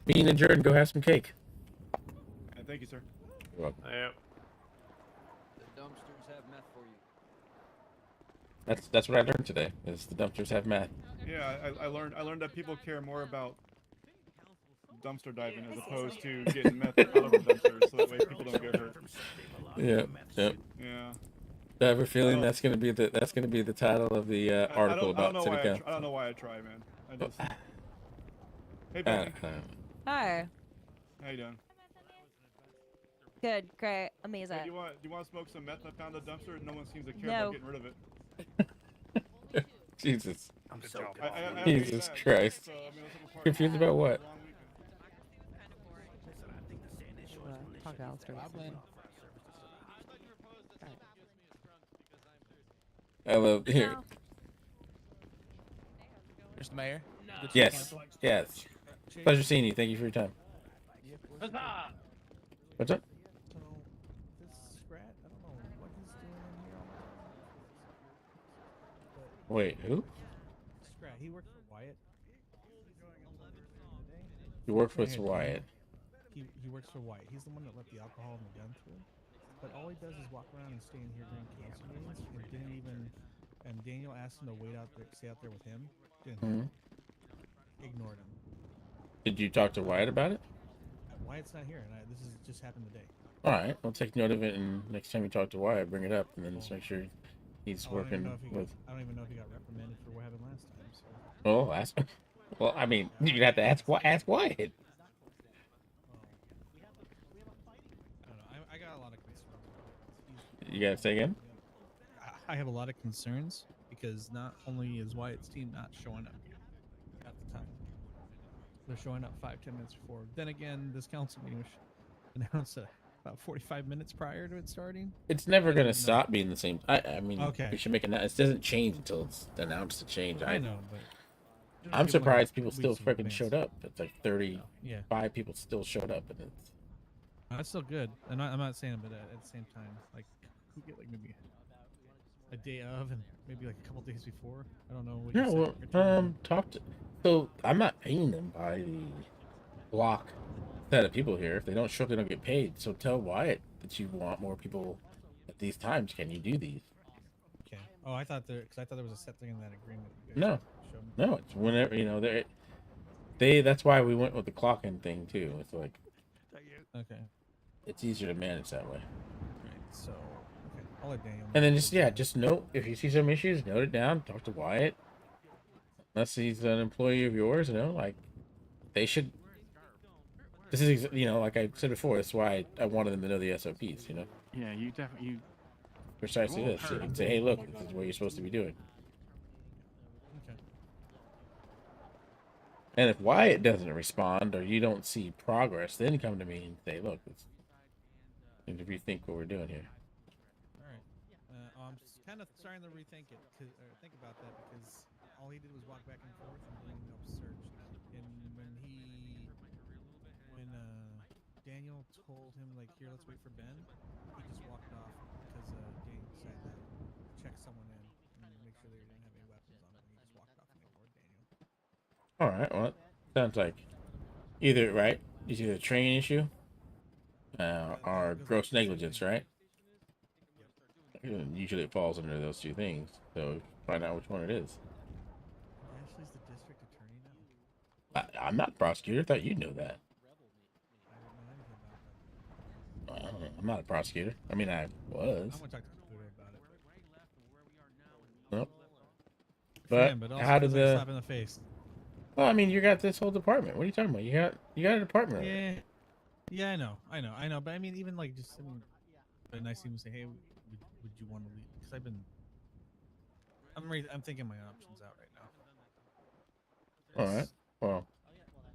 me and Jordan go have some cake. Thank you, sir. You're welcome. Yep. The dumpsters have meth for you. That's what I learned today. Is the dumpsters have math. Yeah, I learned that people care more about dumpster diving as opposed to getting meth out of the dumpsters, so that way people don't get hurt. Yeah. Yep. Yeah. I have a feeling that's gonna be the title of the article about city council. I don't know why I try, man. I just. Hey, Becky. Hi. How you doing? Good, great, amazing. Hey, do you want to smoke some meth I found in the dumpster? No one seems to care No. about getting rid of it. Jesus. I'm so Jesus Christ. Confused about what? Talk to Alistair. I love here. Mr. Mayor? Yes. Yes. Pleasure seeing you. Thank you for your time. What's up? So, this Scrat, I don't know what he's doing in here. Wait, who? Scrat, he works for Wyatt. You work for Wyatt. He works for Wyatt. He's the one that let the alcohol and the gun through. But all he does is walk around and stay in here during council meetings, and didn't even. And Daniel asked him to wait out there, stay out there with him. Didn't. Ignored him. Did you talk to Wyatt about it? Wyatt's not here, and this is just happened today. All right, we'll take note of it, and next time you talk to Wyatt, bring it up, and then just make sure he's working with. I don't even know if he got reprimanded for what happened last time. So. Oh, ask. Well, I mean, you'd have to ask Wyatt. I don't know. I got a lot of concerns. You gotta say again? I have a lot of concerns because not only is Wyatt's team not showing up at the time, they're showing up 5-10 minutes before. Then again, this council meeting was announced about 45 minutes prior to it starting. It's never gonna stop being the same. I mean, Okay. we should make it. It doesn't change until it's announced to change. I know, but I'm surprised people weeks still in freaking advance. showed up. It's like 35 people still showed up, and it's. That's still good. I'm not saying it, but at the same time, like, who get like maybe a day of and maybe like a couple days before. I don't know. What Yeah, you well, talk to. So I'm not paying them by the block set of people here. If they don't show up, they don't get paid. So tell Wyatt that you want more people at these times. Can you do these? Okay. Oh, I thought there was a set thing in that agreement. you guys No, showed me. no, it's whenever they. That's why we went with the clocking thing too. It's like Okay. it's easier to manage that way. Right. So okay, I'll let Daniel. And then just note if you see some issues, note it down. Talk to Wyatt. Unless he's an employee of yours, like they should. This is like I said before. That's why I wanted them to know the SOPs. Yeah, you definitely. Precisely this. So you can say, hey, look, this is what you're supposed to be doing. Okay. And if Wyatt doesn't respond or you don't see progress, then come to me and say, look, we need to rethink what we're doing here. All right. I'm kind of starting to rethink it, or think about that because all he did was walk back and forth and bring up search. And when Daniel told him like, here, let's wait for Ben, he just walked off because Daniel decided to check someone in and make sure they didn't have any weapons on them. He just walked off and ignored Daniel. All right. Well, sounds like either it's either a training issue or gross negligence, right? Usually it falls under those two things. So find out which one it is. Ashley's the district attorney now. I'm not a prosecutor. I thought you'd know that. I'm not a prosecutor. I mean, I was. I'm gonna talk to Pluto about it. Nope. But also how feels did like a the? slap in the face. Well, I mean, you got this whole department. What are you talking about? You got a department. Yeah. Yeah, I know. But I mean, even like just but nice even say, hey, would you want to leave? Because I'm thinking my options out right now. All right. Well,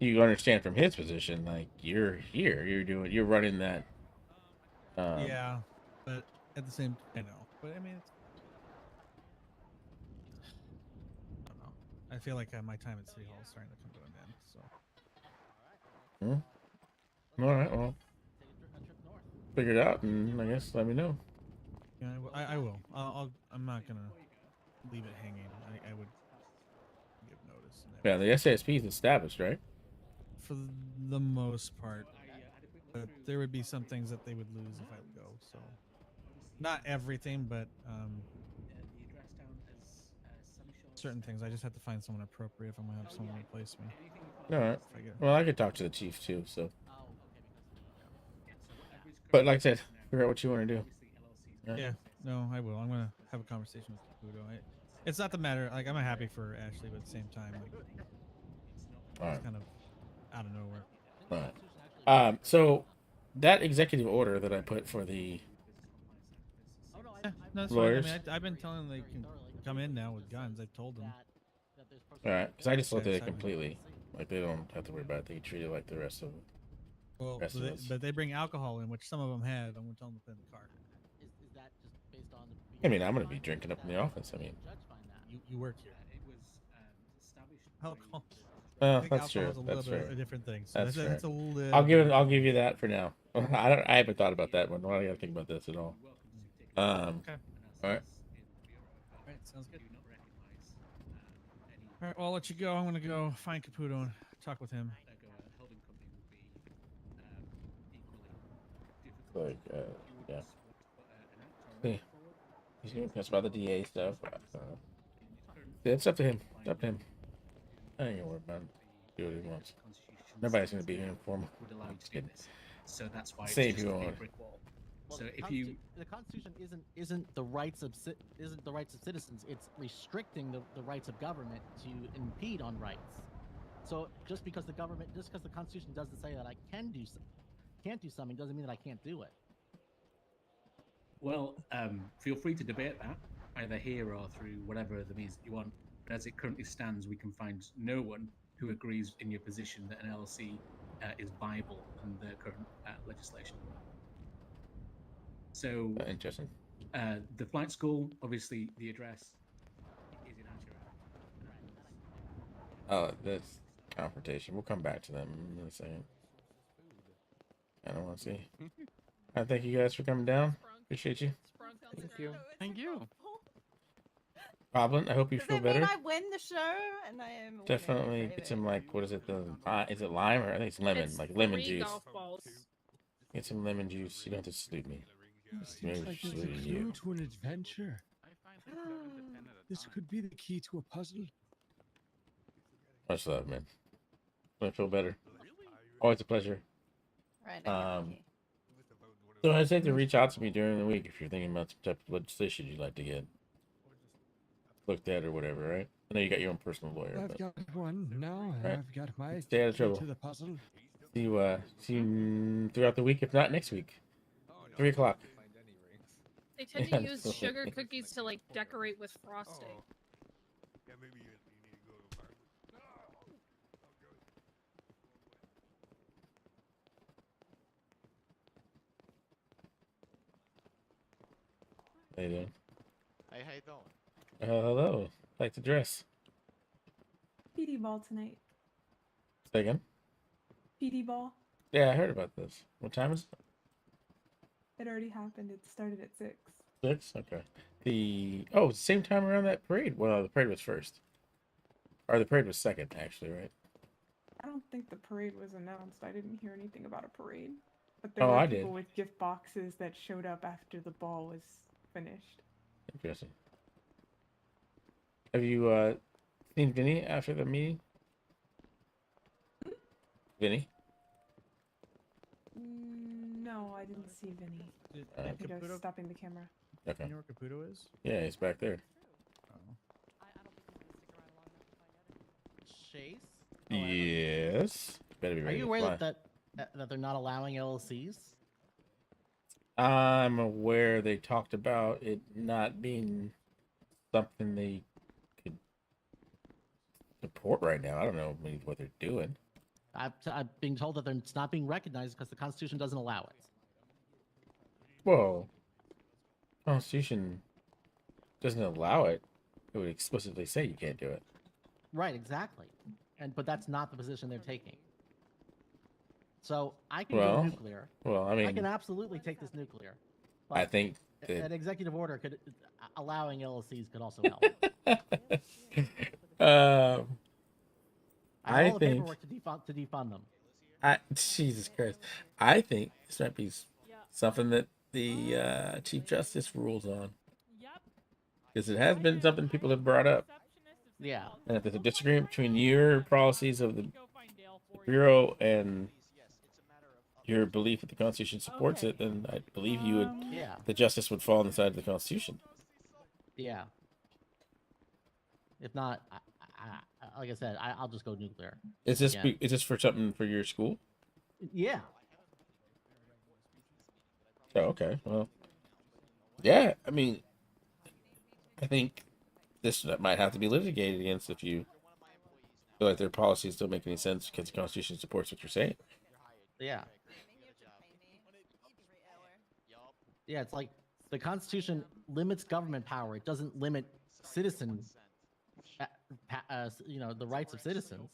you understand from his position, like you're here, you're running that. Yeah, but at the same, I know. But I mean, I don't know. I feel like my time at City Hall is starting to come to an end. So. All right. Well, figure it out, and I guess let me know. Yeah, I will. I'm not gonna leave it hanging. I would give notice. Yeah, the SASP is established, right? For the most part, but there would be some things that they would lose if I go. So, not everything, but certain things. I just have to find someone appropriate if I'm gonna have someone replace me. All right. Well, I could talk to the chief too. So, but like I said, figure out what you want to do. Right? Yeah. No, I will. I'm gonna have a conversation with Caputo. It's not the matter. Like I'm happy for Ashley, but at the same time, like it's kind of out of nowhere. All right. So that executive order that I put for the yeah, no, that's lawyers. fine. I mean, I've been telling them they can come in now with guns. I've told them. All right, because I just looked at it completely. Like they don't have to worry about it. They treat it like the rest of it. Well, but they bring alcohol in, which some of them have. I'm gonna tell them to put in the car. Is that just based on I mean, I'm gonna be drinking up in the office. I mean, you work here. Alcohol. Well, that's true. That's fair. A different thing. So that's fair. That's a little I'll give you that for now. I haven't thought about that one. I don't gotta think about this at all. Okay. All right. All right. Sounds good. All right. Well, I'll let you go. I'm gonna go find Caputo and talk with him. Like, yeah. See, he's gonna piss about the DA stuff. It's up to him. It's up to him. I ain't gonna worry about him. Do what he wants. Nobody's gonna be here for him. I'm just kidding. So that's why Say it's if just you a want. brick wall. Well, So the if you the Constitution isn't the rights of citizens. It's restricting the rights of government to impede on rights. So just because the Constitution doesn't say that I can't do something doesn't mean that I can't do it. Well, feel free to debate that, either here or through whatever the means that you want. But as it currently stands, we can find no one who agrees in your position that an LLC is viable under the current legislation. So, interesting. The flight school, obviously, the address is inaccurate. Oh, this confrontation. We'll come back to them in a second. I don't want to see. I thank you guys for coming down. Appreciate you. Thank you. Thank you. Goblin, I hope you Does feel that mean better. I win the show? And I am Definitely get some, like, what is it? Is it lime or I think it's lemon? It's like lemon 3 juice. golf balls. Get some lemon juice. You don't have to salute me. Seems like there's a clue to an adventure. This could be the key to a puzzle. Much love, man. I feel better. Always a pleasure. Right. So I say to reach out to me during the week if you're thinking about some type of legislation you'd like to get looked at or whatever, right? I know you got your own personal lawyer. I've got one now. Right. I've got my Stay out of key trouble. to the puzzle. See you throughout the week, if not next week. 3 o'clock. They tend to use sugar cookies to like decorate with frosting. How you doing? Hey, how you doing? Hello. Like to dress. PD ball tonight. Say again? PD ball. Yeah, I heard about this. What time is it? It already happened. It started at 6. 6? Okay. Same time around that parade. Well, the parade was first. Or the parade was second, actually, right? I don't think the parade was announced. I didn't hear anything about a parade. But there were I people did. with gift boxes that showed up after the ball was finished. Interesting. Have you seen Vinny after the meeting? Vinny? No, I didn't see Vinny. I think I was stopping the camera. Okay. You know where Caputo is? Yeah, he's back there. Chase? Yes. Better be Are ready you to aware fly. that that they're not allowing LLCs? I'm aware they talked about it not being something they could support right now. I don't know what they're doing. I'm being told that it's not being recognized because the Constitution doesn't allow it. Whoa. Constitution doesn't allow it. It would explicitly say you can't do it. Right, exactly. But that's not the position they're taking. So I can Well, go nuclear. well, I I mean, can absolutely take this nuclear. I think that an executive order could allowing LLCs could also help. I have all the think paperwork to defund them. Jesus Christ, I think this might be something that the Chief Justice rules on, because it has been something people have brought up. Yeah. And if there's a disagreement between your policies of the Bureau and your belief that the Constitution supports it, then I believe you would. Yeah. The justice would fall on the side of the Constitution. Yeah. If not, like I said, I'll just go nuclear. Is this for something for your school? Yeah. Oh, okay. Well, yeah. I mean, I think this might have to be litigated against if you feel like their policies don't make any sense because the Constitution supports what you're saying. Yeah. Yeah, it's like the Constitution limits government power. It doesn't limit citizen, the rights of citizens.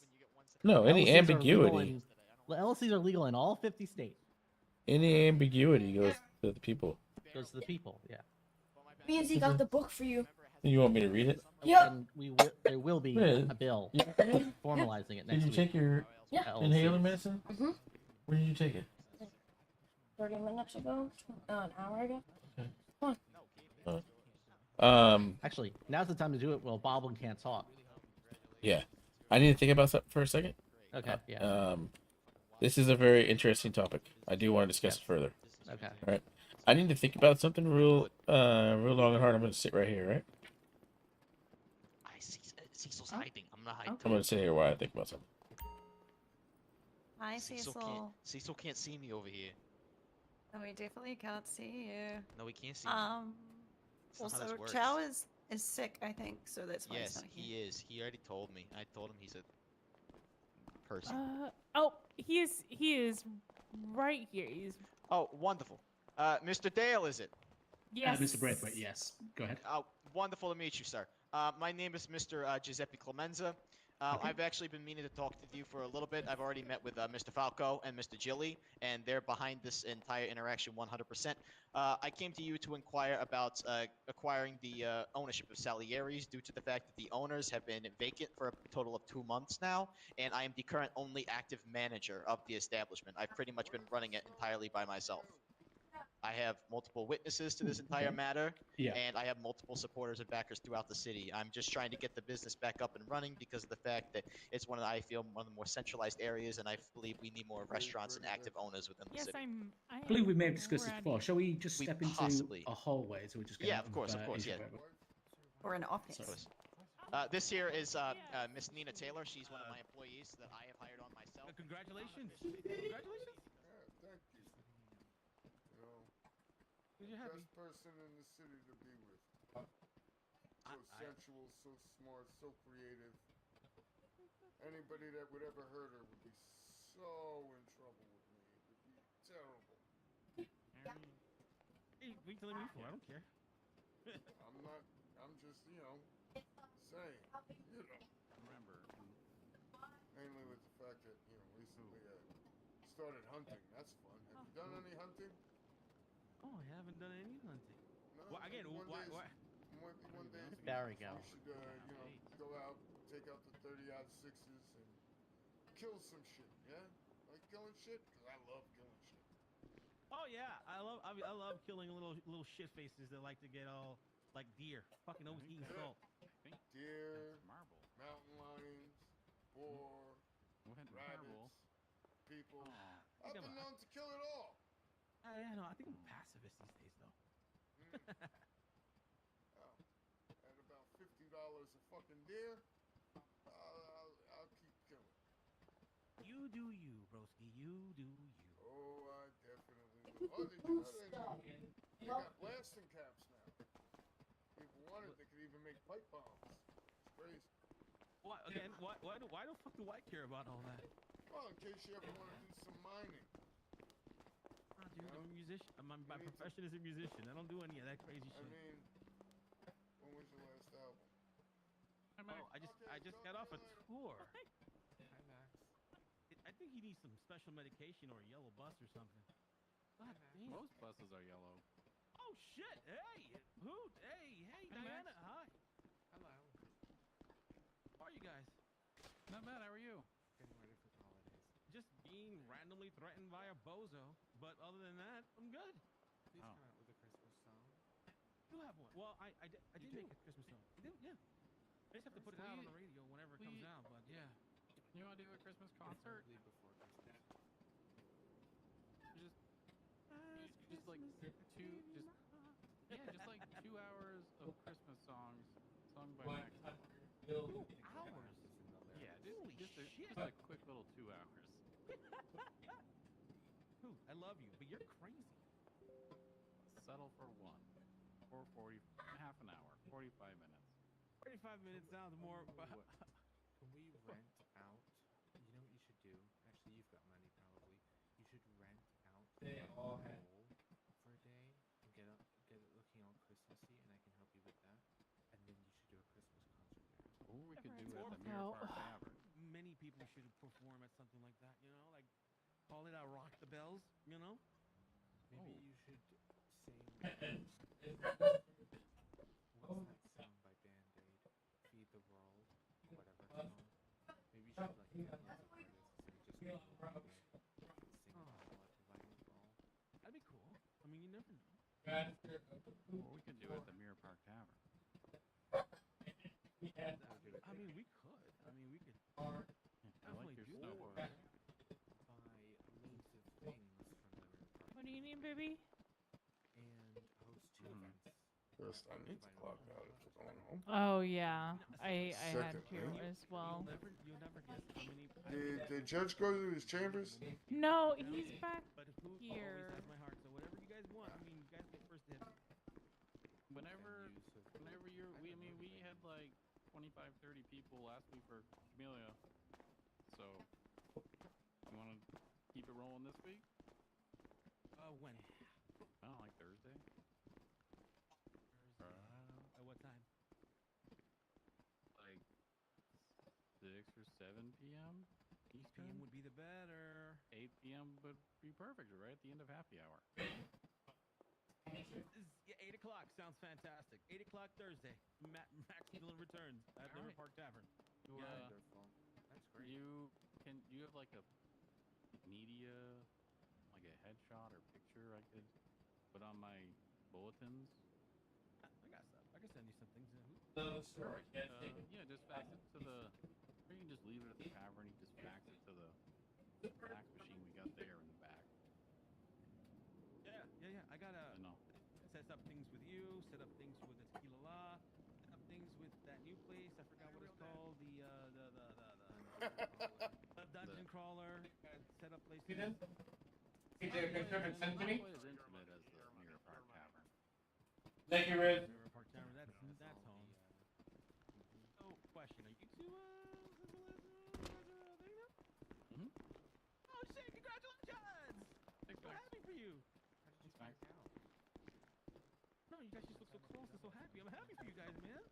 No, any LLCs ambiguity. LLCs are legal in all 50 states. Any ambiguity goes to the people. Goes to the people, yeah. Beansy got the book for you. You want me to read it? Yeah. And there will be a bill formalizing it next week. Did you take your inhaler medicine? Mm-hmm. When did you take it? 30 minutes ago? An hour ago? Okay. Come on. Actually, now's the time to do it while Boblin can't talk. Yeah. I need to think about something for a second. Okay, yeah. This is a very interesting topic. I do want to discuss it further. Okay. All right. I need to think about something real long and hard. I'm going to sit right here, right? Cecil's hiding. I'm not hiding. I'm going to sit here while I think about something. Hi, Cecil. Cecil can't see me over here. No, we definitely can't see you. No, we can't see me. That's not how Also, this works. Chow is sick, I think, so that's why he's Yes, not here. he is. He already told me. I told him he's a person. He is right here. He's Oh, wonderful. Mr. Dale, is it? yes. Mr. Braithwaite, yes. Go ahead. Wonderful to meet you, sir. My name is Mr. Giuseppe Clemenza. I've actually been meaning to talk to you for a little bit. I've already met with Mr. Falco and Mr. Gilly, and they're behind this entire interaction 100%. I came to you to inquire about acquiring the ownership of Salieri's due to the fact that the owners have been vacant for a total of 2 months now, and I am the current only active manager of the establishment. I've pretty much been running it entirely by myself. I have multiple witnesses to this entire matter, and I have multiple supporters and backers throughout the city. I'm just trying to get the business back up and running because of the fact that it's one of the more centralized areas, and I believe we need more restaurants and active owners within the city. I believe we may have discussed this before. Shall we just step into possibly- a hallway so we just get out Of course, into yeah. whatever? Or an office. Of course. This here is Miss Nina Taylor. She's one of my employees that I have hired on myself. Congratulations. Congratulations. Thank you. You know, best person in the city to be with. So sensual, so smart, so creative. Anybody that would ever hurt her would be so in trouble with me. It would be terrible. Hey, what are you telling me for? I don't care. I'm just, saying. Remember. Mainly with the fact that, recently I started hunting. That's fun. Have you done any hunting? Oh, I haven't done any hunting. No. Well, again, One why? day. There we go. We should, go out, take out the 30-aught sixes and kill some shit. Yeah, like killing shit because I love killing shit. Oh yeah, I love killing little shit faces that like to get all like deer. Fucking always eating salt. Deer, mountain lions, boar, rabbits, people. I've been known to kill it all. Yeah, no, I think I'm pacifist these days though. At about $50 a fucking deer, I'll keep killing. You do you, broski. You do you. Oh, they do? They got blasting caps now. People wanted, they could even make pipe bombs. It's crazy. Why again? Why the fuck do I care about all that? Well, in case you ever want to do some mining. Dude, I'm a musician. My profession is a musician. I don't do any of that crazy shit. I mean, when was your last album? I just got off a tour. Hi, Max. I think he needs some special medication or a yellow bus or something. God damn. Most buses are yellow. Oh shit! Hey, Hoot! Hey, Diana! Hi. Hello. How are you guys? Not bad. How are you? Getting ready for the holidays. Just being randomly threatened by a bozo, but other than that, I'm good. Please come out with a Christmas song. You have one. Well, I did make a Christmas song. I do, yeah. I just have to put it out on the radio whenever it comes out, but yeah. You want to do a Christmas concert? Before Christmas. Just like just like 2 hours of Christmas songs sung by Max. 2 hours? Yeah, Holy just shit. a quick little 2 hours. Hoot, I love you, but you're crazy. Settle for one. 4:40, half an hour, 45 minutes. 45 minutes sounds more. Can we rent out? You know what you should do? Actually, you've got money probably. You should rent out the hole for a day and get it looking all Christmassy, and I can help you with that. And then you should do a Christmas concert there. Or we could do it at the Mirror Park Tavern. Many people should perform at something like that, you know, like call it out Rock the Bells, you know? Maybe you should sing. What's that song by Band Aid? Feed the World, or whatever it's called. Maybe you should like get lots of artists and just go sing all at the Violent Ball. That'd be cool. I mean, you never know. Or we could do it at the Mirror Park Tavern. I mean, we could. I mean, we could definitely do Or that. buy loads of things from the Mirror Park. What do you need, baby? And host 2 events. First, I need to clock out if we're going home. Oh yeah, I had to Secondly, as well. You'll never guess how many. Did the judge go to his chambers? No, he's back But who here. always has my heart? So whatever you guys want, I mean, you guys get first dibs. Whenever we had like 25, 30 people last week for Camellia. So, you want to keep it rolling this week? When? I don't know, like Thursday. At what time? Like 6 or 7 p.m. Eastern. PM would be the better. 8 p.m. would be perfect, right at the end of happy hour. Yeah, 8 o'clock sounds fantastic. 8 o'clock Thursday. Max Dillon returns at the River Park Tavern. Wonderful. That's great. You have like a media, like a headshot or picture I could put on my bulletins? I got stuff. I can send you some things. Yeah, just fax it to the. Or you can just leave it at the tavern. You just fax it to the fax machine we got there in the back. Yeah. I gotta No. set up things with you. Set up things with the Tequila La. Set up things with that new place. I forgot what it's called. The Dungeon Crawler. Set up places. Not quite as intimate as the Mirror Park Tavern. Thank you, Riz. River Park Tavern. That's home. So, question: are you two Oh shit! Congratulations! So happy for you. How did you find out? No, you guys just look so close and so happy. I'm happy for you guys, man.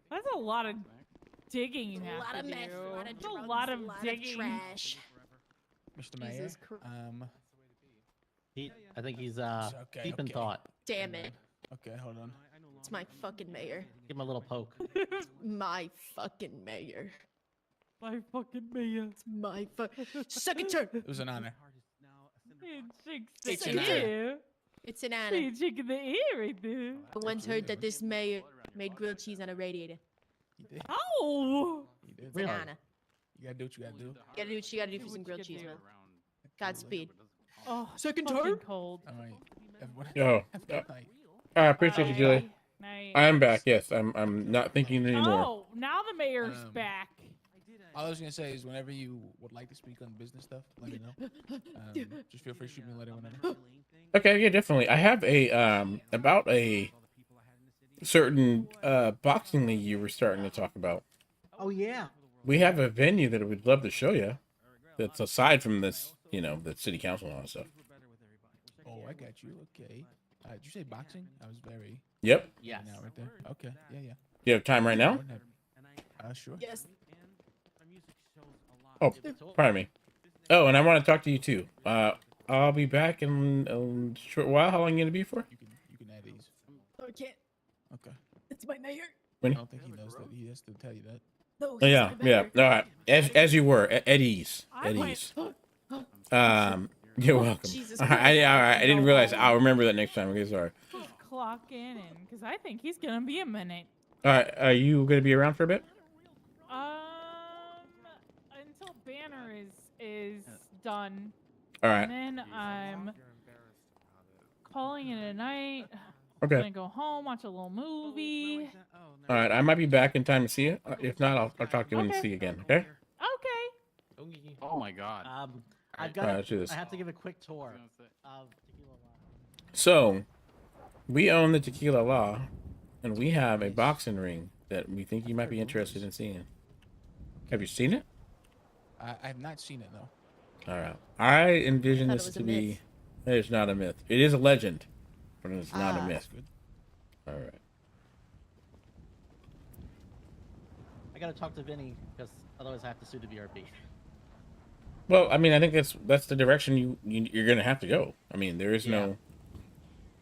That's a lot of digging you have lot to of meth, do. a lot of That's drugs, a lot of a lot digging. of trash. Mr. Mayor, Jesus Christ. I think he's deep in thought. Damn it. Okay, hold on. It's my fucking mayor. Give him a little poke. My fucking mayor. My fucking mayor. It's my second turn. It was an honor. It's an the ear. It's an honor. Hey, chick in the ear right there. I once heard that this mayor made grilled cheese on a radiator. Oh! You did. It's an honor. You gotta do what you gotta do. You gotta do what you gotta do for some grilled cheese, man. Godspeed. Oh, second fucking turn. cold. All right. Everyone. Yo. Have a good night. I appreciate you, Julie. Night. I'm back. Yes, I'm not thinking anymore. Oh, now the mayor's back. All I was gonna say is whenever you would like to speak on business stuff, let me know. Just feel free to shoot me a letter whenever. Okay, yeah, definitely. I have a about a certain boxing league you were starting to talk about. Oh yeah. We have a venue that we'd love to show you. That's aside from this, you know, the city council and all that stuff. Oh, I got you. Okay. Did you say boxing? I was very. Yep. Yes. Now right there. Okay. Yeah, yeah. You have time right now? Sure. Yes. Oh, pardon me. Oh, and I want to talk to you too. I'll be back in a short while. How long are you gonna be for? You can add these. Oh, I can't. Okay. It's my mayor. When? I don't think he knows that. He has to tell you that. No, Oh, yeah, yeah. All right. As you were at ease. At went- ease. You're welcome. Jesus All right. I didn't realize. I'll remember that next time. Okay, sorry. Clock in, because I think he's gonna be a minute. All right. Are you gonna be around for a bit? Until banner is done. All right. And then I'm calling it a night. Okay. Gonna go home, watch a little movie. All right. I might be back in time to see you. If not, I'll talk to you when you see you again. Okay. Okay. Oh my god. I've All got. right, let's do this. I have to give a quick tour of Tequila Law. So, we own the Tequila Law, and we have a boxing ring that we think you might be interested in seeing. Have you seen it? I have not seen it, no. All right. I envision Thought it this was to a be. myth. It's not a myth. It is a legend, but it's not a Ah. myth. Good. All right. I gotta talk to Vinny because otherwise I have to sue the VRP. Well, I mean, I think that's the direction you're gonna have to go. I mean, there is no.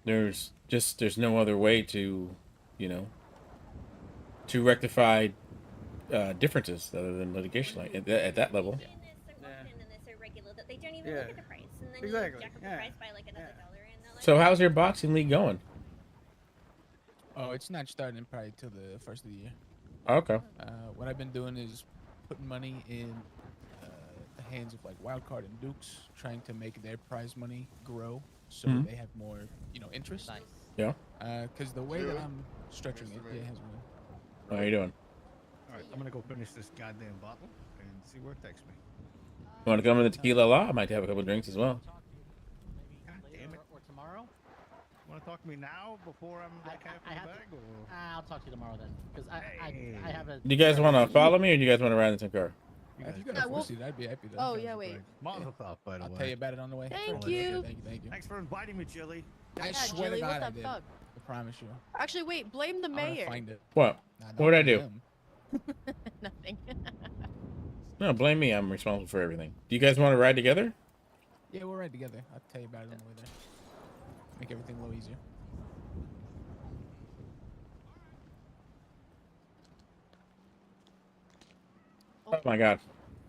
There's no other way to, you know, to rectify differences other than litigation like at that level. They don't even Yeah. look at the price, and then Exactly. you jack up the Yeah. price by like another dollar, and they're like, So how's your boxing league going? Oh, it's not starting probably till the first of the year. Okay. What I've been doing is putting money in the hands of like Wildcard and Dukes, trying to make their prize money grow so Mhm. they have more, interest. Nice. Yeah. Because the way that I'm structuring it, yeah, has been. How you doing? All right, I'm gonna go finish this goddamn bottle and see where it takes me. Want to come to the Tequila Law? I might have a couple drinks as well. God damn it. Or tomorrow? Want to talk to me now before I'm like half in the bag? Or... I'll talk to you tomorrow then, because I have a. Do you guys want to follow me, or do you guys want to ride in some car? If you got Yeah, a we'll- seat, I'd be happy to. Oh yeah, wait. Mazel tov, by the I'll way. tell you about it on the way. Thank you. Thank you. Thanks for inviting me, Chili. I Yeah, swear Jilly, to what God I the did. fuck? I promise you. Actually, wait. Blame the I'm gonna mayor. find it. What? Nah, What would I not do? him. Nothing. No, blame me. I'm responsible for everything. Do you guys want to ride together? Yeah, we'll ride together. I'll tell you about it on the way there. Make everything a little easier. Oh my God.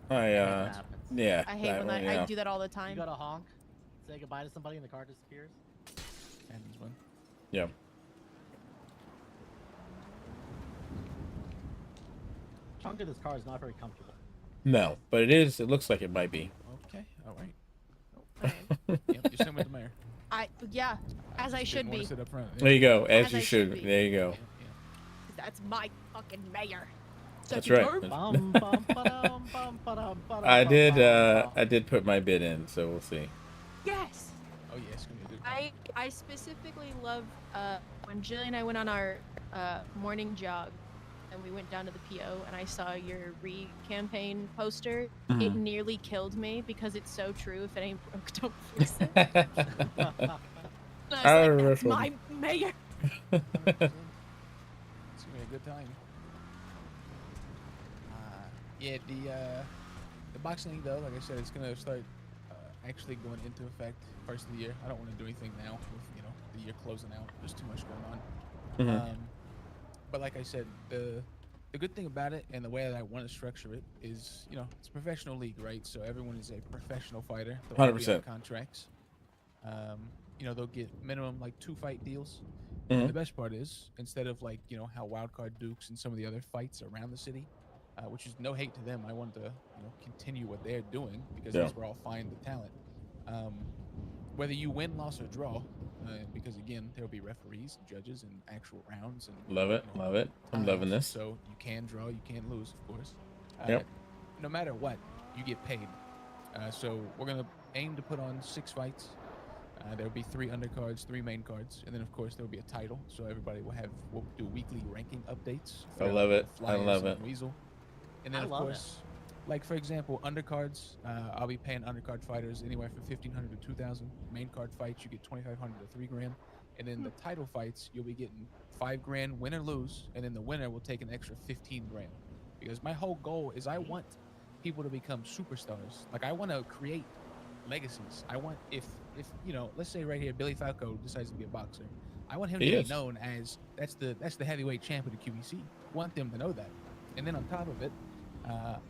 That happens. Yeah. I hate that when one, I yeah. do that all the You time. gotta honk, say goodbye to somebody, and the car disappears. Happens when. Yeah. Chunk in this car is not very comfortable. No, but it is. It looks like it might be. Okay, all right. Yep, you're sitting with the mayor. Yeah, as I Just should didn't wanna be. sit up front. There you go. As As you I should. should be. There you go. That's my fucking mayor. That's Second right. term? Bum, bum, ba-dum, bum, ba-dum, ba-dum, I bum, did. bum, I did put my bid in, so we'll see. Yes. Oh yeah, it's gonna be good. I specifically love when Jilly and I went on our morning jog, and we went down to the PO, and I saw your re-campaign poster. It Mhm. nearly killed me because it's so true. If it ain't broke, don't fix it. And I I was like, remember that's from- my mayor. It's gonna be a good time. Yeah, the boxing league though, like I said, it's gonna start actually going into effect first of the year. I don't want to do anything now with the year closing out. There's too much going on. Mhm. But like I said, the good thing about it and the way that I want to structure it is, it's a professional league, right? So everyone is a professional fighter. They'll all be on 100%. contracts. They'll get minimum like 2 fight deals. Mhm. And the best part is, instead of like, how Wildcard Dukes and some of the other fights around the city, which is no hate to them, I wanted to, continue what they're doing because Yeah. that's where I'll find the talent. Whether you win, loss, or draw, because again, there will be referees, and judges, and actual rounds. And Love it. Love it. I'm loving this. So you can draw, you can lose, of course. Yep. no matter what, you get paid. So we're gonna aim to put on 6 fights. There'll be 3 undercards, 3 main cards, and then of course there'll be a title. So everybody we'll do weekly ranking updates. I love it. The I love flyers it. and Weasel. And then I of love course, like for example, undercards. I'll be paying undercard fighters anywhere from 1,500 to 2,000. Main card fights, you get 2,500 to 3 grand. And then the title fights, you'll be getting 5 grand, win or lose, and then the winner will take an extra 15 grand. Because my whole goal is I want people to become superstars. Like I want to create legacies. I want if you know, let's say right here, Billy Falco decides to be a boxer. I want him to be known as that's the heavyweight champ of the QBC. I want them to know that. And then on top of it,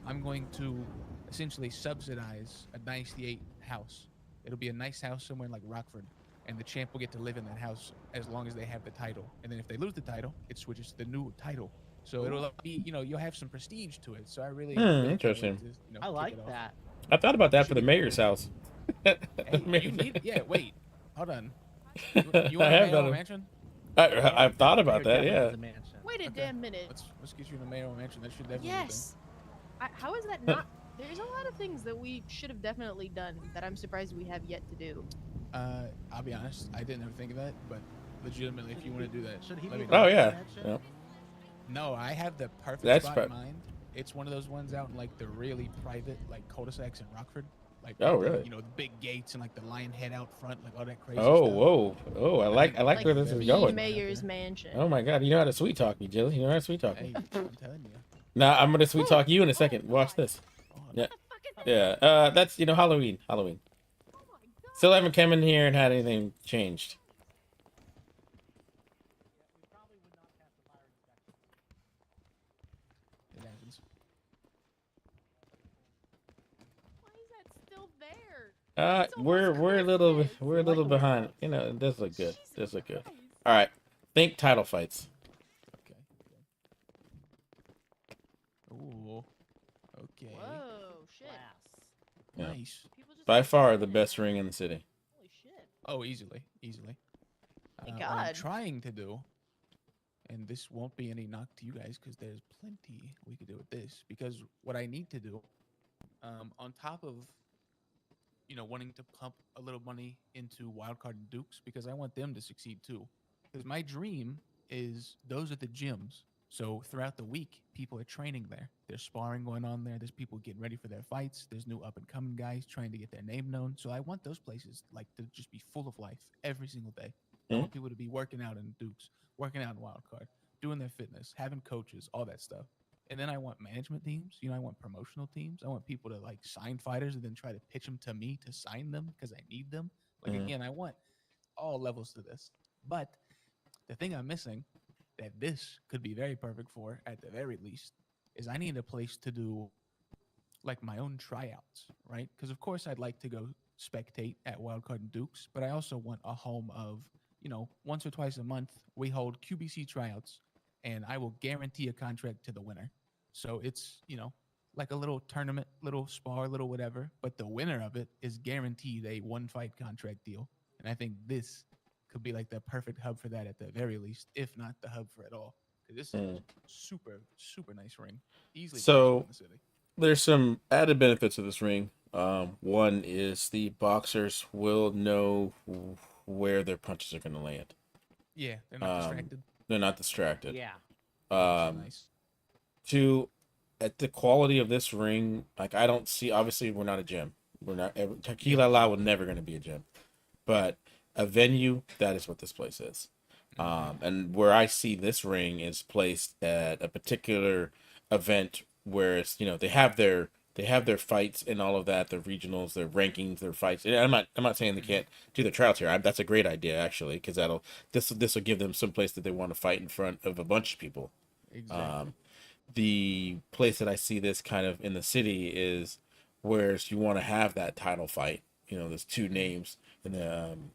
I'm going to essentially subsidize a Dynasty 8 house. It'll be a nice house somewhere in like Rockford, and the champ will get to live in that house as long as they have the title. And then if they lose the title, it switches to the new title. So it'll be, you know, you'll have some prestige to it. So I really interesting. To, you know, I kick like it off. that. I thought about that for the mayor's house. Hey, you need, yeah, wait, hold on. You want I a have mayoral done it. mansion? I've thought about that. Mayor Yeah. has a mansion. Wait a damn minute. Let's get you in a mayoral mansion. That should definitely Yes. How is that not? There's a lot of things that we should have definitely done that I'm surprised we have yet to do. I'll be honest, I didn't ever think of that, but legitimately, if you want to do that, Should he let be me the know. Oh yeah. mansion? Yep. No, I have the perfect That's spot pri- in mind. It's one of those ones out in like the really private, like cul-de-sacs in Rockford. Like, Oh, with the, really? you know, the big gates and like the lion head out front, like all that crazy Oh, stuff. whoa. Oh, I like Like where this is the going. mayor's mansion. Oh my god, you know how to sweet talk me, Jill. You know how to sweet talk Hey, me. I'm telling you. Now I'm gonna sweet talk you in a second. Watch this. Yeah. Yeah. That's Halloween. Halloween. Still haven't come in here and had anything changed. It happens. Why is that still there? We're a little behind. You know, it does look good. Does look good. All right. Think title fights. Okay. Ooh. Okay. Whoa, shit. Yeah. Nice. By far the best ring in the city. Holy shit. Oh, easily. Thank What I'm God. trying to do, and this won't be any knock to you guys because there's plenty we could do with this. Because what I need to do, on top of, you know, wanting to pump a little money into Wildcard and Dukes, because I want them to succeed too. Because my dream is those are the gyms. So throughout the week, people are training there. There's sparring going on there. There's people getting ready for their fights. There's new up and coming guys trying to get their name known. So I want those places like to just be full of life every single day. I want people to be working out in Dukes, working out in Wildcard, doing their fitness, having coaches, all that stuff. And then I want management teams. You know, I want promotional teams. I want people to like sign fighters and then try to pitch them to me to sign them because I need them. Like again, I want all levels to this. But the thing I'm missing that this could be very perfect for, at the very least, is I need a place to do like my own tryouts, right? Because of course I'd like to go spectate at Wildcard and Dukes, but I also want a home of, you know, once or twice a month we hold QBC tryouts, and I will guarantee a contract to the winner. So it's, you know, like a little tournament, little spar, little whatever, but the winner of it is guaranteed a 1-fight contract deal. And I think this could be like the perfect hub for that at the very least, if not the hub for it all. This is super, super nice ring. Easily So in the city. there's some added benefits of this ring. One is the boxers will know where their punches are going to land. Yeah, they're not distracted. They're not distracted. Yeah. Nice. Two, at the quality of this ring, like I don't see. Obviously, we're not a gym. We're not. Tequila La was never going to be a gym, but a venue, that is what this place is. And where I see this ring is placed at a particular event where it's, you know, they have their fights and all of that, their regionals, their rankings, their fights. And I'm not saying they can't do their trials here. That's a great idea actually, because this will give them some place that they want to fight in front of a bunch of people. Exactly. The place that I see this kind of in the city is where you want to have that title fight. You know, there's two names and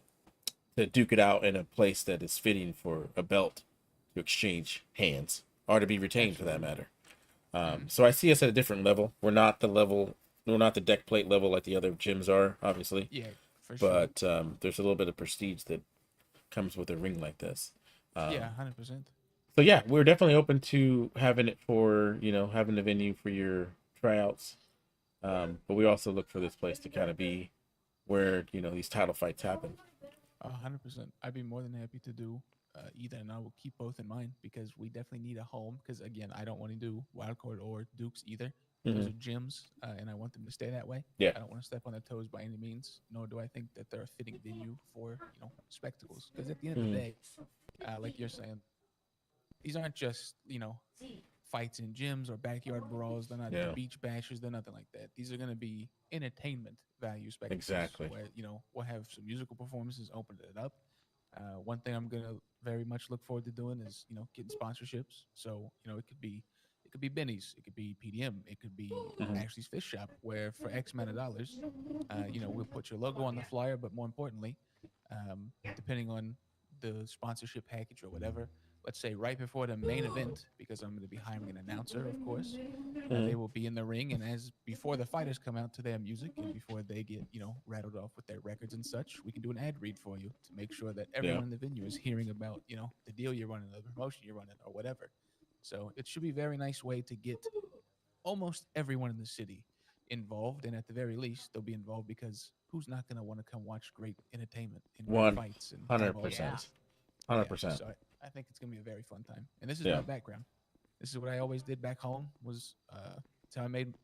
to duke it out in a place that is fitting for a belt to exchange hands or to be retained for that matter. So I see us at a different level. We're not the deck plate level like the other gyms are, obviously. Yeah, for sure. But there's a little bit of prestige that comes with a ring like this. Yeah, 100%. So yeah, we're definitely open to having it for, you know, having a venue for your tryouts. But we also look for this place to kind of be where these title fights happen. 100%. I'd be more than happy to do either, and I will keep both in mind because we definitely need a home. Because again, I don't want to do Wildcard or Dukes either. Those are gyms, and I want them to stay that way. Yeah. I don't want to step on their toes by any means, nor do I think that they're a fitting venue for spectacles. Because at the end of the day, like you're saying, these aren't just fights in gyms or backyard brawls. They're not beach bashers. They're nothing like that. These are going to be entertainment value spectacles. Exactly. Where we'll have some musical performances, open it up. One thing I'm gonna very much look forward to doing is getting sponsorships. So it could be Benny's, it could be PDM, it could be Ashley's Fish Shop, where for X amount of dollars, we'll put your logo on the flyer. But more importantly, depending on the sponsorship package or whatever, let's say right before the main event, because I'm going to be hiring an announcer, of course, they will be in the ring, and before the fighters come out to their music and before they get rattled off with their records and such, we can do an ad read for you to make sure that everyone in the venue is hearing about the deal you're running, the promotion you're running, or whatever. So it should be a very nice way to get almost everyone in the city involved, and at the very least they'll be involved because who's not going to want to come watch great entertainment and great fights and have all that? 100%. So I think it's going to be a very fun time. And this is my background. This is what I always did back home. Was that's how I made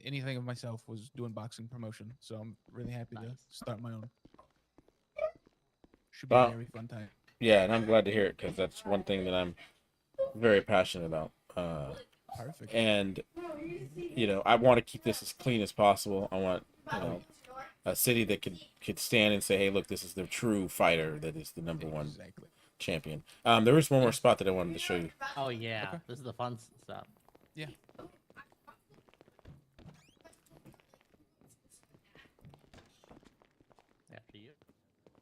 anything of myself, was doing boxing promotion. So I'm really happy to start my own. Should be a very fun time. Yeah, and I'm glad to hear it because that's one thing that I'm very passionate about. Perfect. And I want to keep this as clean as possible. I want a city that could stand and say, hey, look, this is the true fighter that is the number one champion. There was one more spot that I wanted to show you. Oh yeah, this is the fun stuff. Yeah. After you.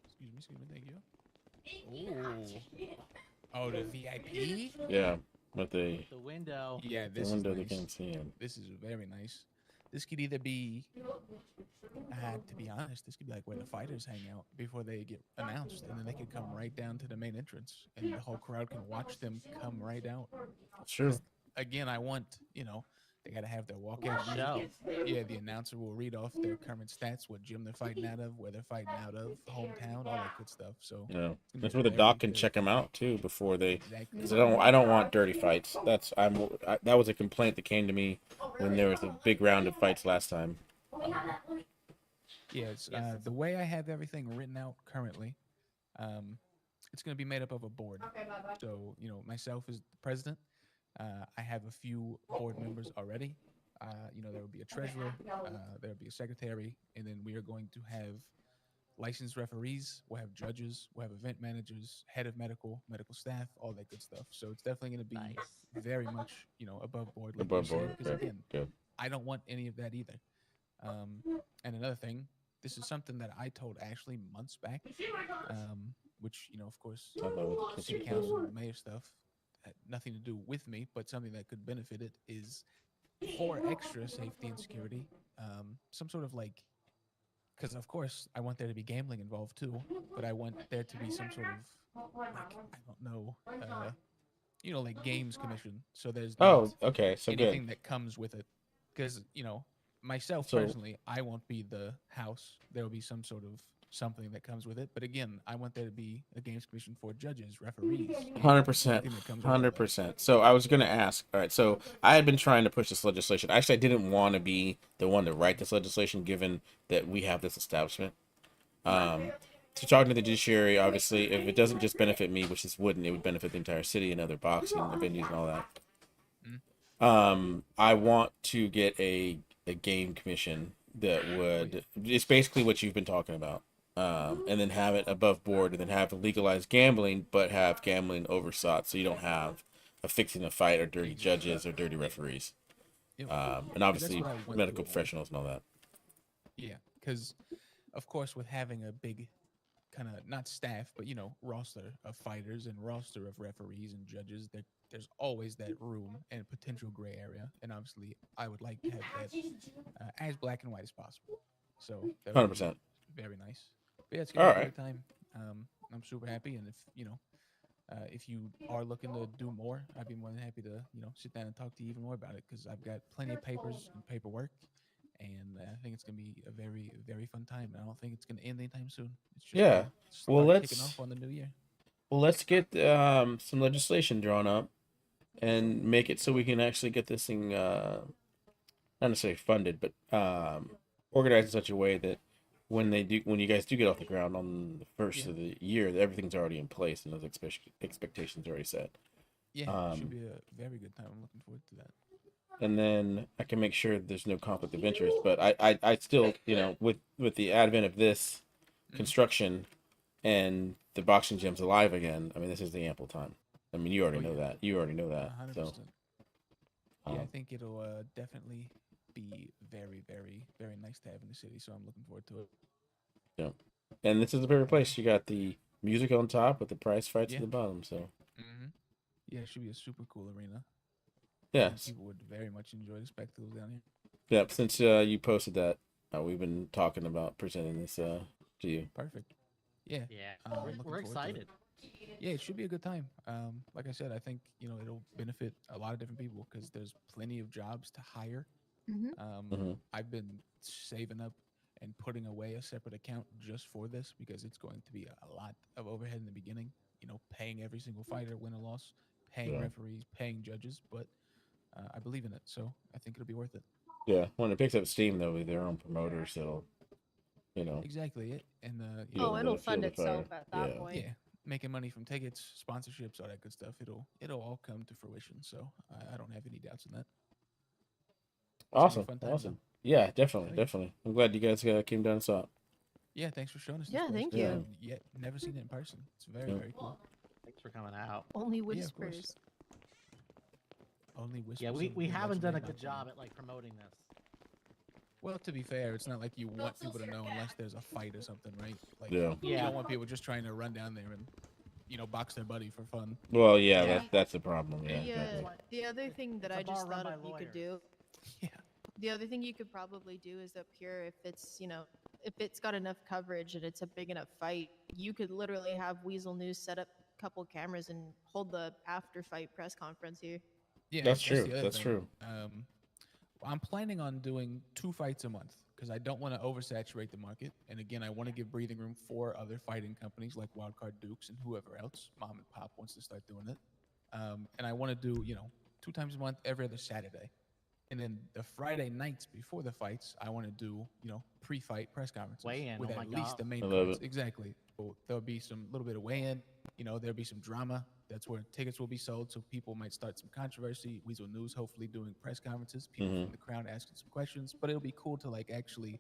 Excuse me, thank you. Ooh. Oh, the VIP? Yeah, but the window. Yeah, the this window is they nice. can't see him. This is very nice. This could either be, to be honest, this could be like where the fighters hang out before they get announced, and then they could come right down to the main entrance, and the whole crowd can watch them come right out. Sure. Again, I want, they got to have their walkout show. Yeah, the announcer will read off their current stats, what gym they're fighting out of, where they're fighting out of, hometown, all that good stuff. So that's where the doc can check them out too before they. Because I don't want dirty fights. That was a complaint that came to me when there was a big round of fights last time. Yes, the way I have everything written out currently, it's going to be made up of a board. So myself as the president. I have a few board members already. There will be a treasurer, there will be a secretary, and then we are going to have licensed referees. We'll have judges. We'll have event managers, head of medical staff, all that good stuff. So it's definitely going to be very much, above board. Like Above board. Because Okay. again, Good. I don't want any of that either. And another thing, this is something that I told Ashley months back, which of course, city council and mayor stuff. Had nothing to do with me, but something that could benefit it is for extra safety and security, some sort of because of course I want there to be gambling involved too, but I want there to be some sort of I don't know, like games commission. So there's okay, so anything good. that comes with it, because myself So- personally, I won't be the house. There will be some sort of something that comes with it, but again, I want there to be a games commission for judges, referees. 100%. 100%. So I was going to ask. All right. So I had been trying to push this legislation. Actually, I didn't want to be the one to write this legislation, given that we have this establishment. So talking to the judiciary, obviously, if it doesn't just benefit me, which this wouldn't, it would benefit the entire city and other boxing venues and all that. I want to get a game commission that would. It's basically what you've been talking about. And then have it above board, and then have legalized gambling, but have gambling oversight, so you don't have a fixing a fight or dirty judges or dirty referees, and obviously medical professionals and all that. Yeah, because of course, with having a big kind of not staff, but roster of fighters and roster of referees and judges, there's always that room and potential gray area, and obviously, I would like to have that as black and white as possible. So 100%. Very nice. But yeah, it's gonna be a Alright. great time. I'm super happy, and if you are looking to do more, I'd be more than happy to sit down and talk to you even more about it, because I've got plenty of papers and paperwork, and I think it's gonna be a very, very fun time. And I don't think it's gonna end anytime soon. It's just Yeah. gonna Well, start kicking let's off on the new year. get some legislation drawn up and make it so we can actually get this thing not necessarily funded, but organized in such a way that when you guys do get off the ground on the first of the year, that everything's already in place and those expectations are already set. Yeah, it should be a very good time. I'm looking forward to that. And then I can make sure there's no conflict of interest. But I still, with the advent of this construction and the boxing gym's alive again, I mean, this is the ample time. I mean, you already know that. You already know that. 100%. So, Yeah, I think it'll definitely be very, very, very nice to have in the city. So I'm looking forward to it. yeah. And this is the perfect place. You got the music on top with the prize fights Yeah. at the bottom. So, Yeah, it should be a super cool arena. yeah. And people would very much enjoy the spectacles down here. Yeah. Since you posted that, we've been talking about presenting this to you. Perfect. Yeah. Yeah. I'm We're looking forward to it. excited. Yeah, it should be a good time. Like I said, I think it'll benefit a lot of different people because there's plenty of jobs to hire. I've been saving up and putting away a separate account just for this because it's going to be a lot of overhead in the beginning. Paying every single fighter, win or loss, paying referees, paying judges. But I believe in it, so I think it'll be worth it. Yeah. When it picks up steam, though, with their own promoters, it'll, Exactly it. And it'll fund itself at that point. Yeah, making money from tickets, sponsorships, all that good stuff. It'll all come to fruition. So I don't have any doubts in that. Awesome. Fun time, Awesome. Yeah, definitely, definitely. I'm glad you guys came down and saw it. Yeah, thanks for showing us. Yeah, this place. thank you. Yeah, never seen it in person. It's very, very cool. Thanks for coming out. Only Yeah, of course. whispers. Only whispers. Yeah, of we haven't done a legendary good job knockout. at like promoting this. Well, to be fair, it's not like you want people to know unless there's a fight or something, right? Like, Yeah. you don't want people just trying to run down there and, box their buddy for fun. Well, yeah, that's the problem. Yeah. The, Exactly. the other thing that It's a I just bar run thought by of you could lawyers. do. Yeah. The other thing you could probably do is up here if it's if it's got enough coverage and it's a big enough fight, you could literally have Weasel News set up a couple cameras and hold the after fight press conference here. Yeah, That's true. the other That's thing. true. I'm planning on doing 2 fights a month because I don't want to oversaturate the market. And again, I want to give breathing room for other fighting companies like Wildcard Dukes and whoever else, mom and pop, wants to start doing it. And I want to do, 2 times a month, every other Saturday. And then the Friday nights before the fights, I want to do, pre-fight press conferences Weigh-in, with oh my at least God. the main I love cards. it. Exactly. So there'll be some little bit of weigh-in. There'll be some drama. That's where tickets will be sold, so people might start some controversy. Weasel News hopefully doing press conferences, people from the crowd asking some questions. But it'll be cool to actually,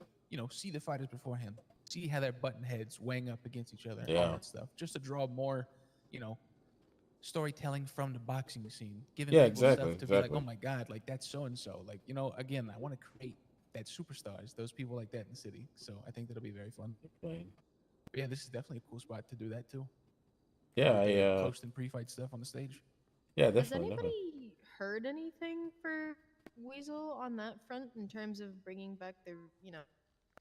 see the fighters beforehand, see how they're butting heads, weighing up against each other, all Yeah. that stuff, just to draw more, storytelling from the boxing scene, giving Yeah, people exactly, stuff to be like, exactly. oh my god, that's so and so. Again, I want to create that superstars, those people like that in the city. So I think that'll be very fun. But yeah, this is definitely a cool spot to do that too. Yeah, With the I posting pre-fight stuff on the stage. yeah, Has definitely. anybody Definitely. heard anything for Weasel on that front in terms of bringing back their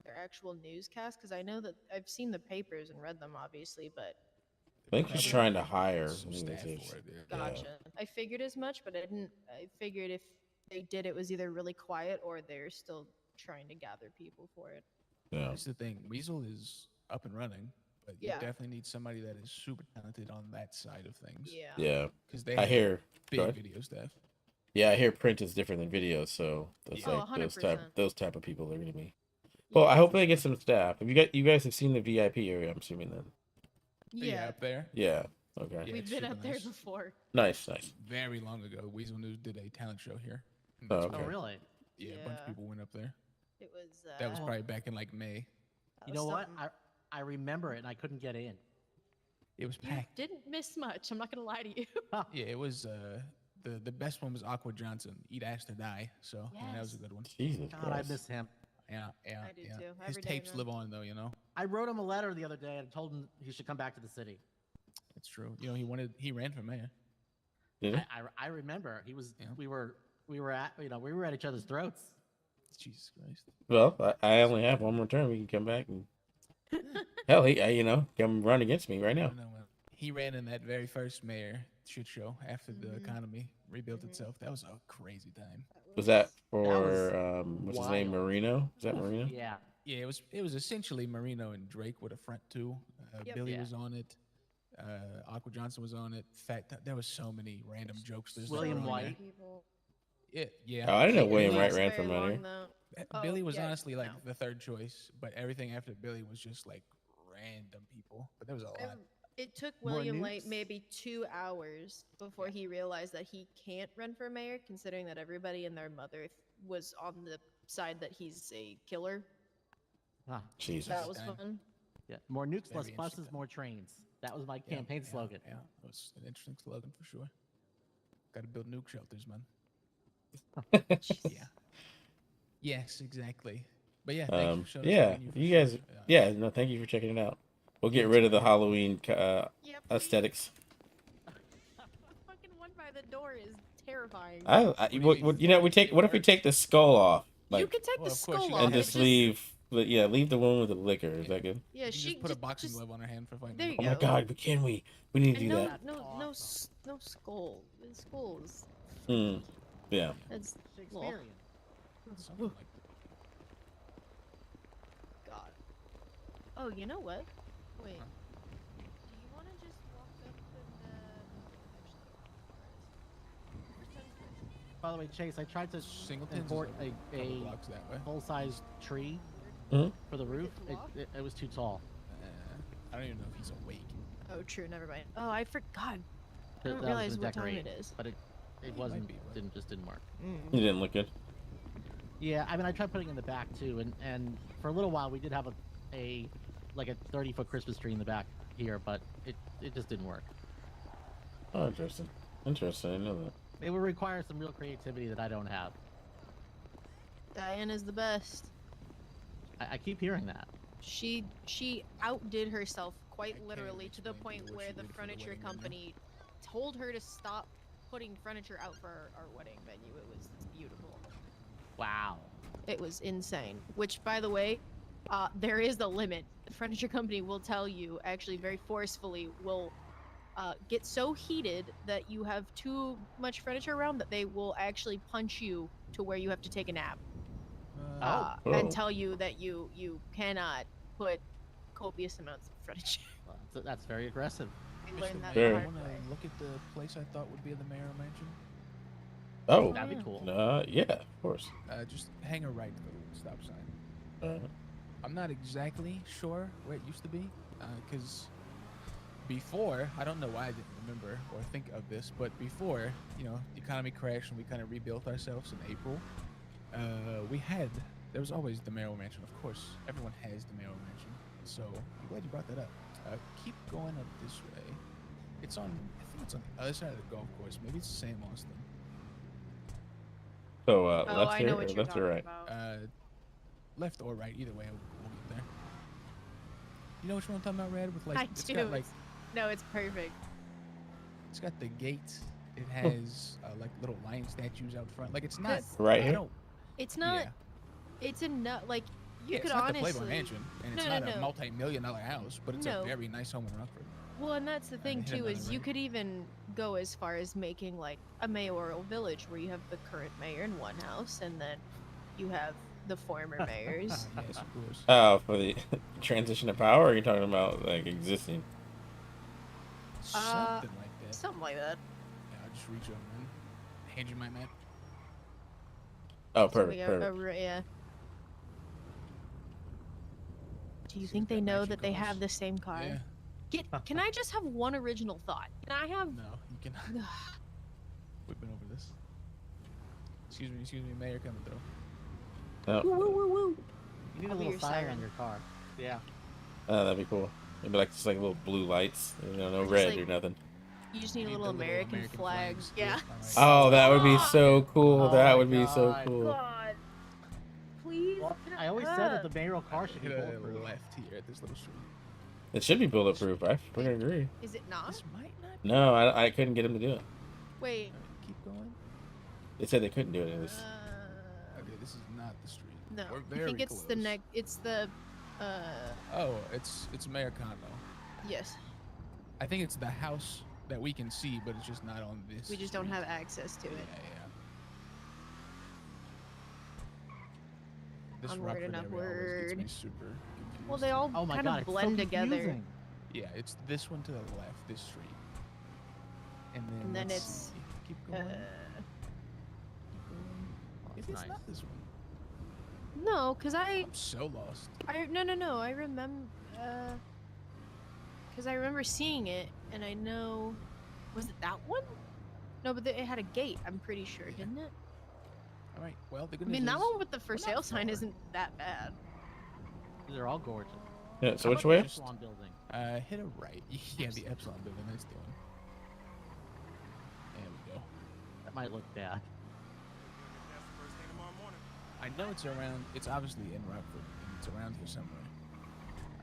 their actual newscast? Because I know that I've seen the papers and read them, obviously, but I think he's trying to hire. some staff for it. Yeah. gotcha. I figured as much, but I didn't. I figured if they did, it was either really quiet or they're still trying to gather people for it. Yeah. That's the thing. Weasel is up and running, but Yeah. you definitely need somebody that is super talented on that side of things. Yeah. Yeah. Because they I have hear. big go ahead. video staff. Yeah, I hear print is different than video, so that's Yeah. like Oh, those 100%. type of people are gonna be. Well, I hope they get some staff. Have you guys have seen the VIP area? I'm assuming then. Yeah. Up there. Yeah. Okay. Yeah, We've it's been super up there nice. before. Nice. Nice. Very long ago, Weasel News did a talent show here. And Oh, that's okay. Oh, where- really? Yeah, a bunch of Yeah. people went up there. It was. That was Oh. probably back in May. that You was know what? something. I remember it and I couldn't get in. It was You packed. didn't miss much. I'm not gonna lie to you. Yeah, it was. The best one was Aqua Johnson, Eat Ass to Die. So that was a good one. Jesus God, I Christ. miss him. Yeah. I do too. His Every day tapes now. live on though. I wrote him a letter the other day and told him he should come back to the city. It's true. He ran for mayor. Did it? I remember he was. Yeah. We were at each other's throats. Jesus Christ. Well, I only have one more term. We can come back and hell, he come run against me right now. No, he ran in that very first mayor shit show after the economy rebuilt itself. That was a crazy time. That Was that for what's his name, wild. Marino? Is that Marino? Yeah. Yeah, it was essentially Marino and Drake with a front two. Yep. Billy Yeah. was on it. Aqua Johnson was on it. There was so many random jokes. William So White. many people. Yeah. Oh, I didn't know Didn't William White last ran very for mayor. long, though. Billy Oh, was yeah, honestly like no. the third choice, but everything after Billy was just like random people. But there was a lot. It took More William White nukes? maybe 2 hours before he realized that he can't run for mayor, considering that everybody and their mother was on the side that he's a killer. Ah, Jesus. That was fun. yeah. More nukes, Very less interesting buses, more trains. That was my campaign slogan. Yeah, it was an interesting slogan for sure. Got to build nuke shelters, man. Yeah. Yes, exactly. But yeah, thank you for showing us Yeah, the menu for you sure. guys. Yeah, no, thank you for checking it out. We'll get it's rid of the great. Halloween aesthetics. The fucking one by the door is terrifying. You know, we take. What if we take the skull off? You Like, can take Well, the of course, skull you off. and gotta just it leave. Yeah, leave the one with the liquor. Is that good? Yeah, You she just put a boxing just, glove on her hand for fighting. There you Oh go. my God, we need to And do no, that. no skull. The skulls. Yeah. That's Shakespearean. Something like that. God. Oh, you know what? Wait. Do you want to just walk up and By the way, Chase, I tried to Singleton's import is a couple a blocks that way. full-size tree Mhm. for the roof. It was too tall. I don't even know if he's awake. Oh, true. Never mind. Oh, I forgot. I That don't was realize gonna what time decorate, it is. but it wasn't didn't work. It didn't look good. Yeah, I mean, I tried putting it in the back too, and for a little while we did have a like a 30-foot Christmas tree in the back here, but it just didn't work. Oh, interesting. Interesting. I didn't know that. It would require some real creativity that I don't have. Diana's the best. I keep hearing that. She outdid herself quite literally to the point where the furniture company told her to stop putting furniture out for our wedding venue. It was beautiful. Wow. It was insane. Which, by the way, there is a limit. The furniture company will tell you, actually very forcefully, will get so heated that you have too much furniture around that they will actually punch you to where you have to take a nap. And tell you that you cannot put copious amounts of furniture. Well, that's very aggressive. I learned that Sure. the I hard want way. to look at the place I thought would be the mayor mansion. Oh, That'd be cool. Yeah, of course. Just hang a right to the stop sign. I'm not exactly sure where it used to be, because before, I don't know why I didn't remember or think of this, but before, you know, the economy crashed and we kind of rebuilt ourselves in April, there was always the mayoral mansion, of course. Everyone has the mayoral mansion, so I'm glad you brought that up. Keep going up this way. It's on, I think it's on the other side of the golf course. Maybe it's the same Austin. So, Oh, left I here know or what you're left or talking right? about. Left or right, either way, we'll get there. You know which one I'm talking about, Red? With like, I it's do. got like, No, it's perfect. it's got the gate. It has like little lion statues out front. Like it's not Right I here? don't- It's not. Yeah. It's enough. Like you Yeah, could it's not honestly. the Playboy Mansion, and it's No, not no, a no. multi-million-dollar house, but it's No. a very nice home in Rockford. Well, and that's the thing hit too, another is you right. could even go as far as making like a mayoral village where you have the current mayor in one house, and then you have the former mayors. Yes, of course. Oh, for the transition of power? Or are you talking about like existing? Something like that. Something like that. Yeah, I'll just reach over and hand you my map. Oh, Something perfect. yeah. Do you think they know that they have the same car? Yeah. Can I just have one original thought? Can I have? No, you can. We've been over this. Excuse me, mayor coming through. Oh. Woo, woo, woo, woo. You need I'll a be little your siren siren. on your car. Yeah. Oh, that'd be cool. Maybe like just like little blue lights. You know, no Just red like- or nothing. You just need a Need little the little American, American flag. flags. Yeah. Oh, that would be so cool. Oh that my would be so God. cool. God. Please. Well, I always said that the mayoral car should be Hit a bulletproof. left here at this little street. It should be bulletproof. I freaking agree. Is it not? This might not. No, I couldn't get him to do it. Wait. Keep going. They said they couldn't do it. It was, Okay, this is not the street. No. We're I very think it's the close. neck. It's the. Oh, it's Mayor Condo. Yes. I think it's the house that we can see, but it's just not on this. We just don't have access to it. Yeah, This Onward Rockford and area always gets me upward. super confused. Well, they all Oh my kind god, of it's so blend together. confusing. Yeah, it's this one to the left, this street. And then, And then let's it's, see. Keep going. That's It's nice. not this one. No, cause I'm so lost. no. I remember, cause I remember seeing it, and I know, was it that one? No, but it had a gate. I'm pretty sure, didn't it? All right. Well, the good I news mean, that is one with the for we're not sale sign far. isn't that bad. They're all gorgeous. Yeah. So How which about way? the Epsilon building. Hit a right. Yeah, the Epsilon building. That's the one. There we go. That might look bad. I know it's around. It's obviously in Rockford, and it's around here somewhere.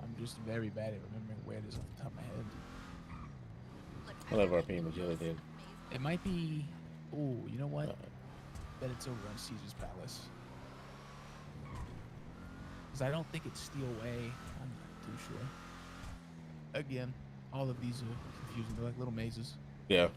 I'm just very bad at remembering where it is off the top of my head. I love RP and the Jelly dude. It might be. Oh, you know what? Bet it's over on Caesar's Palace. Because I don't think it's Steel Way. I'm not too sure. Again, all of these are confusing. They're like little mazes. Yeah.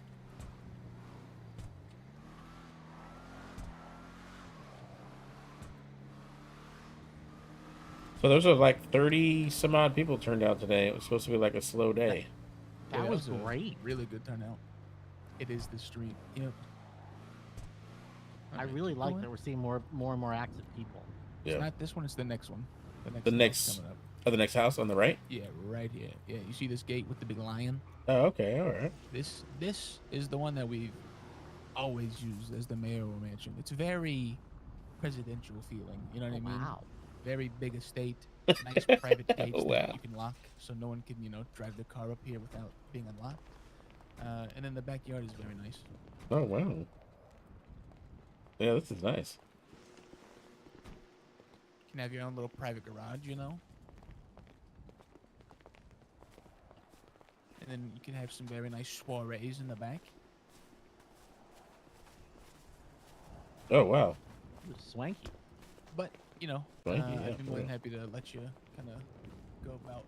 So those are like 30 some odd people turned out today. It was supposed to be like a slow day. That Yeah, was a great. Really good turnout. It is the street. Yep. I really like that we're seeing more and more active people. It's not this one. It's the next one. The house next, coming up. the next house on the right. Yeah, right here. Yeah, you see this gate with the big lion? Oh, okay, all right. This is the one that we've always used as the mayoral mansion. It's very presidential feeling. You know what I mean? Wow. Very big estate, nice private gates Wow. that you can lock, so no one can drive their car up here without being unlocked. And then the backyard is very nice. Oh wow. Yeah, this is nice. You can have your own little private garage, And then you can have some very nice soirees in the back. Oh wow. It's swanky. But, Swanky, yeah, I'd be more than yeah. happy to let you kind of go about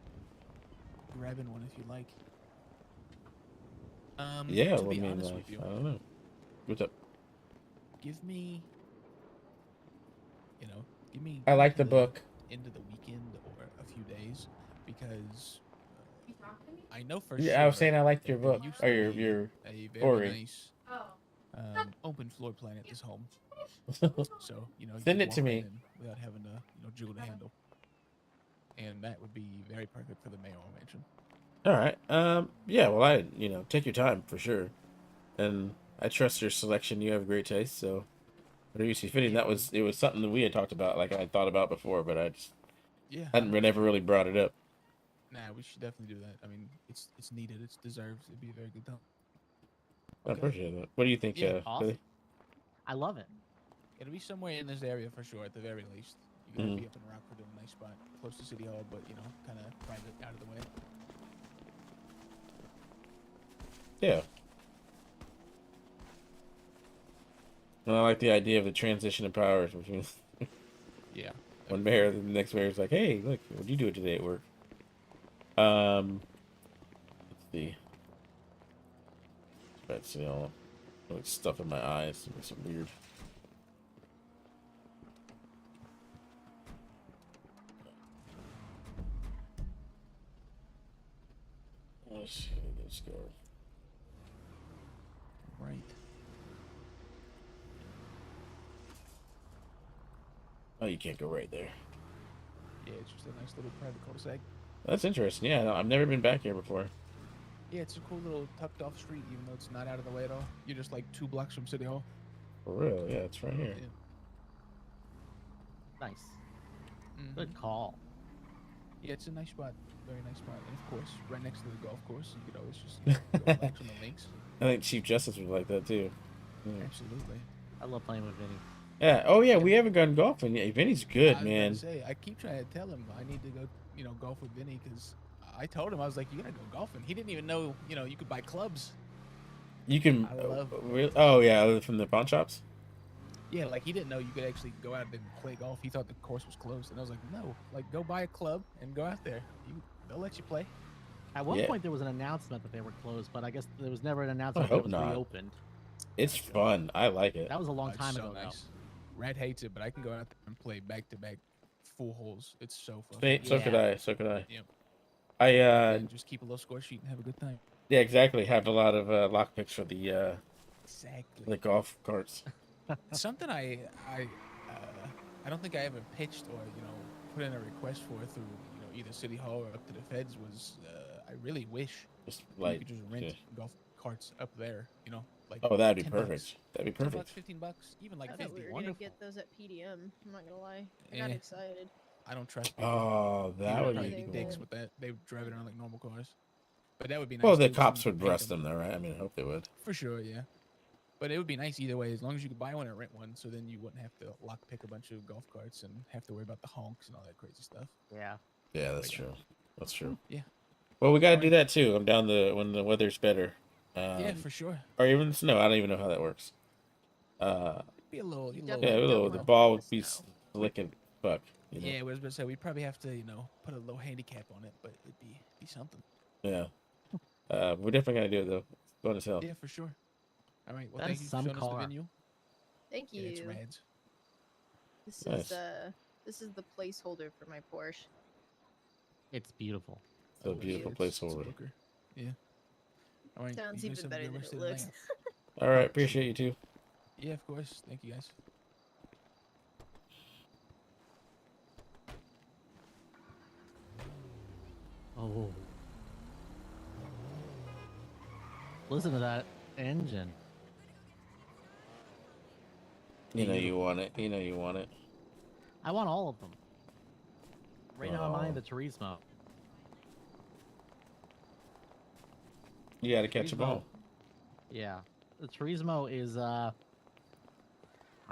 grabbing one if you like. Yeah, to well, I be mean, honest like, with you, I don't know. What's up? give me, I like the into book. Into the weekend or a few days, because I know for sure. Yeah, I was saying I liked your that there book used or to your be your a very story. nice open floor plan at this home. So you Send could it to walk me. in without having to jiggle the handle, and that would be very perfect for the mayoral mansion. All right. Yeah. Well, I take your time for sure, and I trust your selection. You have great taste, so whatever you see fitting. It was something that we had talked about, like I thought about before, but I just never really brought it up. Nah, we should definitely do that. I mean, it's needed. It's deserved. It'd be a very good time. I appreciate that. What do you think, Yeah, awesome. Billy? I love it. It'll be somewhere in this area for sure, at the very least. You're gonna Mhm. be up in Rockford in a nice spot, close to City Hall, but kind of private, out of the way. Yeah. And I like the idea of the transition of powers between Yeah. one mayor and the next mayor's like, hey, look, what'd you do today at work? Let's see. That's like stuff in my eyes. It's weird. Let's see. Let's go. Right. Oh, you can't go right there. Yeah, it's just a nice little private cul-de-sac. That's interesting. Yeah, no, I've never been back here before. Yeah, it's a cool little tucked off street, even though it's not out of the way at all. You're just like 2 blocks from City Hall. For real, yeah, it's right here. Yeah. Nice. Good call. Yeah, it's a nice spot. Very nice spot. And of course, right next to the golf course, you could always just go relax on the links. I think Chief Justice would like that too. Yeah. Absolutely. I love playing with Vinny. Yeah. Oh yeah, we haven't gone golfing yet. Vinny's good, I was man. gonna say, I keep trying to tell him I need to go, golf with Vinny, because I told him, I was like, you gotta go golfing. He didn't even know, you could buy clubs. You can. I love. Oh yeah, from the pawn shops. Yeah, like he didn't know you could actually go out and play golf. He thought the course was closed, and I was like, no, like go buy a club and go out there. They'll let you play. At one point, there was an announcement that they were closed, but I guess there was never an announcement I that it hope was not. reopened. It's fun. I like it. That was a long It's time so ago, nice. Rat hates it, but I can go out there and play back to back full holes. It's so fucking. So could I. So could I. Yep. I just keep a little score sheet and have a good time. Yeah, exactly. Have a lot of lockpicks for the Exactly. the golf carts. Something I don't think I ever pitched or put in a request for through either City Hall or up to the feds was I really wish Just you like could just rent golf carts up there. Like oh, that'd be $10. perfect. That'd be $10, perfect. $15, even like I thought 50. we were gonna get those at PDM. I'm not gonna lie. I got Eh. excited. I don't trust. Oh, that People would probably be dicks cool. with that. They drive it around like normal cars. But that would be nice. Well, the too, cops so you would could paint arrest them, though, right? I mean, I hope they would. For sure, yeah. But it would be nice either way, as long as you could buy one or rent one, so then you wouldn't have to lockpick a bunch of golf carts and have to worry about the honks and all that crazy stuff. Yeah. Yeah, that's true. That's true. Yeah. Well, we got to do that too. I'm down when the weather's better. Yeah, for sure. Or even snow. I don't even know how that works. Be a little. The ball would be slicking. Fuck. You know? Yeah, I was about to say we'd probably have to, put a low handicap on it, but it'd be something. Yeah. We're definitely gonna do it though. It's going to hell. Yeah, for sure. All right. Well, That thank is you for some showing us the car. venue. Thank you. Yeah, it's rads. This Nice. this is the placeholder for my Porsche. It's beautiful. It's a beautiful placeholder. Yeah. All right. Sounds you guys even have a better good than rest it of the looks. night. All right. Appreciate you too. Yeah, of course. Thank you guys. Oh. Listen to that engine. You know you want it. You know you want it. I want all of them. Right now I'm Oh. eyeing the Turismo. You got to catch a ball. Yeah. The Turismo is I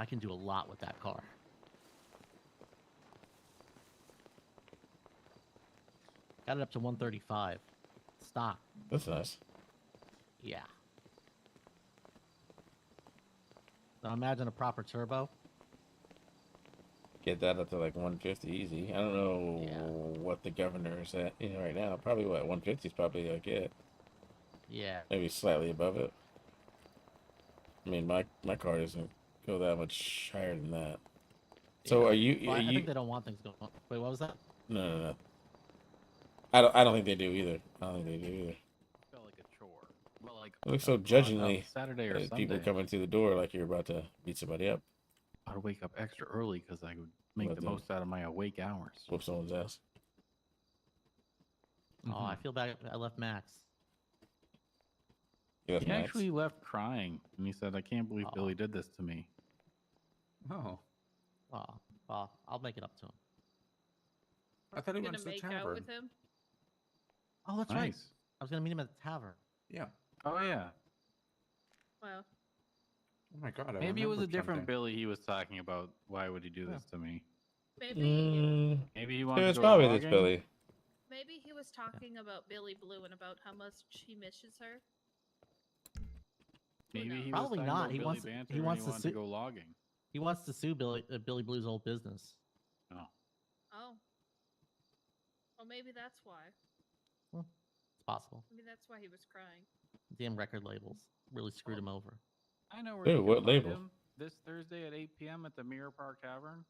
can do a lot with that car. Got it up to 135. Stock. That's nice. Yeah. Now imagine a proper turbo. Get that up to like 150 easy. I don't know what the governor is at right now. Probably what 150 is probably like it. Yeah. Maybe slightly above it. I mean, my car doesn't go that much higher than that. So are you? Well, Are I you? think they don't want things going on. Wait, what was that? No. I don't think they do either. I don't think they do either. Felt like a chore. Well, like It looks so on judgingly. Saturday or People Sunday. coming through the door like you're about to beat somebody up. I'd wake up extra early because I would make Let the them most out of my awake hours. Whoop someone's ass. Oh, I feel bad. I left Max. You left He Max? actually left crying, and he said, "I can't believe Billy did this to me." Oh. Oh, well, I'll make it up to him. I thought he Gonna went to the make out tavern. with him? Oh, that's right. Nice. I was gonna meet him at the tavern. Yeah. Oh yeah. Well, Oh my god. I Maybe it was a remembered different something. Billy he was talking about. Why would he do this to me? maybe Maybe he It wanted was to go probably logging? this Billy. maybe he was talking about Billy Blue and about how much he misses her. Maybe he was Probably talking not. about He Billy wants. Banter He and wants he to wanted sue. to go logging. He wants to sue Billy Blue's old business. Oh. Oh. Well, maybe that's why. It's possible. Maybe that's why he was crying. Damn record labels really screwed him over. I know where Ooh, you can what find label? him this Thursday at 8 p.m. at the Mirror Park Tavern.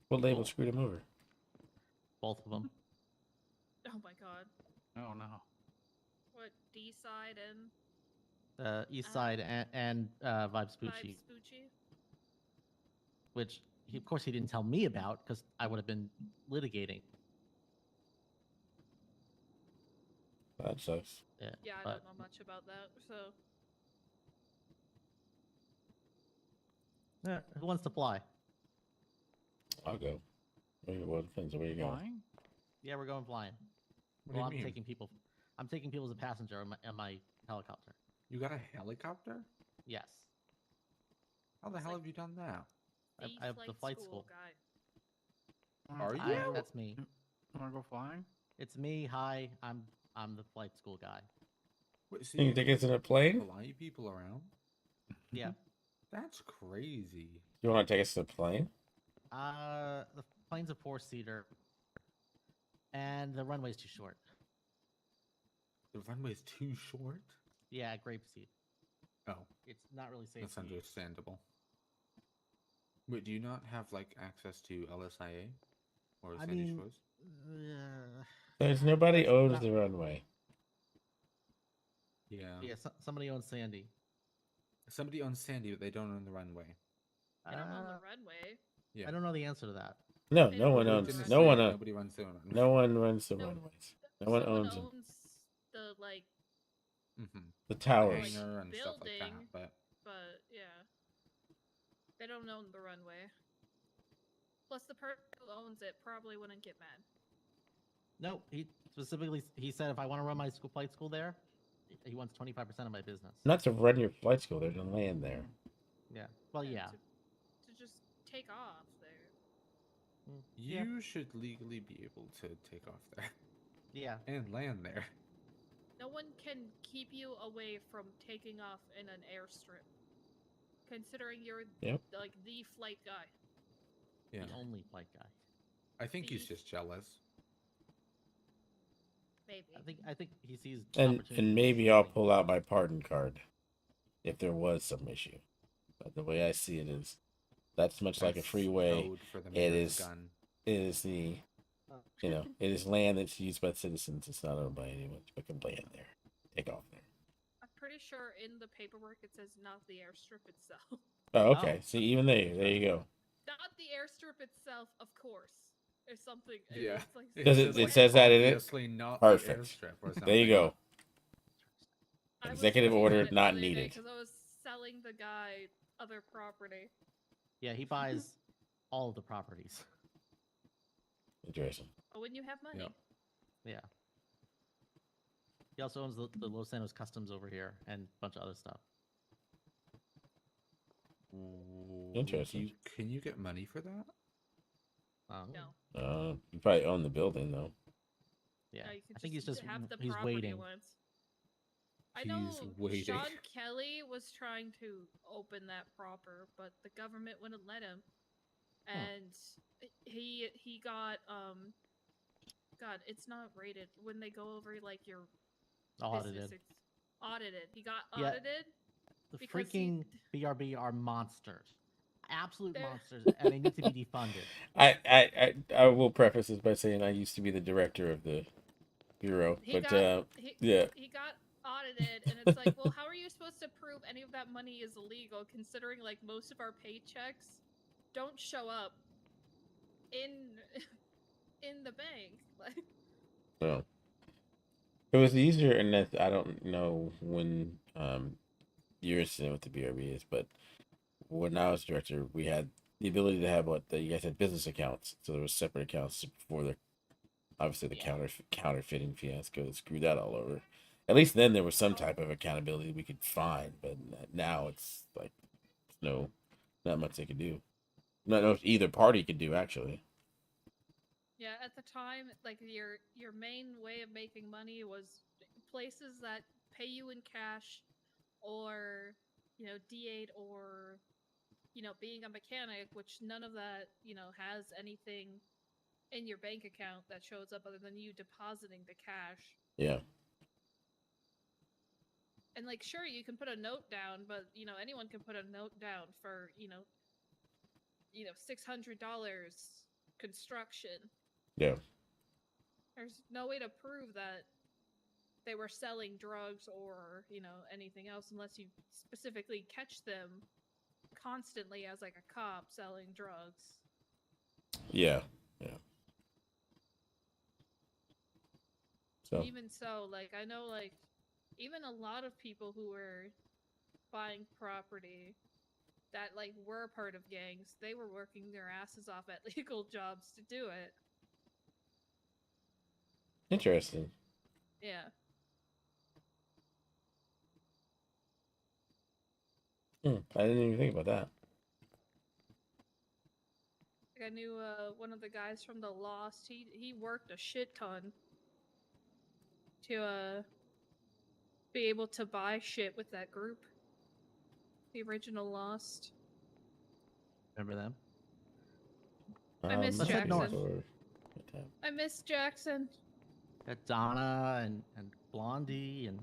What label screwed him over? Both of them. Oh my god. Oh no. What, D side and East Side and Vibes Pucci, Vibes Poochie? which of course he didn't tell me about because I would have been litigating. That sucks. Yeah. Yeah, I but don't know much about that, so. yeah, who wants to fly? I'll go. Maybe well, depends on where you going. Flying? Yeah, we're going flying. What do Well, you I'm mean? taking people. I'm taking people as a passenger on my helicopter. You got a helicopter? Yes. How the hell have you done that? I have the flight school. Guy. Are you? That's me. Wanna go flying? It's me. Hi, I'm the flight school guy. Wait, so You think it's in a plane? fly people around? Yeah. That's crazy. You want to take us to the plane? The plane's a 4-seater, and the runway's too short. The runway's too short? Yeah, grapeseed. Oh. It's not really safe. That's to use. understandable. Wait, do you not have like access to LSIA or I Sandy mean, Shores? There's nobody That's owns not- the runway. Yeah. Yeah, somebody owns Sandy. Somebody owns Sandy, but they don't own the runway. I don't own the runway. Yeah. I don't know the answer to that. No, They no don't one own the owns. runway. No one. Nobody runs the runway. No one runs the runways. No one Someone owns them. the like The towers. Hangar and stuff like that, building, but yeah, they don't own the runway. Plus, the person who owns it probably wouldn't get mad. No, he specifically he said if I want to run my flight school there, he wants 25% of my business. Not to run your flight school. There's a land there. Yeah. Well, yeah. To just take off there. you should legally be able to take off there. Yeah. And land there. No one can keep you away from taking off in an airstrip. Considering you're like the flight guy. Yeah. The only flight guy. I think he's just jealous. Maybe. I think he sees And opportunity. maybe I'll pull out my pardon card if there was some issue. But the way I see it is, that's much like a That's freeway. code for the It mayor's is. gun. It is the. You know, it is land that's used by citizens. It's not owned by anyone. But can land there, take off there. I'm pretty sure in the paperwork it says not the airstrip itself. Oh, okay. See, even there you go. Not the airstrip itself, of course. Or something. Yeah. It's like Does it says that in it? Obviously not the Perfect. airstrip or There you something. go. I was Executive looking order at it not the other day needed. 'cause I was selling the guy other property. Yeah, he buys all of the properties. Interesting. Oh, when you have money. Yeah. He also owns the Los Santos Customs over here and a bunch of other stuff. Interesting. Can you get money for that? No. You probably own the building though. Yeah. No, you can I think he's just have the he's property waiting. once. I know He's waiting. Sean Kelly was trying to open that proper, but the government wouldn't let him. And he got God, it's not rated when they go over like your Audited. business, it's audited. He got Yeah. audited. The because freaking BRB are monsters. Absolute They're- monsters, and they need to be defunded. I will preface this by saying I used to be the director of the bureau, He but got, yeah. he got audited, and it's like, well, how are you supposed to prove any of that money is illegal, considering like most of our paychecks don't show up in the bank? Like, So it was easier, and that I don't know when your incident with the BRB is, but when I was director, we had the ability to have you guys had business accounts, so there was separate accounts before the obviously the counterfeiting fiasco that screwed that all over. At least then there was some type of accountability we could find, but now it's like not much they could do. Not know if either party could do actually. yeah, at the time, like your main way of making money was places that pay you in cash, or D8, or being a mechanic, which none of that has anything in your bank account that shows up other than you depositing the cash. Yeah. And like, sure, you can put a note down, but anyone can put a note down for $600 construction. Yeah. There's no way to prove that they were selling drugs or anything else unless you specifically catch them constantly as like a cop selling drugs. Yeah. So Even so, like, I know, like, even a lot of people who were buying property that like were part of gangs, they were working their asses off at legal jobs to do it. interesting. Yeah. I didn't even think about that. Like, I knew one of the guys from the Lost. He worked a shit ton to be able to buy shit with that group. The original Lost. Remember them? I miss Let's head north. Jackson. I miss Jackson. Got Donna and Blondie and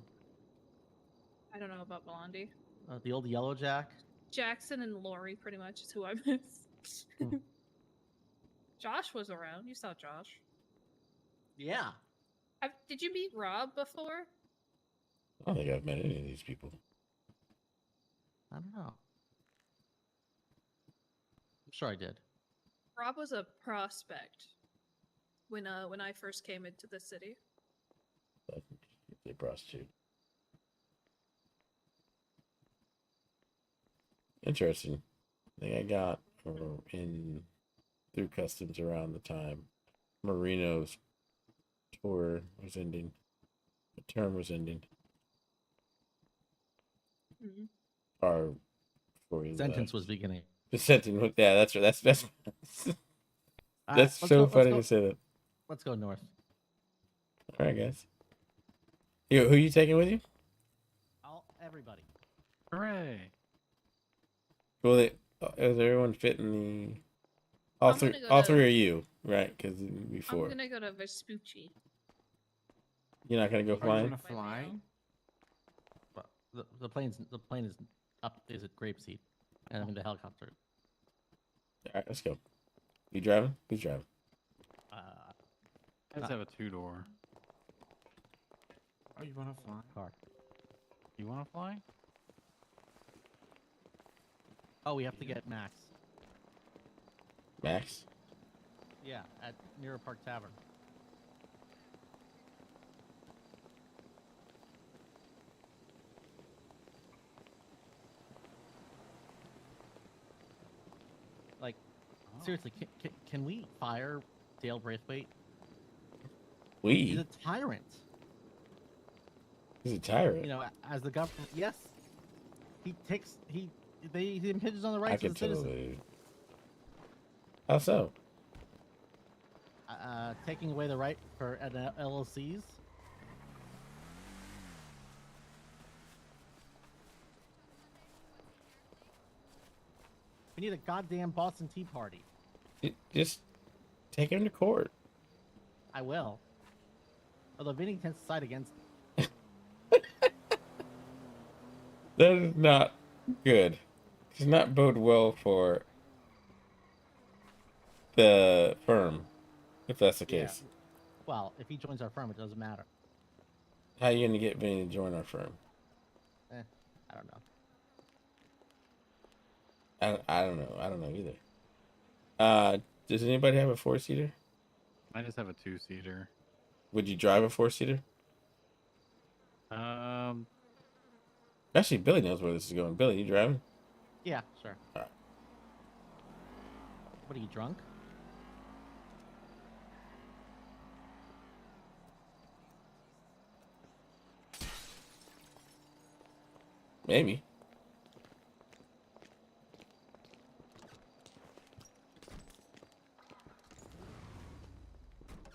I don't know about Blondie. the old Yellow Jack. Jackson and Lori pretty much is who I miss. Josh was around. You saw Josh. Yeah. Did you meet Rob before? I don't think I've met any of these people. I don't know. I'm sure I did. Rob was a prospect when I first came into the city. They prostitute. Interesting. I think I got through customs around the time Marino's tour was ending. The term was ending. Mm-hmm. Or before he Sentence left. was beginning. The sentence. Yeah, that's right. That's that's Let's so go- funny let's to say that. Let's go north. All right, guys. Who you taking with you? Everybody. Hooray! Will it? Does everyone fit in the? All I'm three. gonna go All to- three are you, right? Because before I'm gonna go to Vespucci. you're not gonna go Are you flying. gonna fly? Well, the plane is up. Is at Grapeseed, and I'm in the helicopter. All right, let's go. You driving? Who's driving? I just have a 2-door. Oh, you wanna fly? Car. You want to fly? Oh, we have to get Max. Max. Yeah, at Mirror Park Tavern. Like, seriously, can we fire Dale Braithwaite? He's a tyrant. He's a tyrant. You know, as the government, yes, he impinges on the rights I of can the citizens. totally. How so? Taking away the right for LLCs. We need a goddamn Boston Tea Party. Just take him to court. I will. Although Vinny tends to side against. That is not good. Does not bode well for the firm, if that's the Yeah. case. Well, if he joins our firm, it doesn't matter. How are you gonna get Vinny to join our firm? I don't know. I don't know. I don't know either. Does anybody have a 4-seater? I just have a 2-seater. Would you drive a 4-seater? Actually, Billy knows where this is going. Billy, you driving? Yeah, sure. All right. What are you, drunk? Maybe.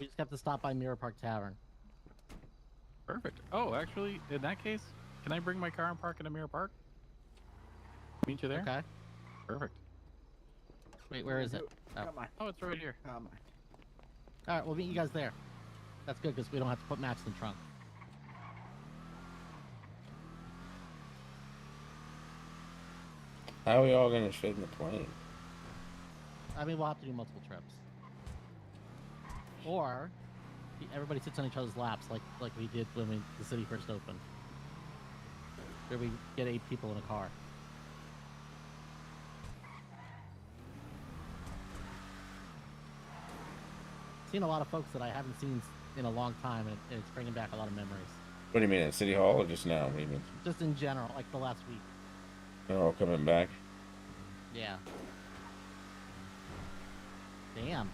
We just have to stop by Mirror Park Tavern. Perfect. Oh, actually, in that case, can I bring my car and park in a Mirror Park? Meet you there? Okay. Perfect. Wait, where is it? Oh, it's right here. All right, we'll meet you guys there. That's good because we don't have to put Max in the trunk. How are we all gonna fit in the plane? I mean, we'll have to do multiple trips. Or everybody sits on each other's laps, like we did when the city first opened. Where we get 8 people in a car. Seen a lot of folks that I haven't seen in a long time, and it's bringing back a lot of memories. What do you mean, at City Hall or just now? What do you mean? Just in general, like the last week. They're all coming back. Yeah. Damn.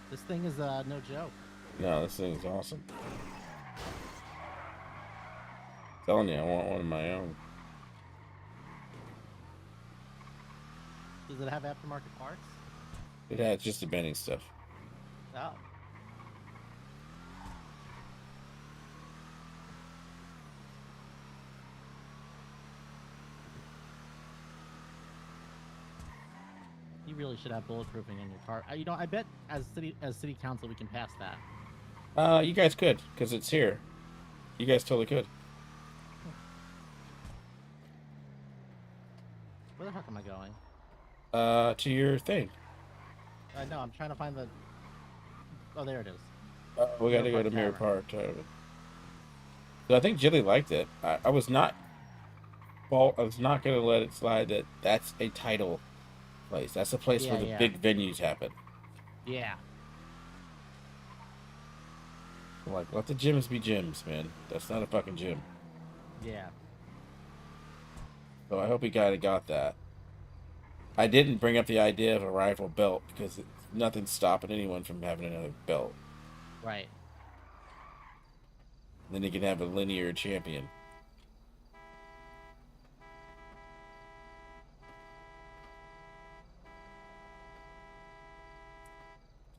This thing is no joke. No, this thing is awesome. Telling you, I want one of my own. Does it have aftermarket parts? It has just the bending stuff. Oh. You really should have bulletproofing in your car. You know, I bet as city council we can pass that. You guys could, because it's here. You guys totally could. Where the heck am I going? To your thing. No, I'm trying to find the. Oh, there it is. We got to go to Mirror Park. So I think Jilly liked it. I was not. Well, I was not gonna let it slide. That's a title place. That's a place where the big venues happen. Yeah. Like, let the gyms be gyms, man. That's not a fucking gym. Yeah. So I hope he kind of got that. I didn't bring up the idea of a rival belt because nothing's stopping anyone from having another belt. Right. Then you can have a linear champion.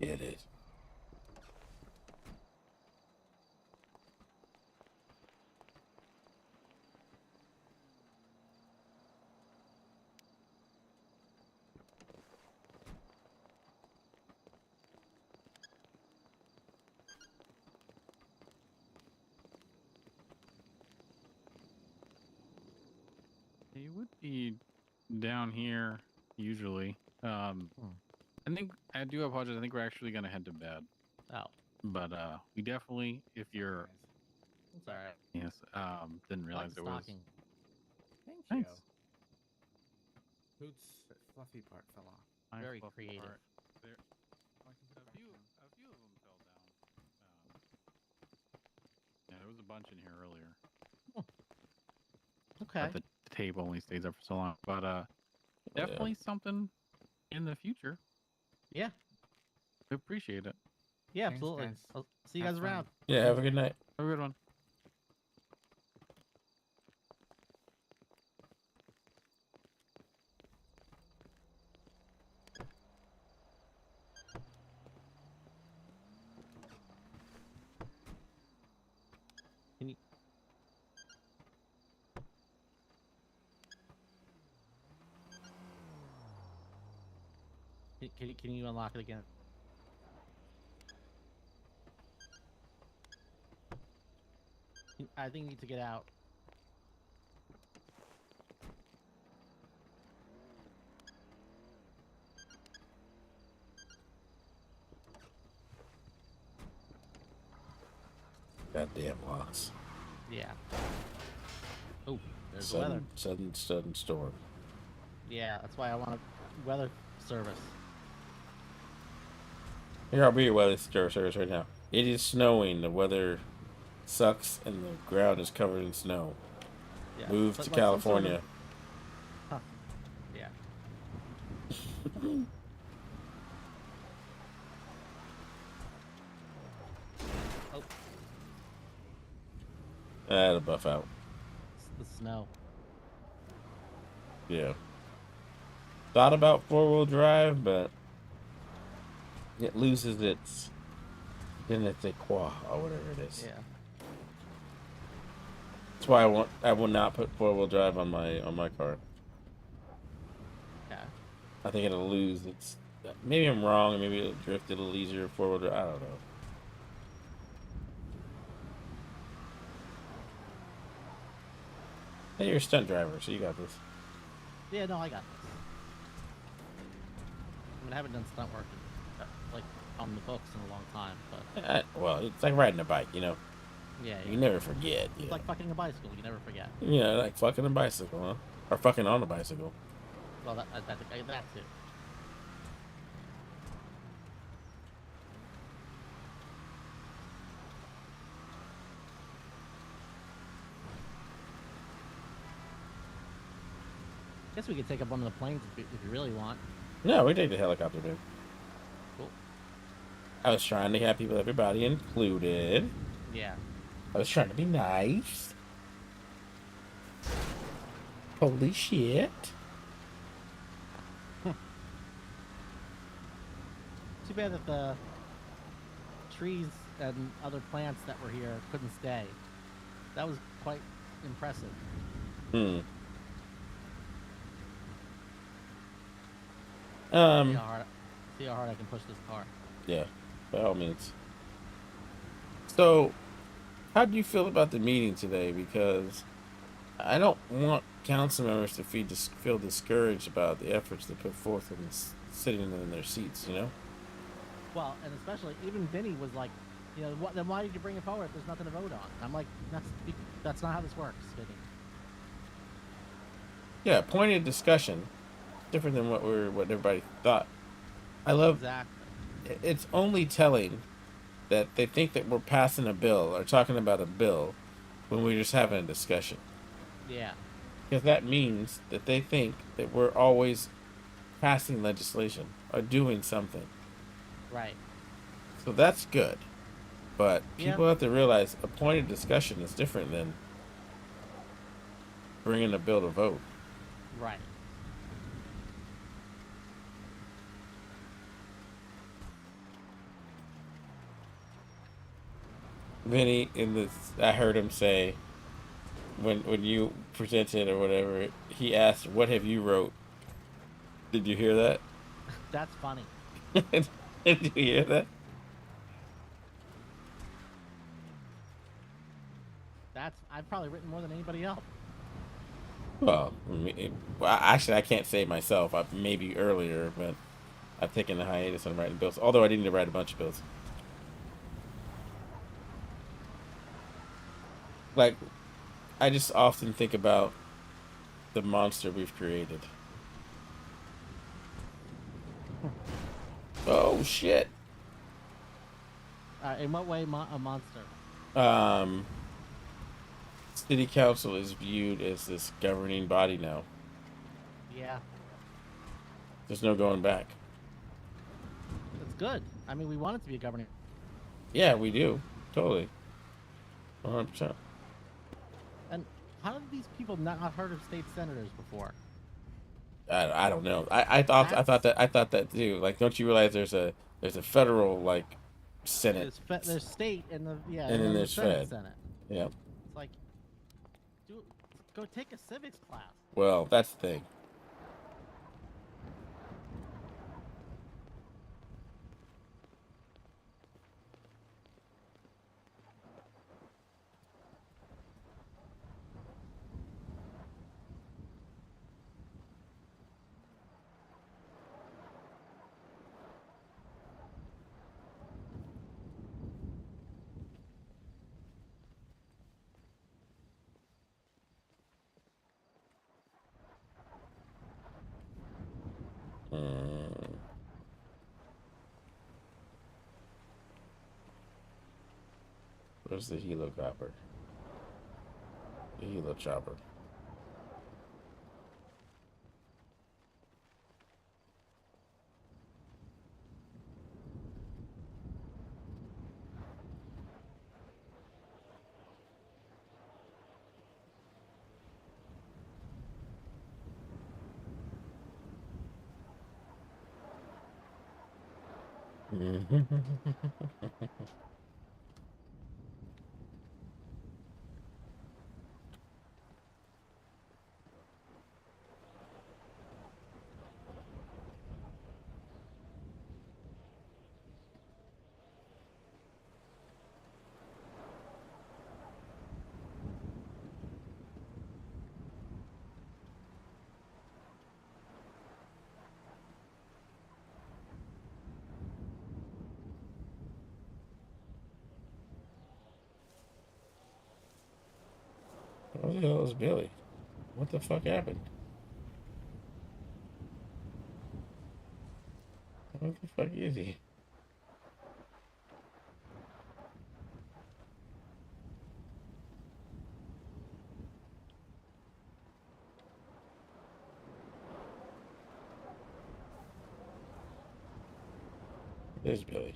Get it. You would be down here usually. I think I do apologize. I think we're actually gonna head to bed. Oh. But we definitely, if you're. It's alright. Yes. Didn't realize it was. Stocking. Thanks. Hoot's fluffy part fell off. My Very fluffy creative. part. There, a few of them fell down. Yeah, there was a bunch in here earlier. Okay. But the tape only stays up for so long. But definitely something in the future. Yeah. We appreciate it. Yeah, Thanks, absolutely. guys. I'll see you Have guys fun. around. Yeah, have a good night. Have a good one. Can you? Can you unlock it again? I think you need to get out. Goddamn loss. Yeah. Oh, there's the weather. Sudden storm. Yeah, that's why I want a weather service. Here, I'll be your weather service right now. It is snowing. The weather sucks, and the ground is covered in snow. Yeah. Move but to like some sort of- California. Huh. Yeah. Oh, I had to buff out. it's the snow. Yeah. Thought about four-wheel drive, but it loses its je ne sais quoi, or whatever it is. Yeah. That's why I will not put four-wheel drive on my car. Yeah. I think it'll lose its. Maybe I'm wrong. Maybe it'll drift a little easier four-wheel drive. I don't know. Hey, you're a stunt driver, so you got this. Yeah, no, I got this. I mean, I haven't done stunt work like on the books in a long time, but Well, it's like riding a bike, you know. yeah, You never forget. It's like fucking a bicycle. You never forget. Yeah, like fucking a bicycle, huh? Or fucking on a bicycle. Well, that too. Guess we could take up one of the planes if you really want. No, we take the helicopter, dude. Cool. I was trying to have everybody included. Yeah. I was trying to be nice. Holy shit. Too bad that the trees and other plants that were here couldn't stay. That was quite impressive. Hmm. See how hard I can push this car. Yeah, by all means. So, how do you feel about the meeting today? Because I don't want council members to feel discouraged about the efforts they put forth in sitting in their seats, you know? Well, and especially even Vinny was like, you know, then why did you bring it forward if there's nothing to vote on? I'm like, that's not how this works, Vinny. Yeah, pointed discussion, different than what everybody thought. I love. Exactly. It's only telling that they think that we're passing a bill or talking about a bill when we're just having a discussion. Yeah. Because that means that they think that we're always passing legislation or doing something. Right. So that's good. But people have to realize a pointed discussion is different than bringing a bill to vote. Right. Vinny, I heard him say, when you presented or whatever, he asked, "What have you wrote?" Did you hear that? That's funny. Did you hear that? I've probably written more than anybody else. Well, actually, I can't say myself. Maybe earlier, but I've taken a hiatus on writing bills. Although I didn't need to write a bunch of bills. Like, I just often think about the monster we've created. Oh shit! In what way a monster? City council is viewed as this governing body now. Yeah. There's no going back. That's good. I mean, we want it to be a governing. Yeah, we do. Totally. 100%. And how did these people not have heard of state senators before? I don't know. I thought that too. Like, don't you realize there's a federal like Senate? There's state and and then there's Fed. Senate. Yeah. It's like, go take a civics class. Well, that's the thing. Where's the helo copper? The helo chopper. What the hell is Billy? What the fuck happened? What the fuck is he? There's Billy.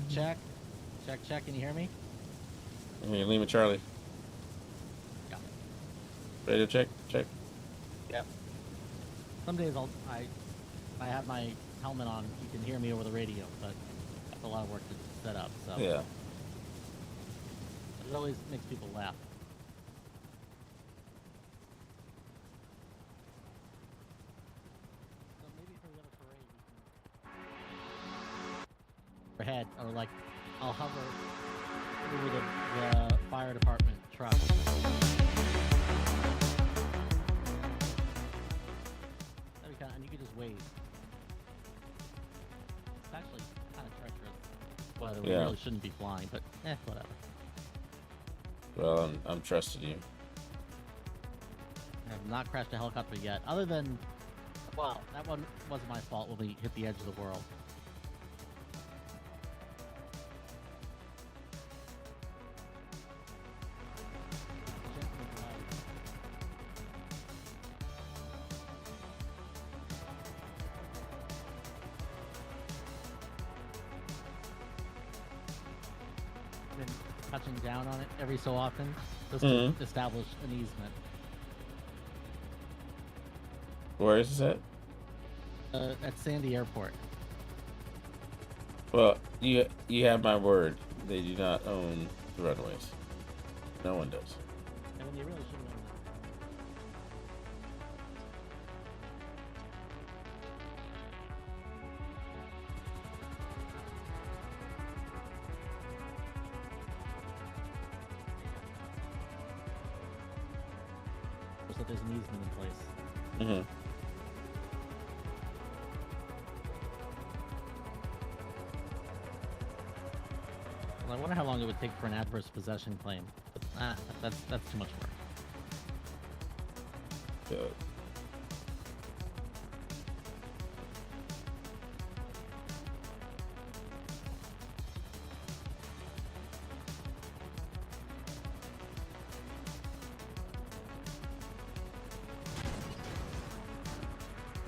Check. Check. Can you hear me? Here, Lima Charlie. Yeah. Radio check. Yep. Some days I have my helmet on. You can hear me over the radio, but that's a lot of work to set up. So Yeah. It always makes people laugh. So maybe for the other parade, we can head, or like I'll hover over the fire department truck. And you can just wave. It's actually kind of treacherous. Well, we really shouldn't be flying, but whatever. Well, I'm trusting you. I have not crashed a helicopter yet, other than, well, that one wasn't my fault when we hit the edge of the world. Touching down on it every so often just to establish an easement. Where is this at? At Sandy Airport. Well, you have my word. They do not own the runways. No one does. I mean, you really shouldn't own that there's an easement in place. Mm-hmm. Well, I wonder how long it would take for an adverse possession claim. But, that's too much work. Good.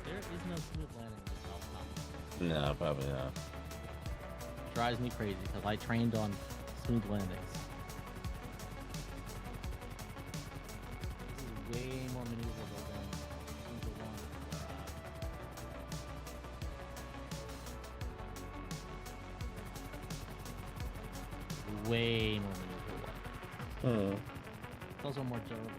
There is no smooth landing in this helicopter. No, probably not. Drives me crazy because I trained on smooth landings. This is way more maneuverable than Angel 1. Way more maneuverable. It's also more durable.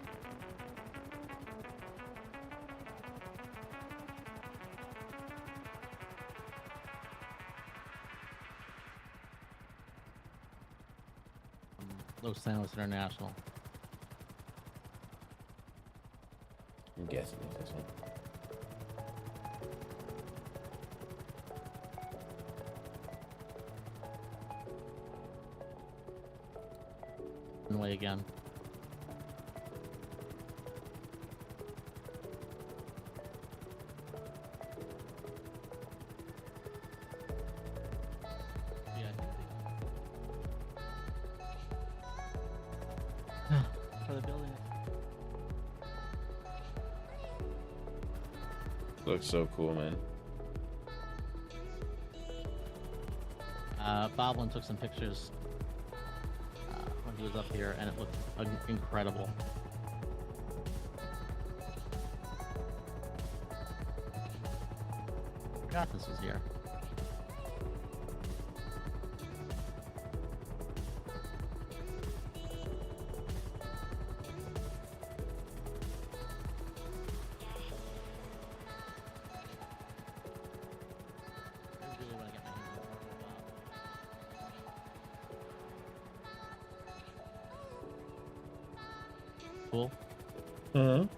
Los Angeles International. I'm guessing it's this one. Runway again. For the building. Looks so cool, man. Boblin took some pictures when he was up here, and it looked incredible. Forgot this was here. Cool. Mm-hmm.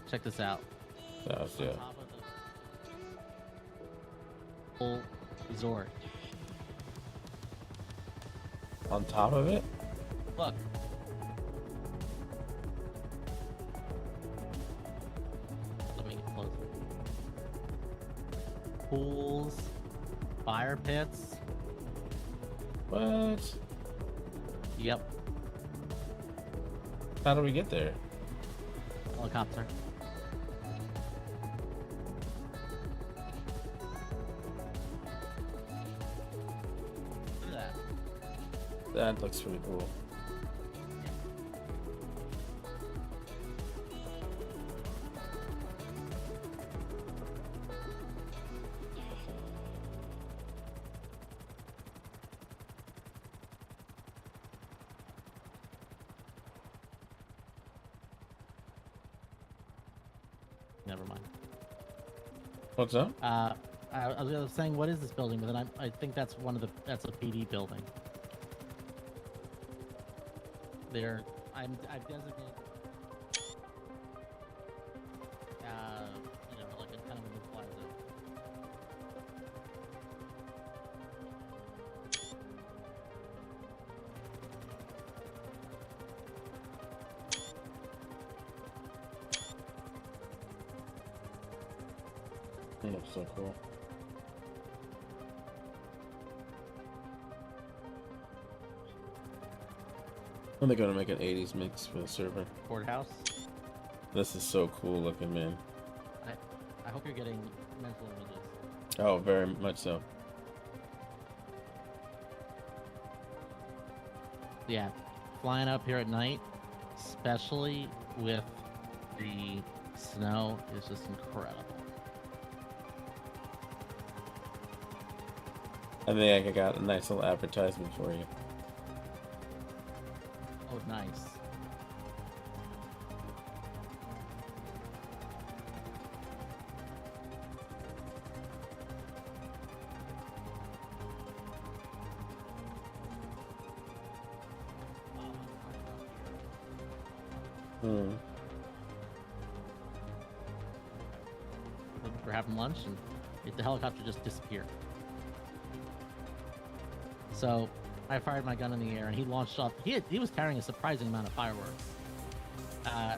Check this out. That's yeah. Top of the whole resort. On top of it? Look. Let me get closer. Pools, fire pits. What? Yep. How do we get there? Helicopter. Look at that. That looks pretty cool. Never mind. What's up? I was saying, what is this building? But then I think that's that's a PD building. I've designated, like a kind of a no-fly zone. That looks so cool. When they're gonna make an 80s mix for the server. Courthouse. This is so cool looking, man. I hope you're getting mental images. Oh, very much so. Yeah, flying up here at night, especially with the snow, is just incredible. I think I got a nice little advertisement for you. Oh, nice. We're having lunch, and the helicopter just disappeared. So I fired my gun in the air, and he launched off. He was carrying a surprising amount of fireworks,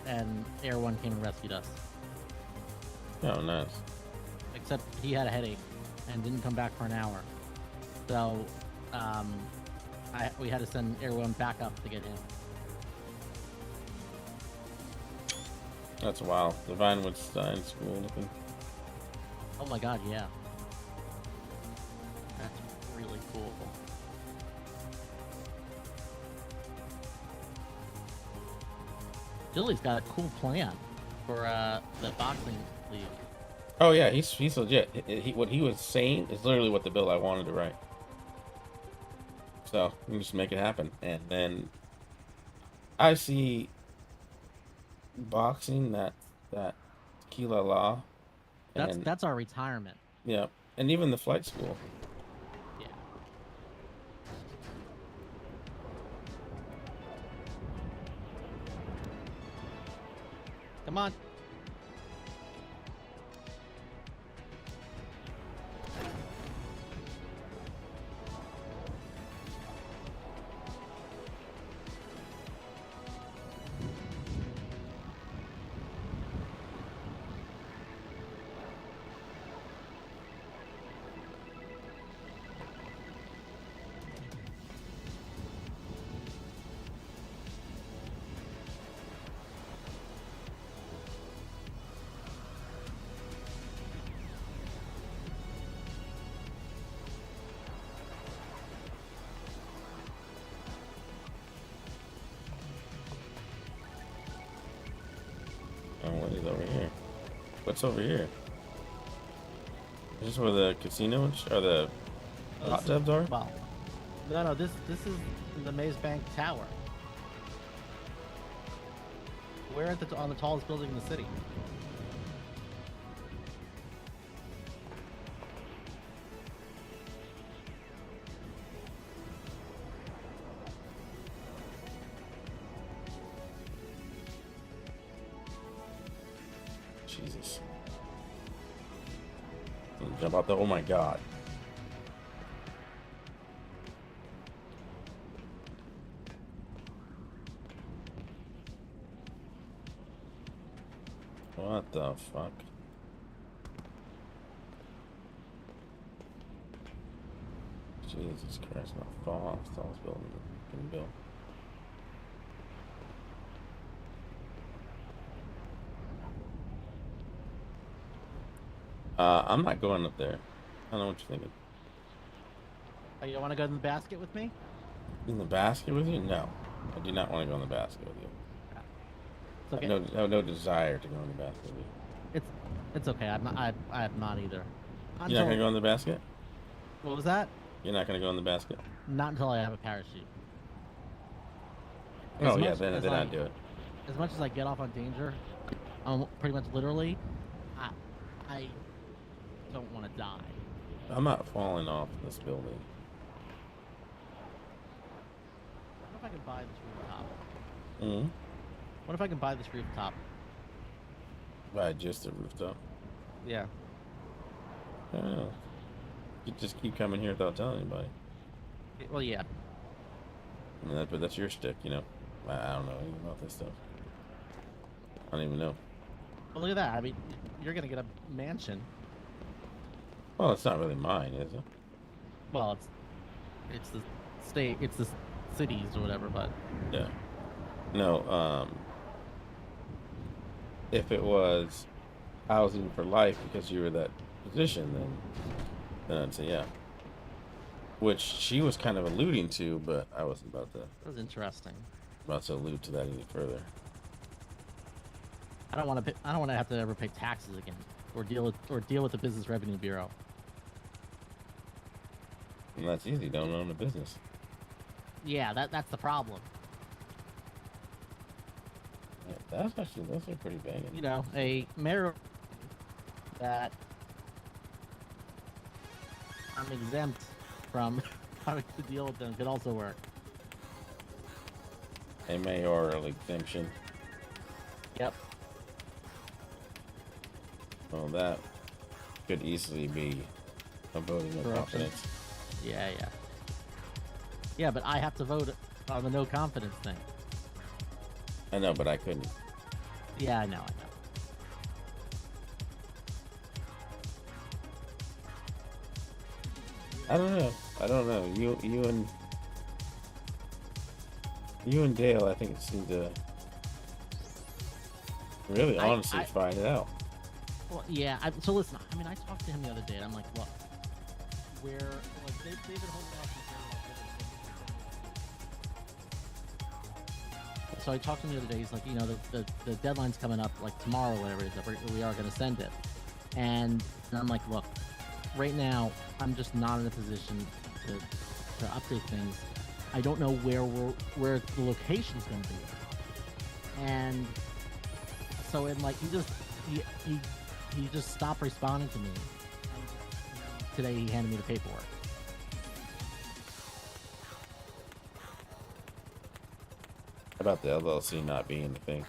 and Air One came and rescued us. Oh, nice. Except he had a headache and didn't come back for an hour. So we had to send Air One back up to get him. That's wild. The Vinewood Stein School looking. Oh my god, yeah. That's really cool. Jilly's got a cool plan for the boxing league. Oh yeah, he's legit. What he was saying is literally what the bill I wanted to write. So we can just make it happen. And then I see boxing that Tequila Law. That's our retirement. Yeah, and even the flight school. Yeah. Come on. Oh, what is over here? What's over here? Is this where the casino or the hot tubs are? Well, no, this is the Maze Bank Tower. We're on the tallest building in the city. Jesus. Jump out there. Oh my god. What the fuck? Jesus Christ, not fall off. Tallest building can build. I'm not going up there. I don't know what you're thinking. Oh, you want to go in the basket with me? In the basket with you? No, I do not want to go in the basket with you. It's okay. I have no desire to go in the basket with you. It's okay. I'm not either. You're not gonna go in the basket? What was that? You're not gonna go in the basket? Not until I have a parachute. Oh yeah, then I'd do it. As much as I get off on danger, pretty much literally, I don't want to die. I'm not falling off this building. What if I can buy this rooftop? Hmm. What if I can buy this rooftop? Buy just the rooftop? Yeah. I don't know. You just keep coming here without telling anybody. Well, yeah. I mean, but that's your stick, you know. I don't know anything about this stuff. I don't even know. Well, look at that. I mean, you're gonna get a mansion. Well, it's not really mine, is it? Well, it's the state, it's the cities or whatever, but yeah. No, if it was housing for life because you were that position, then I'd say yeah. Which she was kind of alluding to, but I wasn't about to. That was interesting. About to allude to that any further. I don't want to have to ever pay taxes again, or deal with the Business Revenue Bureau. And that's easy. Don't own a business. Yeah, that's the problem. Yeah, those are pretty banging. You know, a mayor that I'm exempt from having to deal with them could also work. A mayoral exemption. Yep. Well, that could easily be a voting of confidence. Yeah. Yeah, but I have to vote on the no confidence thing. I know, but I couldn't. Yeah, I know. I don't know. You and Dale, I think, seem to really honestly find it out. Well, yeah. So listen, I mean, I talked to him the other day, and I'm like, look, they've been holding off. So I talked to him the other day. He's like, you know, the deadline's coming up like tomorrow, or whatever it is, that we are going to send it. And I'm like, look, right now I'm just not in a position to update things. I don't know where the location's going to be. And so he just stopped responding to me. Today he handed me the paperwork. About the LLC not being the thing.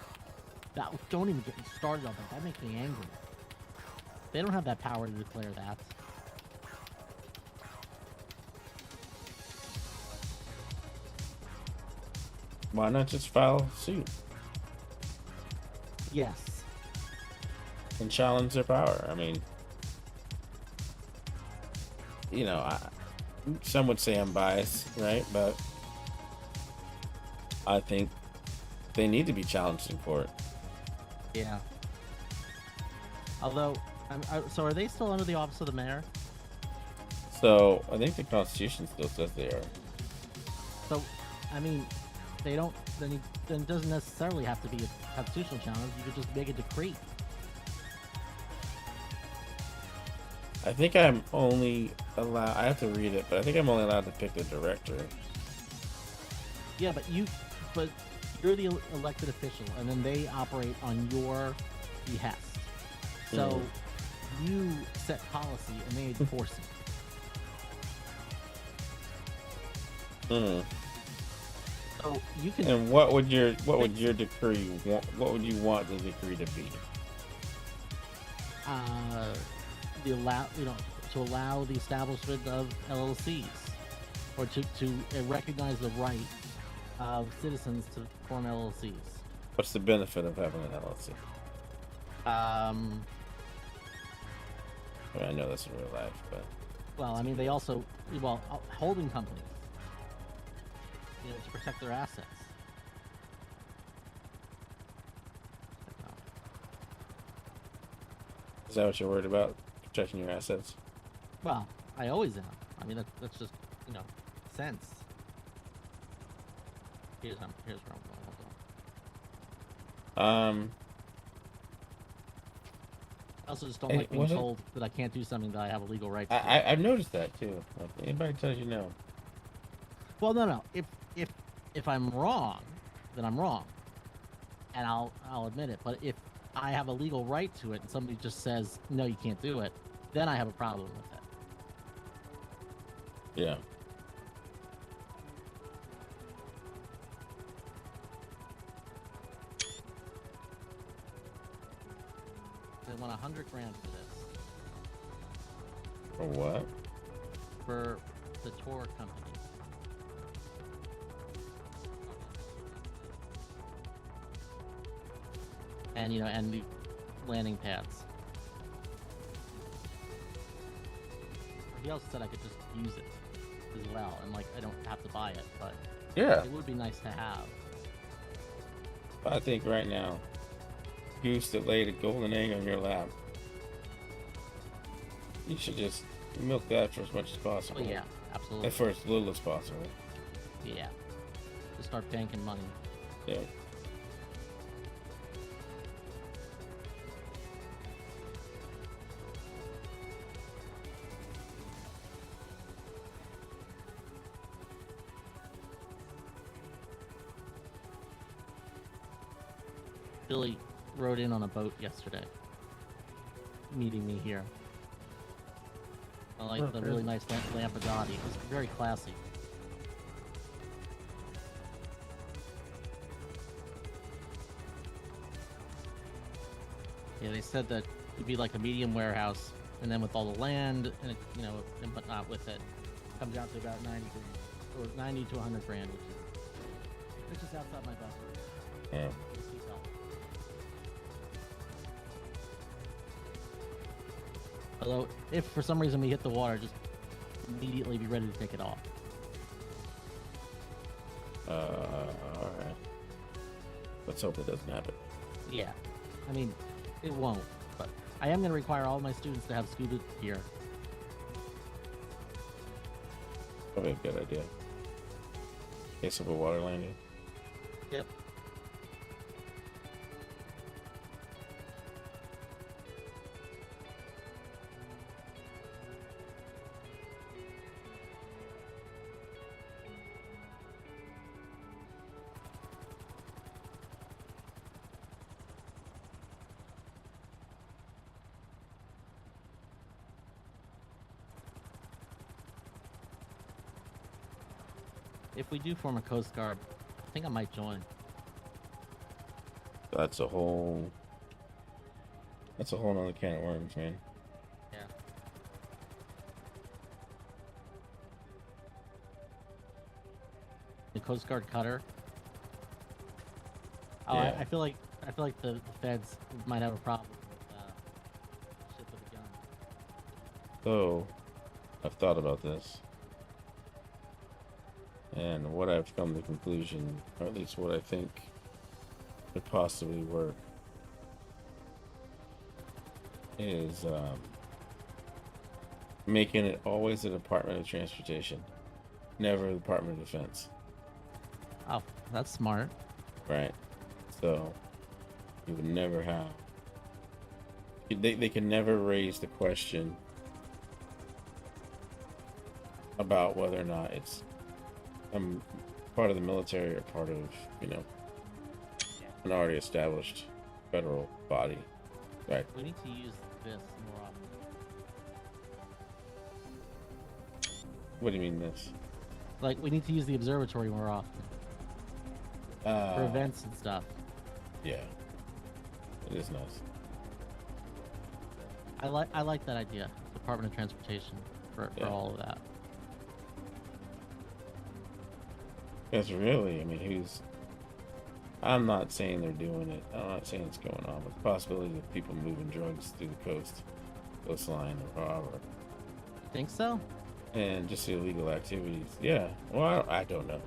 Don't even get me started on that. That makes me angry. They don't have that power to declare that. Why not just file suit? Yes. And challenge their power. I mean, you know, some would say I'm biased, right? But I think they need to be challenged in court. Yeah. Although, so are they still under the office of the mayor? So I think the Constitution still says they are. So, I mean, they don't. Then it doesn't necessarily have to be a constitutional challenge. You could just make a decree. I think I'm only allowed. I have to read it, but I think I'm only allowed to pick the director. Yeah, but you're the elected official, and then they operate on your behest. So you set policy, and they enforce it. Hmm. So you can. And what would your decree want? What would you want the decree to be? To allow the establishment of LLCs, or to recognize the right of citizens to form LLCs. What's the benefit of having an LLC? I mean, I know that's in real life, but well, I mean, they also holding companies, you know, to protect their assets. Is that what you're worried about? Protecting your assets? Well, I always am. I mean, that's just, you know, sense. Here's where I'm going. Hold on. I also just don't Hey, like being was it- told that I can't do something that I have a legal right to do. I've noticed that too. Like, anybody tells you no. Well, no. If I'm wrong, then I'm wrong, and I'll admit it. But if I have a legal right to it, and somebody just says no, you can't do it, then I have a problem with it. Yeah. They want $100,000 for this. For what? For the tour company. And and the landing pads. He also said I could just use it as well, and I don't have to buy it, but Yeah. it would be nice to have. I think right now, goose that laid a golden egg on your lap. You should just milk that for as much as possible. Oh, yeah, absolutely. And for as little as possible. Yeah. Just start banking money. Yeah. Billy rode in on a boat yesterday, meeting me here. I like the really nice Lampadati. It was very classy. Yeah, they said that it'd be like a medium warehouse, and then with all the land and and whatnot with it, comes out to about 90 grand, or 90 to 100 grand, which is outside my budget. Yeah. Although, if for some reason we hit the water, just immediately be ready to take it off. Alright. Let's hope it doesn't happen. Yeah. I mean, it won't, but I am going to require all my students to have scuba gear. Probably a good idea. In case of a water landing. Yep. If we do form a Coast Guard, I think I might join. That's a whole nother can of worms, man. Yeah. The Coast Guard cutter. Oh, Yeah. I feel like the feds might have a problem with ship with a gun. So, I've thought about this. And what I've come to the conclusion, or at least what I think could possibly work, is making it always the Department of Transportation, never the Department of Defense. Oh, that's smart. Right. So, you would never have... They can never raise the question about whether or not it's part of the military or part of, an already established federal body. Right. We need to use this more often. What do you mean this? Like, we need to use the observatory more often. For events and stuff. Yeah. It is nice. I like that idea. Department of Transportation for all of that. Because really, I mean, I'm not saying they're doing it. I'm not saying it's going on, but the possibility of people moving drugs through the coastline, or however. You think so? And just the illegal activities. Yeah. Well, I don't know.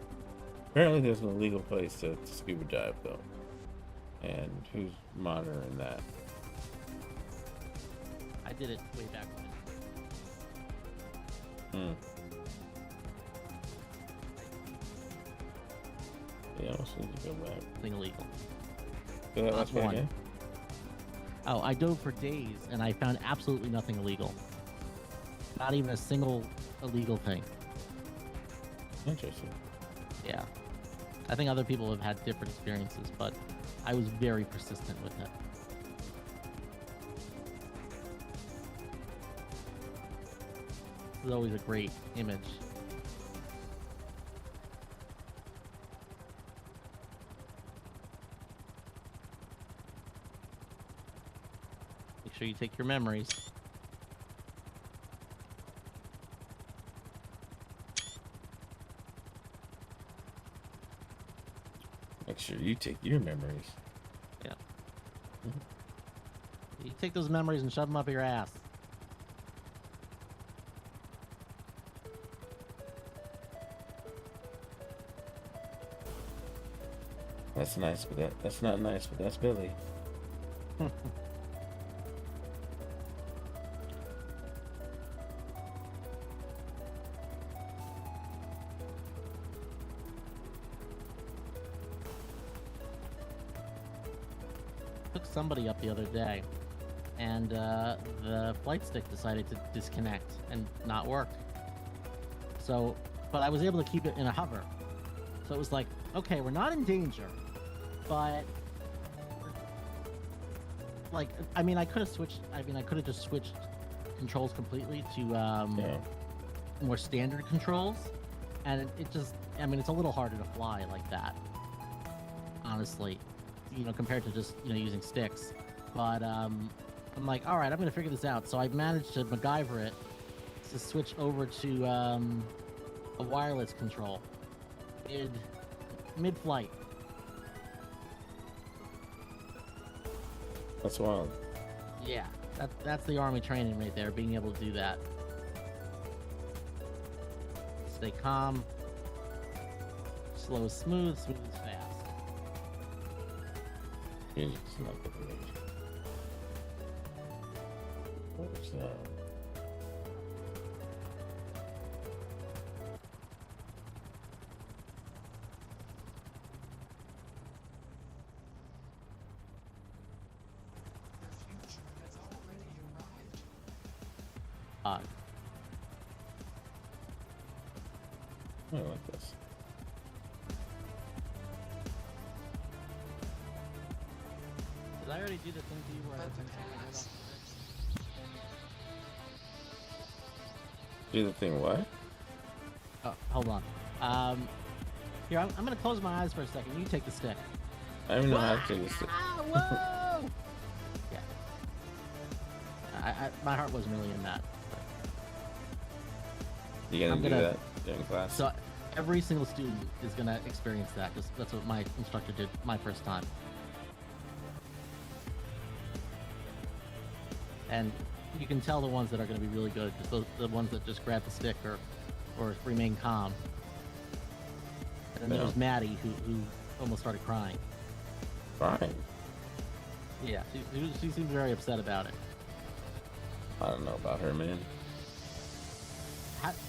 Apparently, there's an illegal place to scuba dive, though. And who's monitoring that? I did it way back when. Yeah, I also need to go back. Nothing illegal. Do that last one one. again? Oh, I dove for days and I found absolutely nothing illegal. Not even a single illegal thing. Interesting. Yeah. I think other people have had different experiences, but I was very persistent with it. It was always a great image. Make sure you take your memories. Make sure you take your memories. Yeah. You take those memories and shove them up your ass. That's nice, but that's not nice, but that's Billy. Took somebody up the other day, and the flight stick decided to disconnect and not work. So, but I was able to keep it in a hover. So it was like, okay, we're not in danger, but like, I mean, I could have switched. I mean, I could have just switched controls completely to more standard controls, and it just, I mean, it's a little harder to fly like that, honestly, you know, compared to just, you know, using sticks. But I'm like, all right, I'm gonna figure this out. So I've managed to MacGyver it to switch over to a wireless control mid-flight. That's wild. Yeah, that's the Army training right there, being able to do that. Stay calm. Slow is smooth, smooth is fast. It's not good for me. What was that? I like this. Did I already do the thing to you where I sent something Do the thing what? Oh, hold on. Here, I'm gonna close my eyes for a second. You take the stick. I don't even know how to take this. Ah, whoa! Yeah. My heart wasn't really in that. You gonna I'm do gonna- that during class? So every single student is gonna experience that. Just that's what my instructor did my first time. And you can tell the ones that are going to be really good, just the ones that just grab the stick or remain calm. And then Yeah. there's Maddie, who almost started crying. Fine. Yeah, she seemed very upset about it. I don't know about her, man.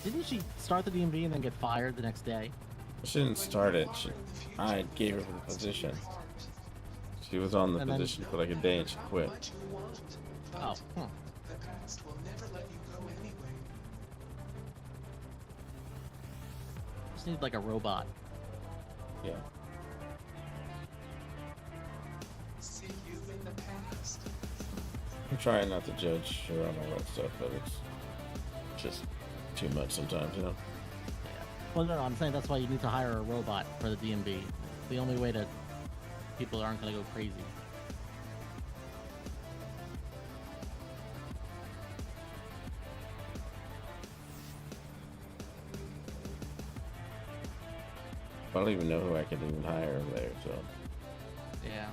Didn't she start the DMV and then get fired the next day? She didn't start it. I gave her the position. She was on the And then- position for like a day and she quit. Oh, The past will never let you go anyway. just need like a robot. Yeah. See you in the past. I'm trying not to judge her on all that stuff, but it's just too much sometimes, you know? Well, no, I'm saying that's why you need to hire a robot for the DMV. It's the only way that people aren't going to go crazy. I don't even know who I can even hire over there, so. Yeah.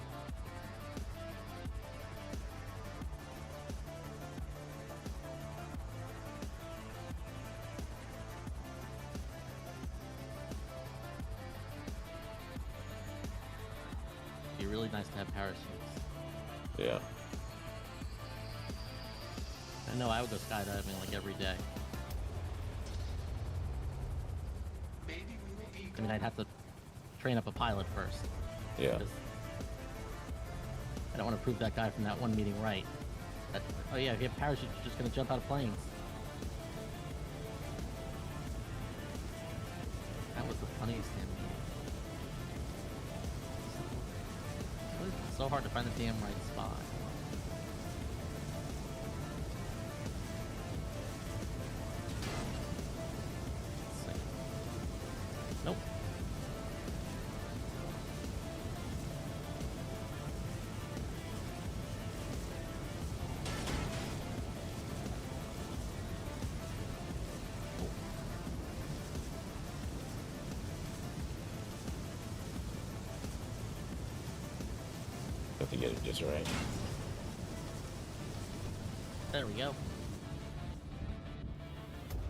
It'd be really nice to have parachutes. Yeah. I know I would go skydiving like every day. I mean, I'd have to train up a pilot first. Yeah. Because I don't want to prove that guy from that one meeting right. That, oh yeah, if you have parachutes, you're just gonna jump out of planes. That was the funniest damn meeting. It's so hard to find the damn right spot. Let's see. Nope. Have to get it just right. There we go.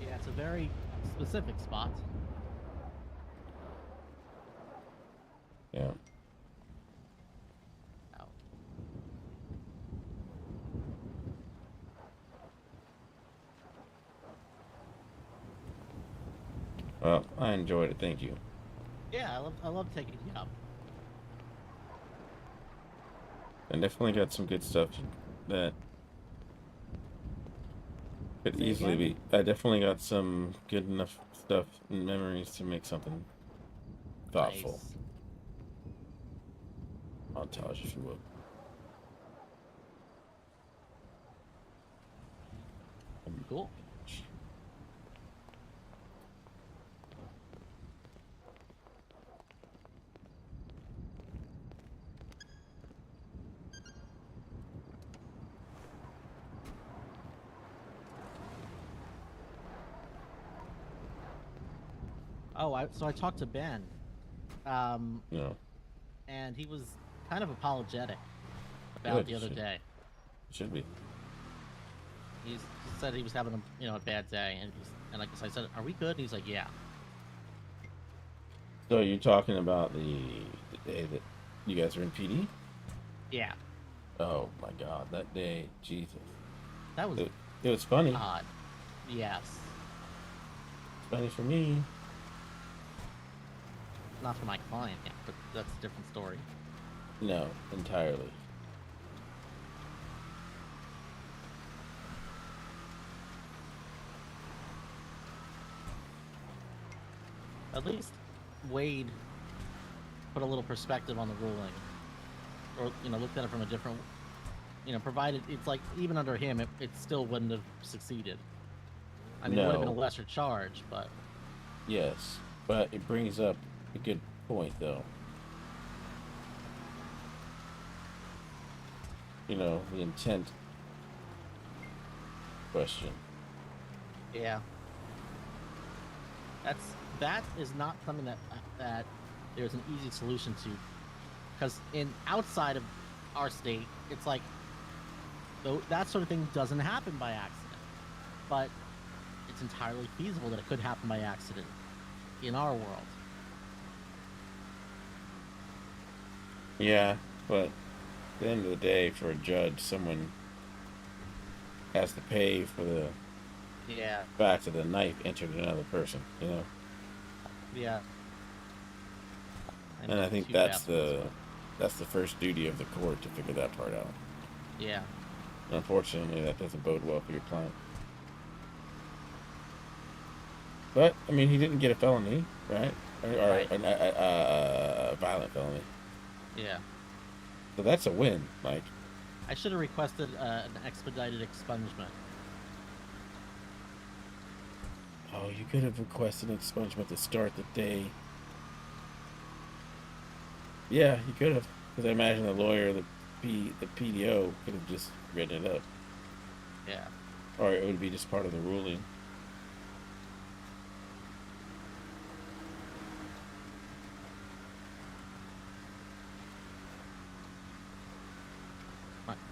Yeah, it's a very specific spot. Yeah. Ow. Well, I enjoyed it. Thank you. Yeah, I love taking you up. I definitely got some good stuff that could Say easily again? be. I definitely got some good enough stuff and memories to make something thoughtful. Montage, if you will. Cool. Oh, so I talked to Ben. Yeah. And he was kind of apologetic about Good, the other should- day. Should be. He said he was having a bad day, and like I said, are we good? And he's like, yeah. So you're talking about the day that you guys were in PD? Yeah. Oh my God, that day, Jesus. That was It was funny. odd. Yes. Funny for me. Not for my client, but that's a different story. No, entirely. At least Wade put a little perspective on the ruling, or looked at it from a different. Provided it's like even under him, it still wouldn't have succeeded. I mean, it would have been a No. lesser charge, but Yes, but it brings up a good point, though. The intent question. yeah, that is not something that there's an easy solution to, because outside of our state, it's like that sort of thing doesn't happen by accident, but it's entirely feasible that it could happen by accident in our world. Yeah, but at the end of the day, for a judge, someone has to pay for the Yeah. fact that the knife entered another person, Yeah. And I think Too that's bad. the first duty of the court to figure that part out. Yeah. Unfortunately, that doesn't bode well for your client. But I mean, he didn't get a felony, right? Or Right. a violent felony. Yeah. So that's a win. Like, I should have requested an expedited expungement. oh, you could have requested an expungement to start the day. Yeah, you could have, because I imagine the lawyer, the PDO, could have just written it up, Yeah. or it would be just part of the ruling.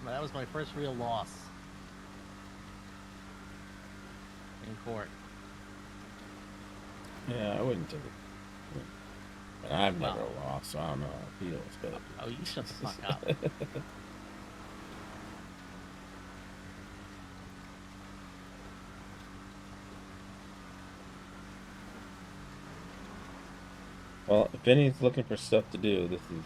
That was my first real loss in court. Yeah, I wouldn't take it. And I've never lost, so I don't know how it feels. But Oh, you shut the fuck up. Well, if Vinny's looking for stuff to do, this is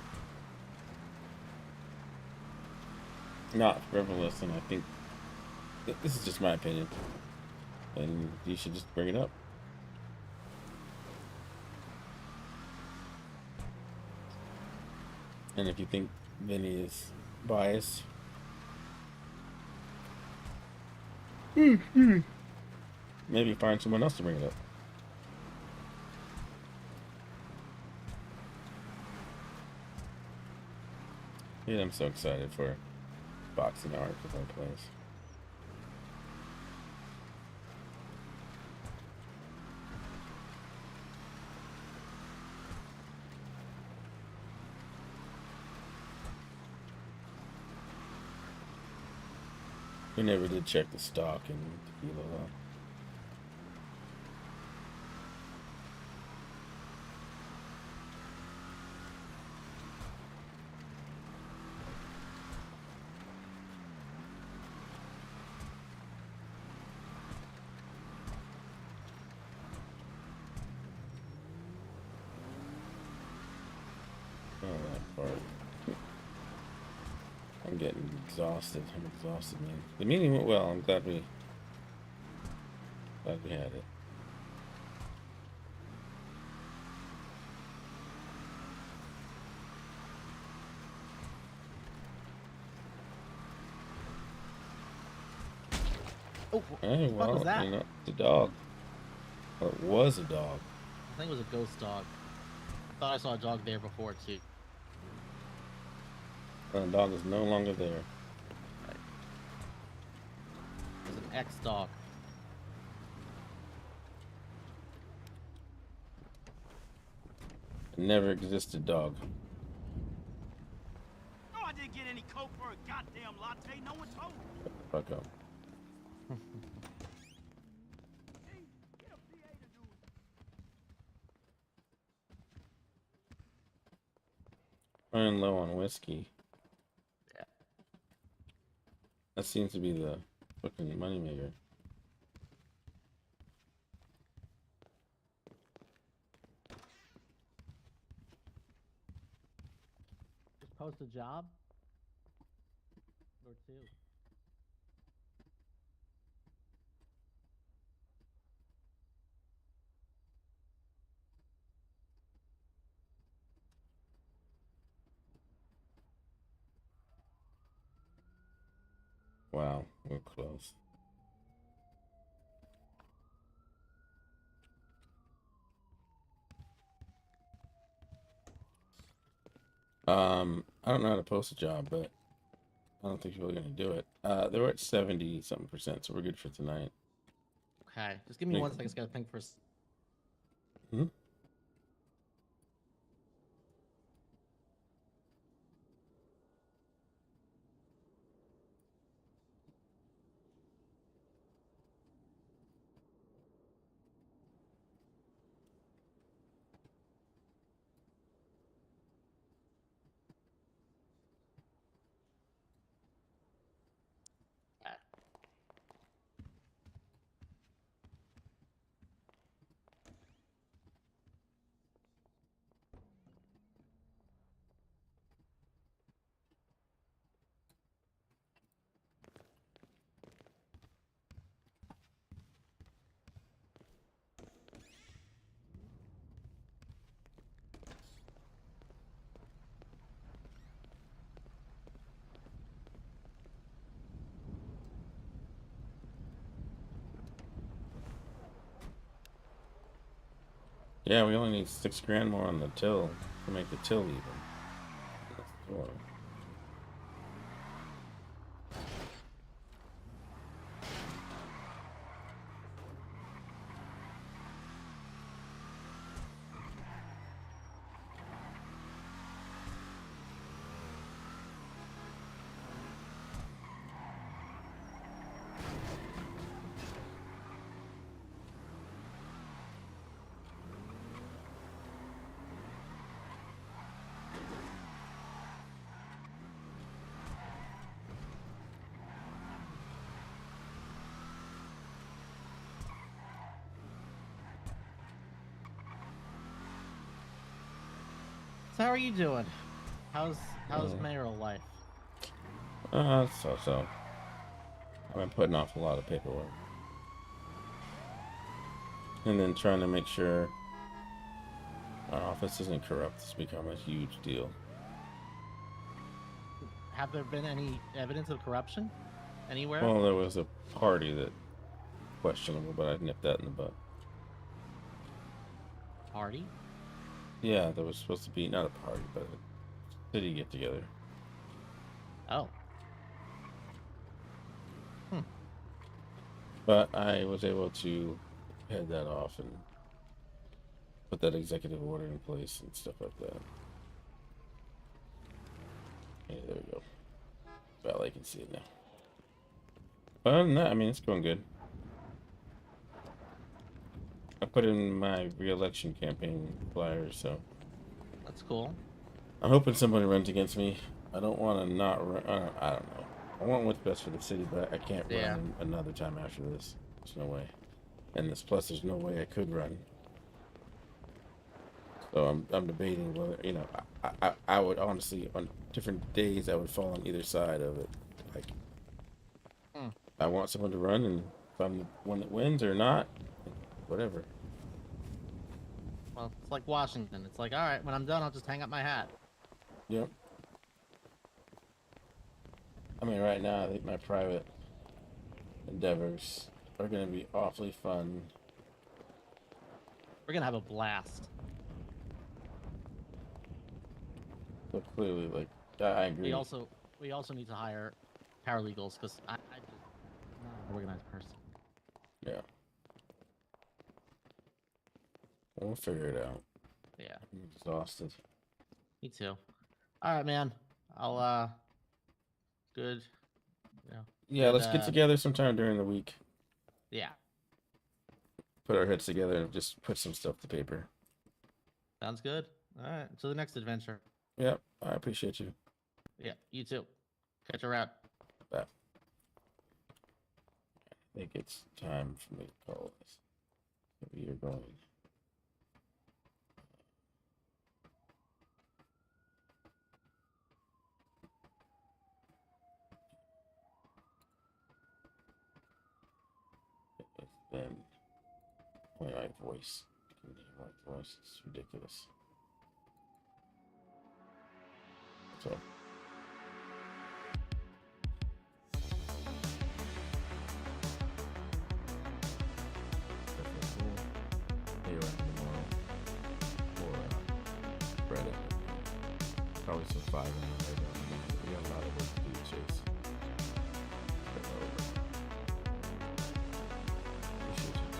not frivolous, and I think this is just my opinion, and you should just bring it up. And if you think Vinny is biased, maybe find someone else to bring it up. Yeah, I'm so excited for boxing art for our place. We never did check the stock in tequila though. Oh, that part. I'm getting exhausted. I'm exhausted, man. The meeting went well. I'm glad we had it. Oh, Hey, what well, was that? you know, the dog. Or it was a dog. I think it was a ghost dog. I thought I saw a dog there before too. The dog is no longer there. Right. It was an ex-dog. Never existed dog. No, I didn't get any coke for a goddamn latte. No one told me. Shut the fuck up. Running low on whiskey. Yeah. That seems to be the fucking moneymaker. Just post a job or two. Wow, we're close. I don't know how to post a job, but I don't think people are gonna do it. They were at 70-something%, so we're good for tonight. Okay, just give me one second. I just gotta think for. Hmm? Yeah, we only need 6 grand more on the till to make the till even. That's the door. how are you doing? How's Oh. mayoral life? So. I've been putting off a lot of paperwork. And then trying to make sure our office isn't corrupt. It's become a huge deal. Have there been any evidence of corruption anywhere? Well, there was a party that questionable, but I nipped that in the bud. Party? Yeah, there was supposed to be not a party, but a city get together. Oh. But I was able to head that off and put that executive order in place and stuff like that. Yeah, there we go. Well, I can see it now. But other than that, I mean, it's going good. I put in my re-election campaign flyer, so That's cool. I'm hoping somebody runs against me. I don't want to not run. I don't know. I want what's best for the city, but I can't run another time after this. There's no way. And plus, there's no way I could run. So I'm debating whether, you know, I would honestly, on different days, I would fall on either side of it. Like, I want someone to run, and if I'm the one that wins or not, whatever. Well, it's like Washington. It's like, all right, when I'm done, I'll just hang up my hat. Yep. I mean, right now, I think my private endeavors are going to be awfully fun. We're gonna have a blast. So clearly, like, I agree. We also need to hire paralegals because I'm not an organized person. Yeah. We'll figure it out. Yeah. I'm exhausted. Me too. All right, man. I'll good. Yeah, good, let's get together sometime during the week. Yeah. Put our heads together and just put some stuff to paper. Sounds good. All right. To the next adventure. Yep. I appreciate you. Yeah. You too. Catch you around. Bye. I think it's time for me to call this. Maybe you're going. It's been only my voice. You can hear my voice. It's ridiculous. So. Tomorrow for Reddit. Probably surviving.